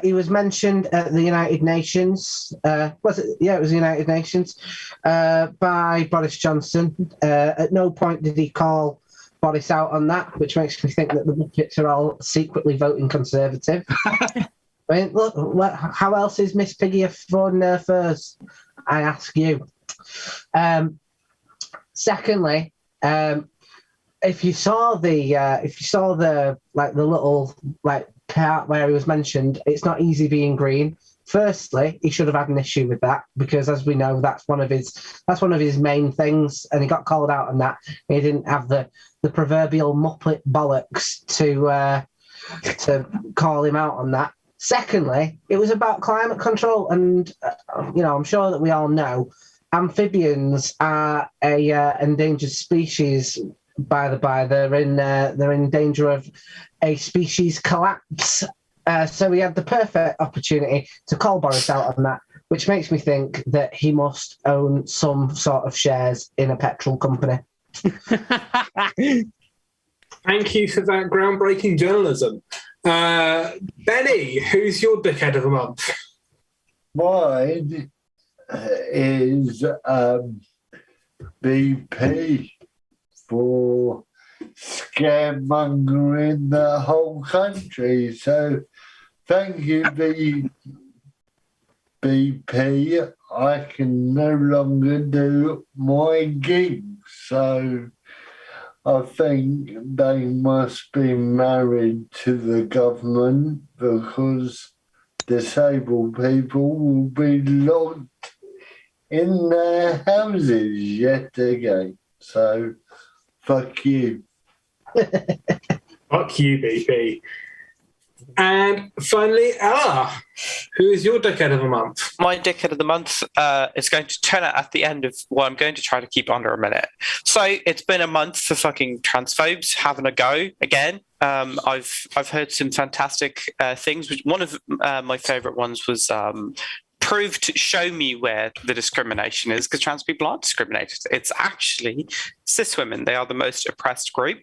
Speaker 7: he was mentioned at the United Nations. Was it? Yeah, it was the United Nations by Boris Johnson. At no point did he call Boris out on that, which makes me think that the Muppets are all secretly voting Conservative. I mean, look, how else is Miss Piggy affording her furs? I ask you. Secondly, if you saw the little part where he was mentioned, it's not easy being green. Firstly, he should have had an issue with that because, as we know, that's one of his main things, and he got called out on that. He didn't have the proverbial Muppet bollocks to call him out on that. Secondly, it was about climate control, and I'm sure that we all know amphibians are a endangered species. By the by, they're in danger of a species collapse. So we had the perfect opportunity to call Boris out on that, which makes me think that he must own some sort of shares in a petrol company.
Speaker 1: Thank you for that groundbreaking journalism. Benny, who's your dickhead of the month?
Speaker 2: Mine is BP for scaremongering the whole country. So thank you, BP. I can no longer do my gigs. So I think they must be married to the government because disabled people will be locked in their houses yet again. So fuck you.
Speaker 1: Fuck you, BP. And finally, Ella, who is your dickhead of the month?
Speaker 3: My dickhead of the month is going to turn out at the end of what I'm going to try to keep under a minute. So it's been a month for fucking transphobes having a go again. I've heard some fantastic things. One of my favourite ones was show me where the discrimination is, because trans people aren't discriminated. It's actually cis women. They are the most oppressed group.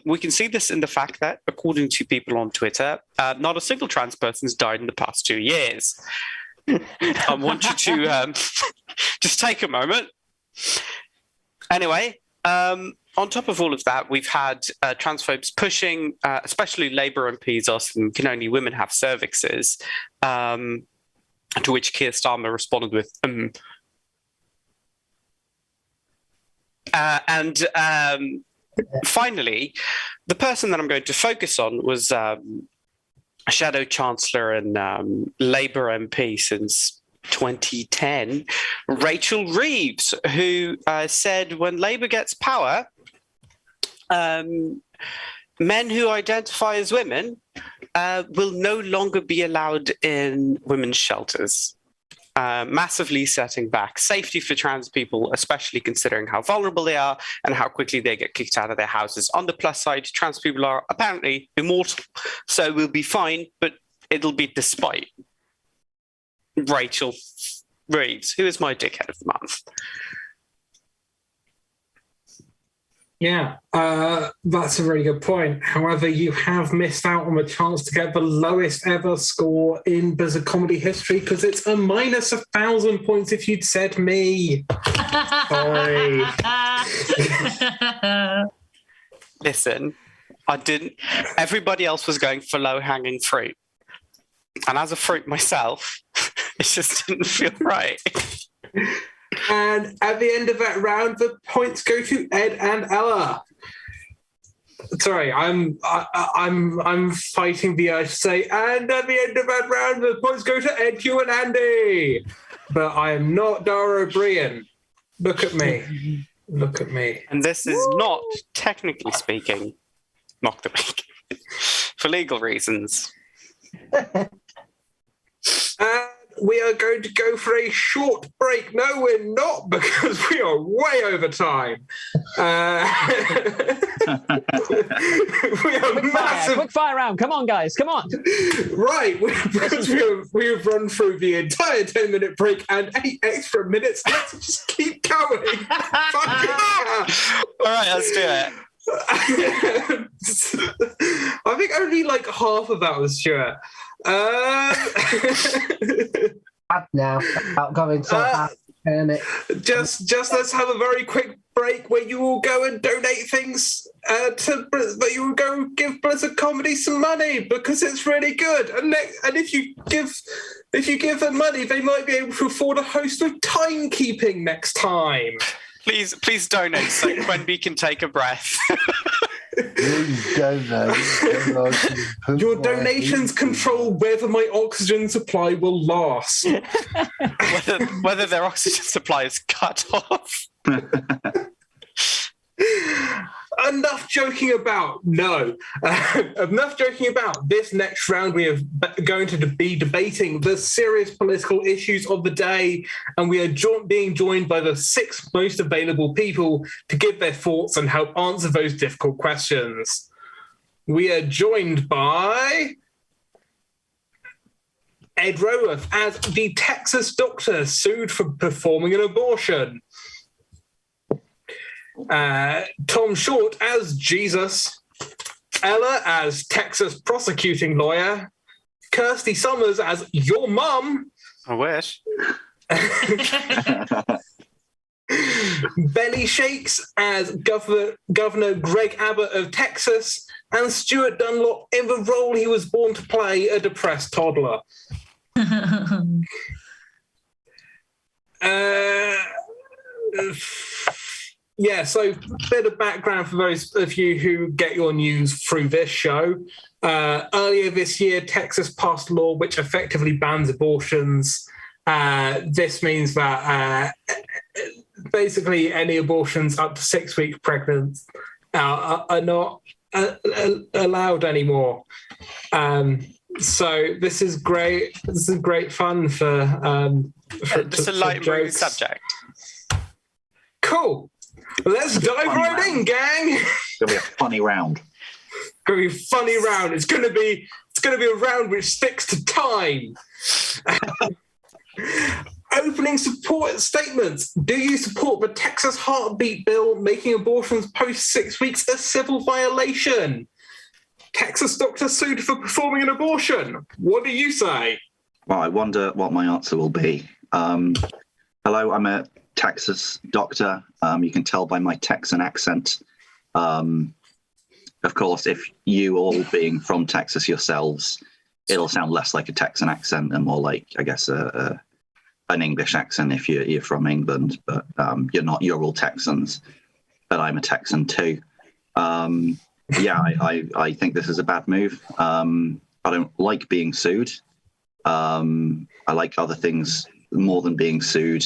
Speaker 3: We can see this in the fact that, according to people on Twitter, not a single trans person has died in the past 2 years. I want you to just take a moment. Anyway, on top of all of that, we've had transphobes pushing, especially Labour MPs asking, can only women have cervixes? To which Keir Starmer responded with, finally, the person that I'm going to focus on was a Shadow Chancellor and Labour MP since 2010, Rachel Reeves, who said when Labour gets power, men who identify as women will no longer be allowed in women's shelters, massively setting back safety for trans people, especially considering how vulnerable they are and how quickly they get kicked out of their houses. On the plus side, trans people are apparently immortal, so we'll be fine, but it'll be despite Rachel Reeves, who is my dickhead of the month.
Speaker 1: Yeah, that's a very good point. However, you have missed out on the chance to get the lowest ever score in Blizzard comedy history because it's a minus 1,000 points if you'd said me. Sorry.
Speaker 3: Listen, I didn't. Everybody else was going for low-hanging fruit. And as a fruit myself, it just didn't feel right.
Speaker 1: And at the end of that round, the points go to Ed and Ella. Sorry, I'm fighting the urge to say, and at the end of that round, the points go to Ed, Hugh, and Andy. But I am not Dara O'Brien. Look at me. Look at me.
Speaker 3: And this is not, technically speaking, Mock the Week. For legal reasons.
Speaker 1: And we are going to go for a short break. No, we're not, because we are way over time. We are
Speaker 5: Quick fire round. Come on, guys. Come on.
Speaker 1: Right, because we've run through the entire 10-minute break and 8 extra minutes. Let's just keep going.
Speaker 3: All right, let's do it.
Speaker 1: I think only like half of that was Stuart.
Speaker 7: Now, without going so hard.
Speaker 1: Just let's have a very quick break where you will go and donate things but you will go give Blizzard Comedy some money because it's really good. And if you give them money, they might be able to afford a host with timekeeping next time.
Speaker 3: Please donate so QUENBY can take a breath.
Speaker 2: Please donate.
Speaker 1: Your donations control whether my oxygen supply will last.
Speaker 3: whether their oxygen supply is cut off.
Speaker 1: Enough joking about. No. Enough joking about. This next round, we are going to be debating the serious political issues of the day, and we are being joined by the 6 most available people to give their thoughts and help answer those difficult questions. We are joined by Ed ROWORTH as the Texas doctor sued for performing an abortion. Tom Short as Jesus, Ella as Texas prosecuting lawyer, Kirstie Summers as your mum.
Speaker 3: I wish.
Speaker 1: Benny Shakes as Governor Greg Abbott of Texas, and Stuart Dunlop in the role he was born to play, a depressed toddler. Yeah, so a bit of background for those of you who get your news through this show. Earlier this year, Texas passed a law which effectively bans abortions. This means that basically any abortions up to 6 weeks pregnant are not allowed anymore. So this is great. This is great fun for
Speaker 3: just a light and rude subject.
Speaker 1: Cool. Let's dive right in, gang.
Speaker 6: It's gonna be a funny round.
Speaker 1: It's gonna be a round which sticks to time. Opening support statements. Do you support the Texas heartbeat bill making abortions post 6 weeks a civil violation? Texas doctor sued for performing an abortion. What do you say?
Speaker 6: Well, I wonder what my answer will be. Hello, I'm a Texas doctor. You can tell by my Texan accent. Of course, if you all being from Texas yourselves, it'll sound less like a Texan accent and more like, I guess, an English accent if you're from England. But you're not. You're all Texans. But I'm a Texan too. Yeah, I think this is a bad move. I don't like being sued. I like other things more than being sued.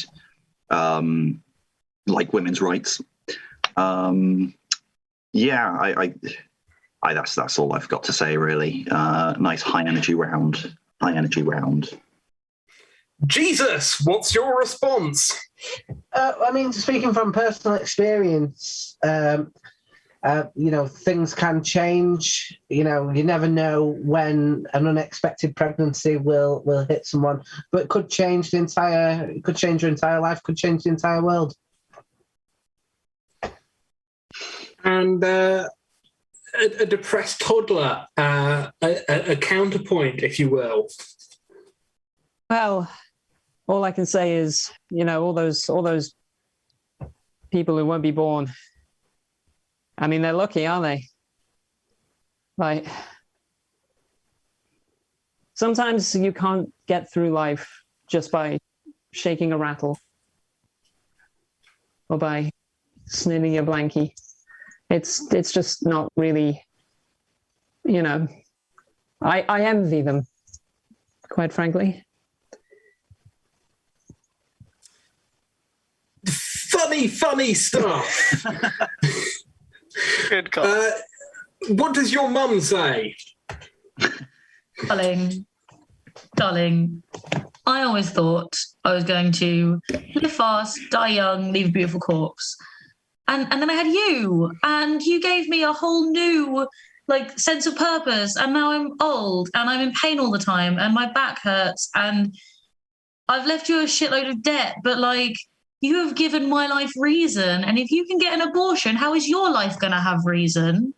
Speaker 6: Like women's rights. Yeah, that's all I've got to say, really. Nice high energy round.
Speaker 1: Jesus, what's your response?
Speaker 7: I mean, speaking from personal experience, things can change. You never know when an unexpected pregnancy will hit someone, but it could change your entire life, could change the entire world.
Speaker 1: And a depressed toddler, a counterpoint, if you will.
Speaker 5: Well, all I can say is, all those people who won't be born. I mean, they're lucky, aren't they? Like, sometimes you can't get through life just by shaking a rattle or by snitting a blankie. It's just not really, I envy them, quite frankly.
Speaker 1: Funny stuff.
Speaker 3: Good call.
Speaker 1: What does your mum say?
Speaker 4: Darling, I always thought I was going to live fast, die young, leave a beautiful corpse. And then I had you, and you gave me a whole new like sense of purpose. And now I'm old and I'm in pain all the time and my back hurts and I've left you a shitload of debt, but like you have given my life reason. And if you can get an abortion, how is your life going to have reason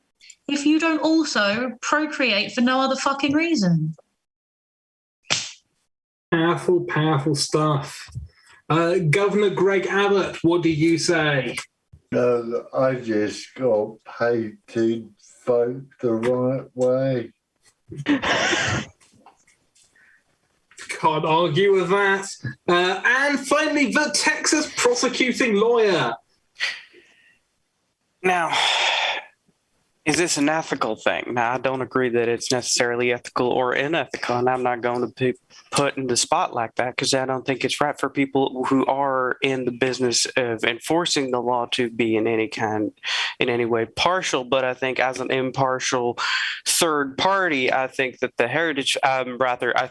Speaker 4: if you don't also procreate for no other fucking reason?
Speaker 1: Powerful, powerful stuff. Governor Greg Abbott, what do you say?
Speaker 2: I just got paid to vote the right way.
Speaker 1: Can't argue with that. And finally, the Texas prosecuting lawyer.
Speaker 3: Now, is this an ethical thing? Now, I don't agree that it's necessarily ethical or unethical, and I'm not going to be put in the spot like that because I don't think it's right for people who are in the business of enforcing the law to be in any way partial. But I think as an impartial third party, I think that the heritage, I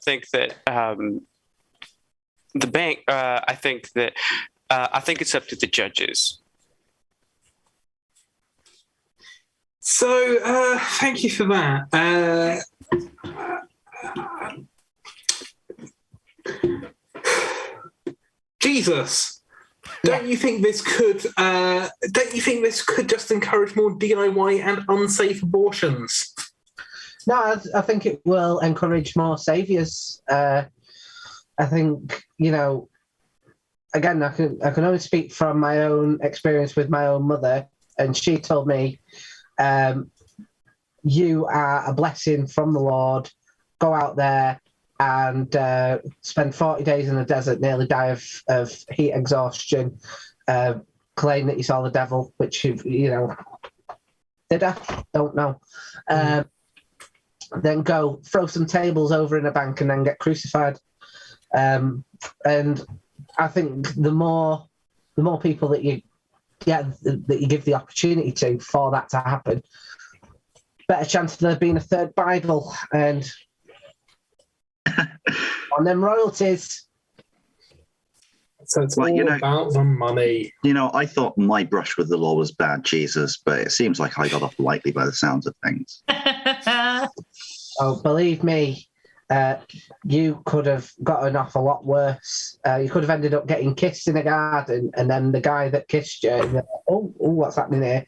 Speaker 3: think that the bank, I think it's up to the judges.
Speaker 1: So, thank you for that. Jesus, don't you think this could? Don't you think this could just encourage more DIY and unsafe abortions?
Speaker 7: No, I think it will encourage more saviours. I think, again, I can only speak from my own experience with my own mother, and she told me, you are a blessing from the Lord. Go out there and spend 40 days in the desert, nearly die of heat exhaustion, claim that you saw the devil, which, did I? Don't know. Then go throw some tables over in a bank and then get crucified. And I think the more people that you give the opportunity to for that to happen, better chance of there being a third Bible and on them royalties.
Speaker 1: So it's all about the money.
Speaker 6: I thought my brush with the law was bad, Jesus, but it seems like I got off lightly by the sounds of things.
Speaker 7: Oh, believe me, you could have gotten off a lot worse. You could have ended up getting kissed in a garden, and then the guy that kissed you, what's happening here?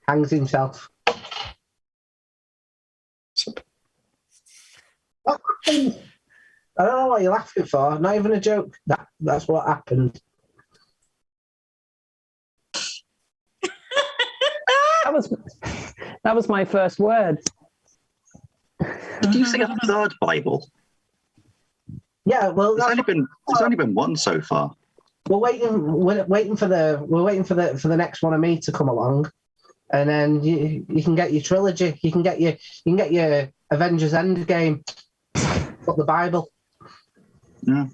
Speaker 7: Hangs himself. What happened? I don't know what you're laughing for. Not even a joke. That's what happened.
Speaker 5: That was my first word.
Speaker 6: Did you say a third Bible?
Speaker 7: Yeah, well,
Speaker 6: there's only been one so far.
Speaker 7: We're waiting for the next one of me to come along, and then you can get your trilogy. You can get your Avengers Endgame, but the Bible.
Speaker 6: Yeah.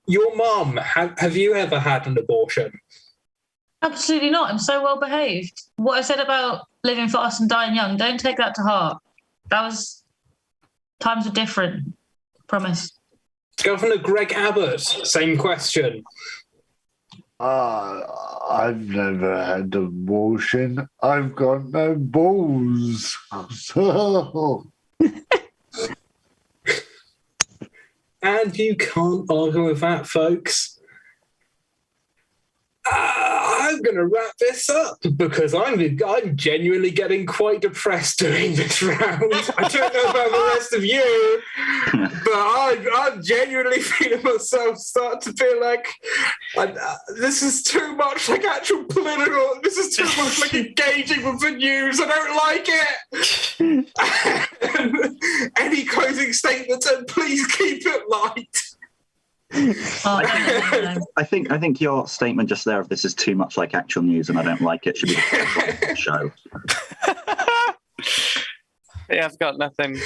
Speaker 1: Your mum, have you ever had an abortion?
Speaker 4: Absolutely not. I'm so well behaved. What I said about living fast and dying young, don't take that to heart. Times were different. Promise.
Speaker 1: Governor Greg Abbott, same question.
Speaker 2: I've never had an abortion. I've got no balls.
Speaker 1: And you can't argue with that, folks. I'm going to wrap this up because I'm genuinely getting quite depressed doing this round. I don't know about the rest of you, but I'm genuinely feeling myself start to feel like this is too much like actual political. This is too much like engaging with the news. I don't like it. Any closing statements, and please keep it light.
Speaker 6: I think your statement just there of this is too much like actual news and I don't like it should be the show.
Speaker 3: Yeah, I've got nothing.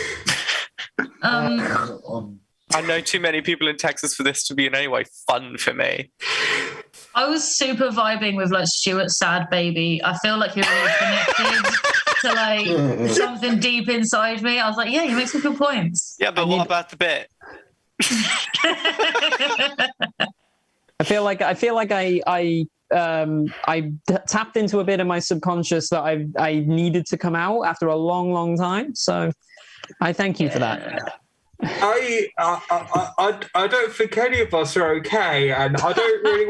Speaker 3: I know too many people in Texas for this to be in any way fun for me.
Speaker 4: I was super vibing with like Stuart's sad baby. I feel like you're really connected. to like something deep inside me. I was like, yeah, you make some good points.
Speaker 3: Yeah, but what about the bit?
Speaker 5: I feel like I tapped into a bit of my subconscious that I needed to come out after a long time. So I thank you for that.
Speaker 1: I don't think any of us are okay, and I don't really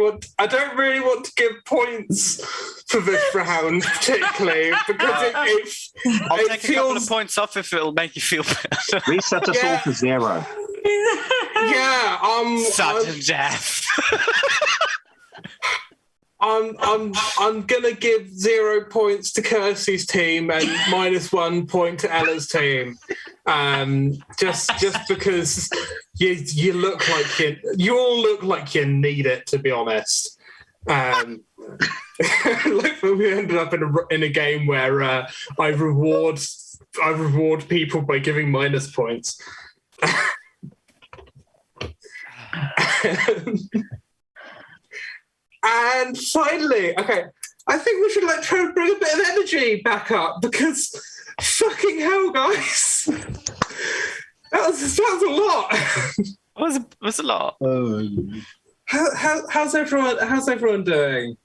Speaker 1: want to give points for this round particularly because
Speaker 3: I'll
Speaker 1: it
Speaker 3: take a
Speaker 1: feels,
Speaker 3: couple of points off if it'll make you feel better.
Speaker 6: Reset us all to 0.
Speaker 1: Yeah,
Speaker 3: Sudden death.
Speaker 1: I'm gonna give 0 points to Kirstie's team and -1 point to Ella's team. Just because you look like you all look like you need it, to be honest. Like we ended up in a game where I reward people by giving minus points. And finally, okay, I think we should try to bring a bit of energy back up because fucking hell, guys, that was a lot.
Speaker 3: It was a lot.
Speaker 1: How's everyone doing?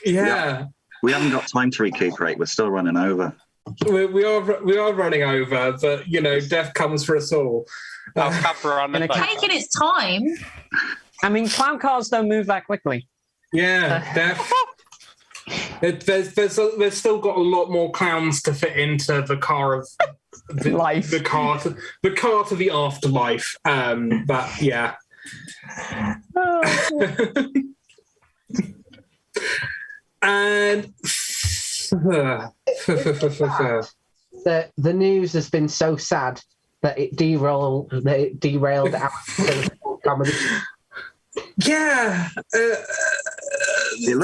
Speaker 1: Yeah,
Speaker 6: we haven't got time to recuperate. We're still running over.
Speaker 1: We are running over, but death comes for us all.
Speaker 4: Taking its time.
Speaker 5: I mean, clown cars don't move that quickly.
Speaker 1: Yeah, death. There's still got a lot more clowns to fit into the car of
Speaker 5: life.
Speaker 1: The car to the afterlife. But yeah. And
Speaker 7: the news has been so sad that it derailed our comedy.
Speaker 1: Yeah.
Speaker 6: It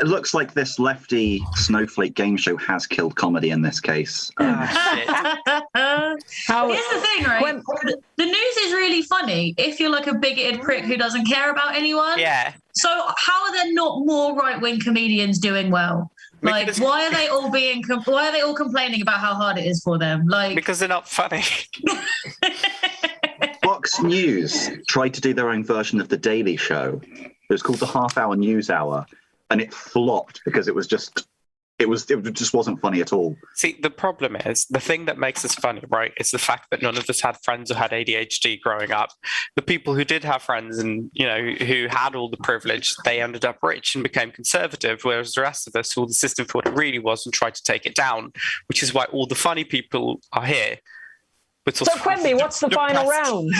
Speaker 6: looks like this lefty snowflake game show has killed comedy in this case.
Speaker 4: Here's the thing, right? The news is really funny if you're like a bigoted prick who doesn't care about anyone.
Speaker 3: Yeah.
Speaker 4: So how are there not more right-wing comedians doing well? Like, why are they all complaining about how hard it is for them? Like,
Speaker 3: because they're not funny.
Speaker 6: Fox News tried to do their own version of The Daily Show. It was called the Half-Hour News Hour, and it flopped because it just wasn't funny at all.
Speaker 3: See, the problem is, the thing that makes us funny, right, is the fact that none of us had friends who had ADHD growing up. The people who did have friends and, who had all the privilege, they ended up rich and became conservative, whereas the rest of us saw the system for what it really was and tried to take it down, which is why all the funny people are here.
Speaker 5: So, Quenby, what's the final round?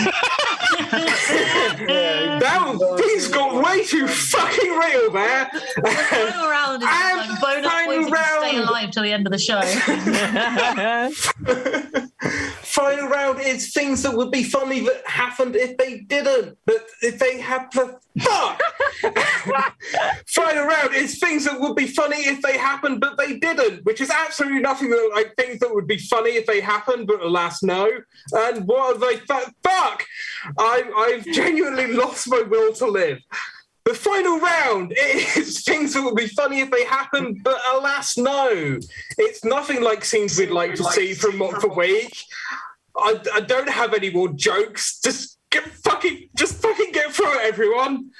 Speaker 1: Things got way too fucking real there.
Speaker 4: The final round is like bonus points to stay alive till the end of the show.
Speaker 1: Final round is things that would be funny that happened if they didn't, but if they had the fuck. Final round is things that would be funny if they happened, but they didn't, which is absolutely nothing like things that would be funny if they happened, but alas, no. And what are they? Fuck! I've genuinely lost my will to live. The final round is things that would be funny if they happened, but alas, no. It's nothing like scenes we'd like to see from Month a Week. I don't have any more jokes. Just fucking get through it, everyone.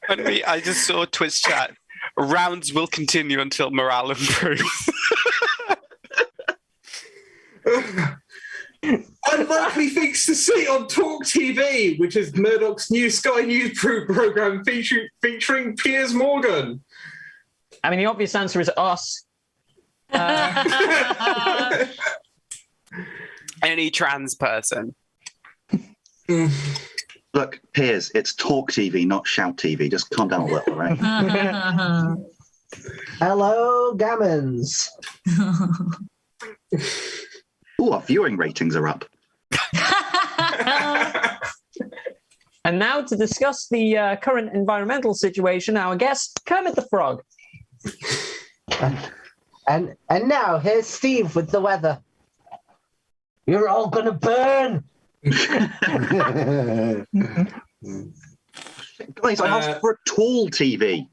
Speaker 3: I just saw Twitch chat. Rounds will continue until morale improves.
Speaker 1: Unlikely things to see on Talk TV, which is Murdoch's new Sky News program featuring Piers Morgan.
Speaker 5: I mean, the obvious answer is us.
Speaker 3: Any trans person.
Speaker 6: Look, Piers, it's Talk TV, not Shout TV. Just calm down a little, right?
Speaker 7: Hello, Gammons.
Speaker 6: Ooh, our viewing ratings are up.
Speaker 5: And now to discuss the current environmental situation, our guest, Kermit the Frog.
Speaker 7: And now, here's Steve with the weather. You're all gonna burn.
Speaker 6: Guys, I asked for a tall TV.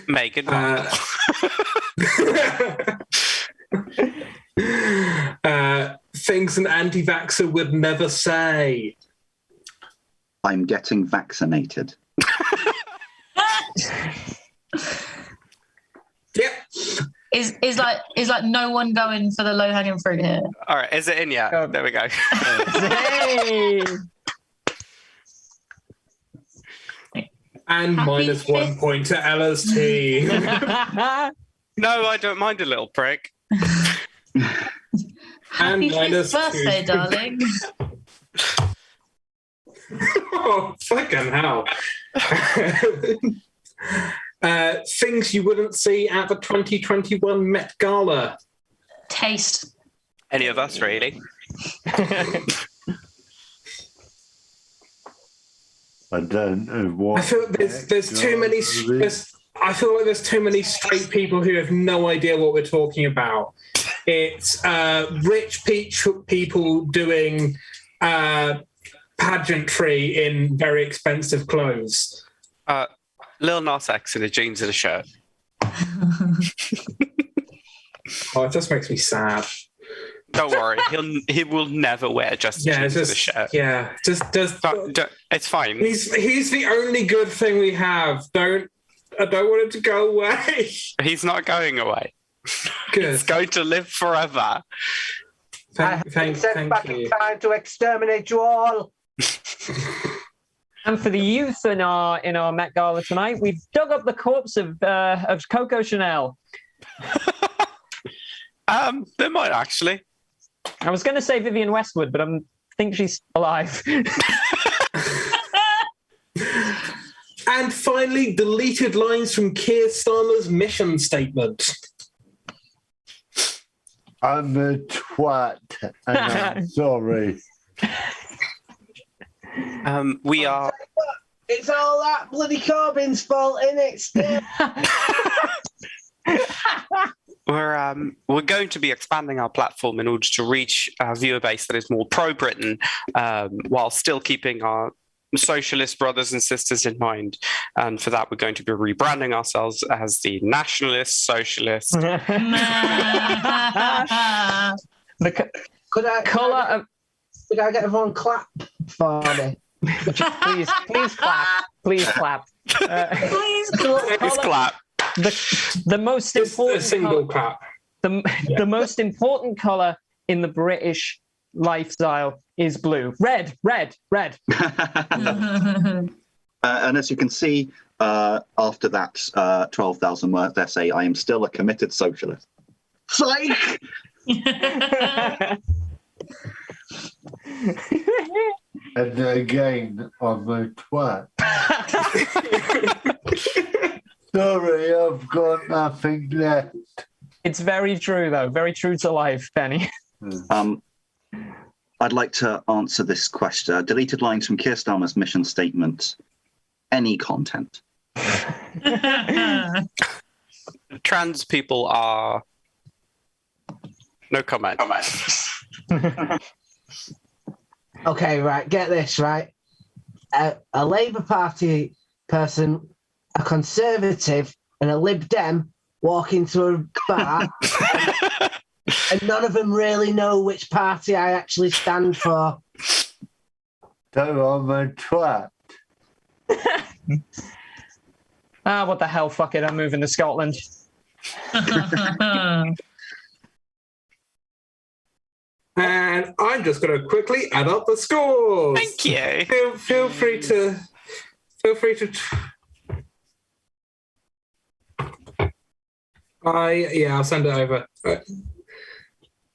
Speaker 3: Megan.
Speaker 1: Things an anti-vaxxer would never say.
Speaker 6: I'm getting vaccinated.
Speaker 1: Yep.
Speaker 4: Is like no one going for the low hanging fruit here?
Speaker 3: All right, is it in yet? There we go.
Speaker 5: Hey!
Speaker 1: And
Speaker 4: Happy
Speaker 1: minus 1
Speaker 4: fifth.
Speaker 1: point to Ella's team.
Speaker 3: No, I don't mind a little prick.
Speaker 4: Happy
Speaker 1: minus
Speaker 4: 5th birthday,
Speaker 1: 2.
Speaker 4: darling.
Speaker 1: Oh, fucking hell. Things you wouldn't see at the 2021 Met Gala.
Speaker 4: Taste.
Speaker 3: Any of us, really?
Speaker 2: I don't know what.
Speaker 1: I feel like there's too many. I feel like there's too many straight people who have no idea what we're talking about. It's rich people doing pageantry in very expensive clothes.
Speaker 3: Lil Nas X in a jeans and a shirt.
Speaker 1: Oh, it just makes me sad.
Speaker 3: Don't worry, he will never wear just jeans and a shirt.
Speaker 1: Yeah, just
Speaker 3: it's fine.
Speaker 1: He's the only good thing we have. I don't want him to go away.
Speaker 3: He's not going away.
Speaker 1: Good.
Speaker 3: He's going to live forever.
Speaker 1: Thank
Speaker 7: back
Speaker 1: you.
Speaker 7: in time to exterminate you all.
Speaker 5: And for the youth in our Met Gala tonight, we've dug up the corpse of Coco Chanel.
Speaker 3: There might actually.
Speaker 5: I was going to say Vivienne Westwood, but I think she's alive.
Speaker 1: And finally, deleted lines from Keir Starmer's mission statement.
Speaker 2: I'm a twat, and I'm sorry.
Speaker 3: We are.
Speaker 7: It's all that bloody Corbyn's fault, innit? Still.
Speaker 3: We're going to be expanding our platform in order to reach a viewer base that is more pro-Britain, while still keeping our socialist brothers and sisters in mind. And for that, we're going to be rebranding ourselves as the Nationalist Socialist.
Speaker 7: Could I get everyone clap for me?
Speaker 5: Please clap. Please clap.
Speaker 4: Please
Speaker 3: Please clap.
Speaker 5: The most
Speaker 1: Just a
Speaker 5: important
Speaker 1: single clap.
Speaker 5: the most important color in the British lifestyle is blue. Red.
Speaker 6: And as you can see, after that 12,000 word essay, I am still a committed socialist. Psych!
Speaker 2: And again, I'm a twat. Sorry, I've got nothing left.
Speaker 5: It's very true, though. Very true to life, Benny.
Speaker 6: I'd like to answer this question. Deleted lines from Keir Starmer's mission statement. Any content.
Speaker 3: Trans people are. No comment.
Speaker 7: Okay, right. Get this, right. A Labour Party person, a Conservative, and a Lib Dem walk into a bar, and none of them really know which party I actually stand for.
Speaker 2: So I'm a twat.
Speaker 5: What the hell? Fuck it. I'm moving to Scotland.
Speaker 1: And I'm just going to quickly add up the scores.
Speaker 3: Thank you.
Speaker 1: Feel free to. I'll send it over.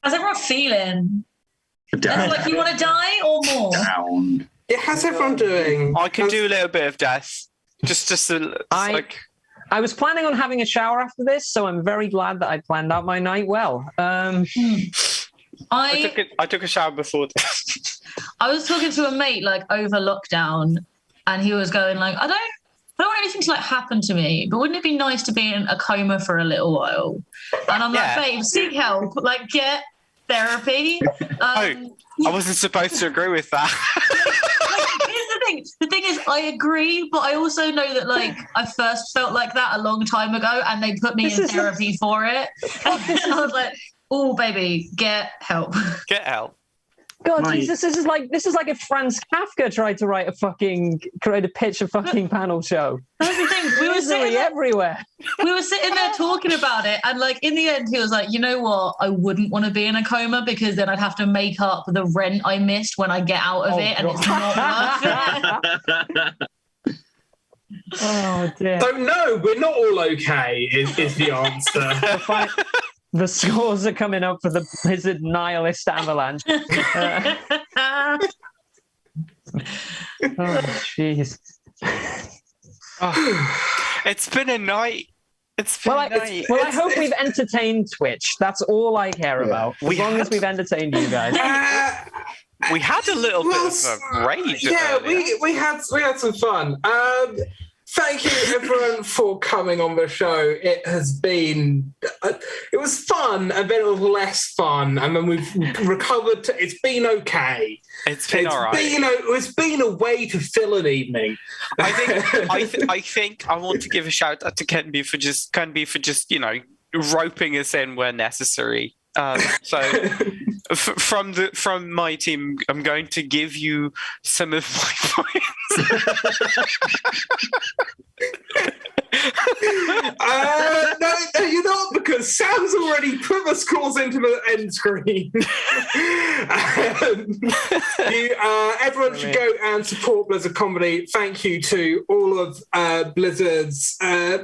Speaker 4: How's everyone feeling?
Speaker 6: Down.
Speaker 4: Like you want to die or more?
Speaker 6: Down.
Speaker 1: Yeah, how's everyone doing?
Speaker 3: I can do a little bit of death. Just like.
Speaker 5: I was planning on having a shower after this, so I'm very glad that I planned out my night well.
Speaker 3: I took a shower before this.
Speaker 4: I was talking to a mate like over lockdown, and he was going like, I don't want anything to like happen to me, but wouldn't it be nice to be in a coma for a little while? And I'm like, babe, seek help, like get therapy.
Speaker 3: I wasn't supposed to agree with that.
Speaker 4: the thing is, I agree, but I also know that like I first felt like that a long time ago, and they put me in therapy for it. And I was like, "Oh, baby, get help!
Speaker 3: Get help!"
Speaker 5: God, Jesus, this is like if Franz Kafka tried to pitch a fucking panel show.
Speaker 4: That's the thing. We were sitting there,
Speaker 5: everywhere.
Speaker 4: We were sitting there talking about it, and like in the end, he was like, "You know what? I wouldn't want to be in a coma because then I'd have to make up the rent I missed when I get out of it, and it's not worth it."
Speaker 5: Oh dear.
Speaker 1: So no, we're not all okay. Is the answer.
Speaker 5: The scores are coming up for the Blizzard Nihilist Avalanche. Oh, jeez.
Speaker 3: Oh, it's been a night.
Speaker 5: Well, I hope we've entertained Twitch. That's all I care about. As long as we've entertained you guys.
Speaker 3: We had a little bit of a rage.
Speaker 1: Yeah, we had some fun. Thank you, everyone, for coming on the show. It has been, it was fun, and then it was less fun, and then we've recovered. It's been okay.
Speaker 3: It's been all right.
Speaker 1: It's been a way to fill an evening.
Speaker 3: I think I want to give a shout out to Kenby for just roping us in where necessary. From my team, I'm going to give you some of my points.
Speaker 1: No, you're not, because Sam's already put the scores into the end screen. Everyone should go and support Blizzard Comedy. Thank you to all of Blizzard's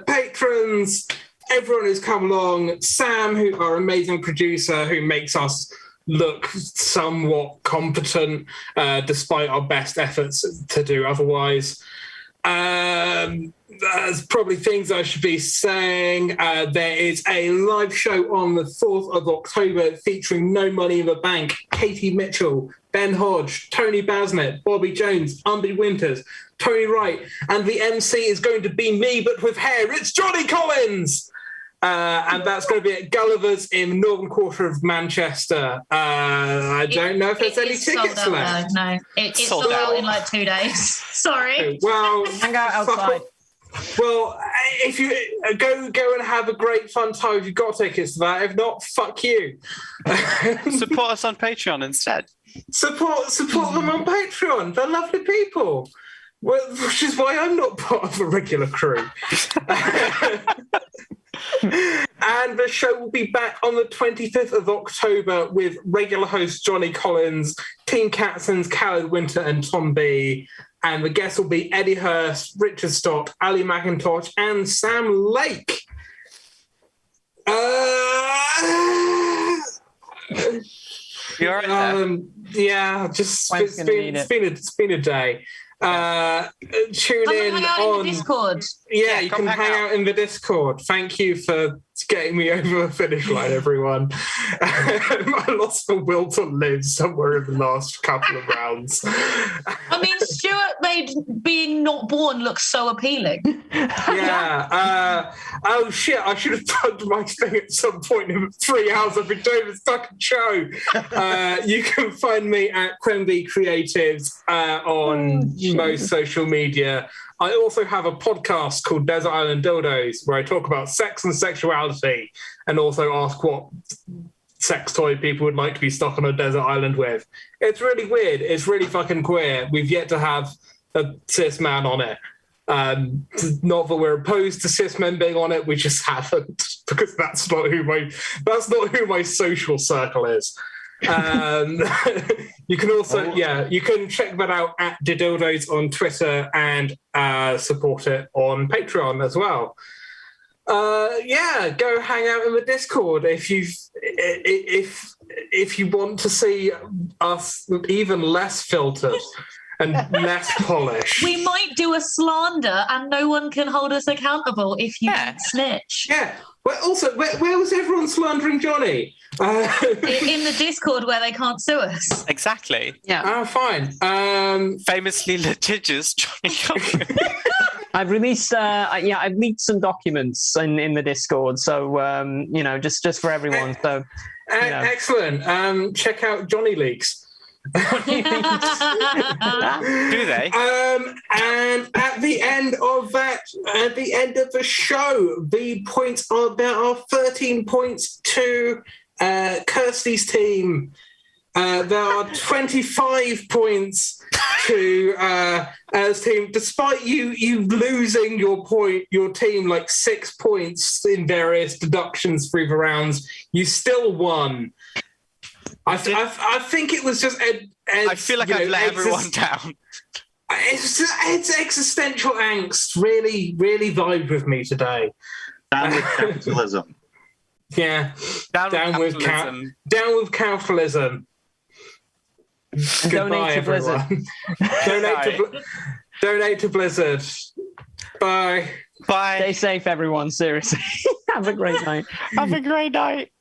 Speaker 1: patrons. Everyone who's come along, Sam, who our amazing producer, who makes us look somewhat competent, despite our best efforts to do otherwise. There's probably things I should be saying. There is a live show on the 4th of October featuring No Money in the Bank, Katie Mitchell, Ben Hodge, Tony Basnett, Bobby Jones, Umby Winters, Tony Wright, and the MC is going to be me, but with hair. It's Johnny Collins! And that's going to be at Gulliver's in the northern quarter of Manchester. I don't know if there's any tickets left.
Speaker 4: No, it's sold out in like 2 days. Sorry.
Speaker 1: Well,
Speaker 5: hang out outside.
Speaker 1: Well, if you go and have a great fun time if you've got tickets to that. If not, fuck you.
Speaker 3: Support us on Patreon instead.
Speaker 1: Support them on Patreon. They're lovely people. Well, which is why I'm not part of a regular crew. And the show will be back on the 25th of October with regular host Johnny Collins, Team Katzens, Khaled Winter and Tom B. And the guests will be Eddie Hurst, Richard Stott, Ali McIntosh and Sam Lake.
Speaker 3: You all right there?
Speaker 1: Yeah, just it's been a day. Tune in on
Speaker 4: Discord.
Speaker 1: Yeah, you can hang out in the Discord. Thank you for getting me over the finish line, everyone. I lost the will to live somewhere in the last couple of rounds.
Speaker 4: I mean, Stuart made being not born look so appealing.
Speaker 1: Yeah. Oh shit! I should have plugged my thing at some point in the 3 hours I've been doing this fucking show. You can find me at QUENBY Creatives on most social media. I also have a podcast called Desert Island Dildos where I talk about sex and sexuality and also ask what sex toy people would like to be stuck on a desert island with. It's really weird. It's really fucking queer. We've yet to have a cis man on it. Not that we're opposed to cis men being on it, we just haven't, because that's not who my social circle is. You can also you can check that out at Didildos on Twitter and support it on Patreon as well. Go hang out in the Discord if you want to see us even less filtered and less polished.
Speaker 4: We might do a slander and no one can hold us accountable if you snitch.
Speaker 1: Yeah. Well, also, where was everyone slandering Johnny?
Speaker 4: In the Discord where they can't sue us.
Speaker 3: Exactly.
Speaker 4: Yeah.
Speaker 1: Oh, fine.
Speaker 3: Famously litigious Johnny.
Speaker 5: I've released, I've leaked some documents in the Discord, so just for everyone. So,
Speaker 1: excellent. Check out Johnny Leaks.
Speaker 5: What do you mean?
Speaker 3: Do they?
Speaker 1: And at the end of the show, the points there are 13 points to Kirstie's team. There are 25 points to as team, despite you losing your team like 6 points in various deductions through the rounds. You still won. I think it was just
Speaker 3: I feel like I've let everyone down.
Speaker 1: It's existential angst. Really, really vibed with me today.
Speaker 6: Down with capitalism.
Speaker 1: Yeah, down with capitalism. Goodbye,
Speaker 5: Donate to Blizzard.
Speaker 1: everyone. Donate to Blizzard. Bye.
Speaker 3: Bye.
Speaker 5: Stay safe, everyone. Seriously. Have a great night.
Speaker 3: Have a great night.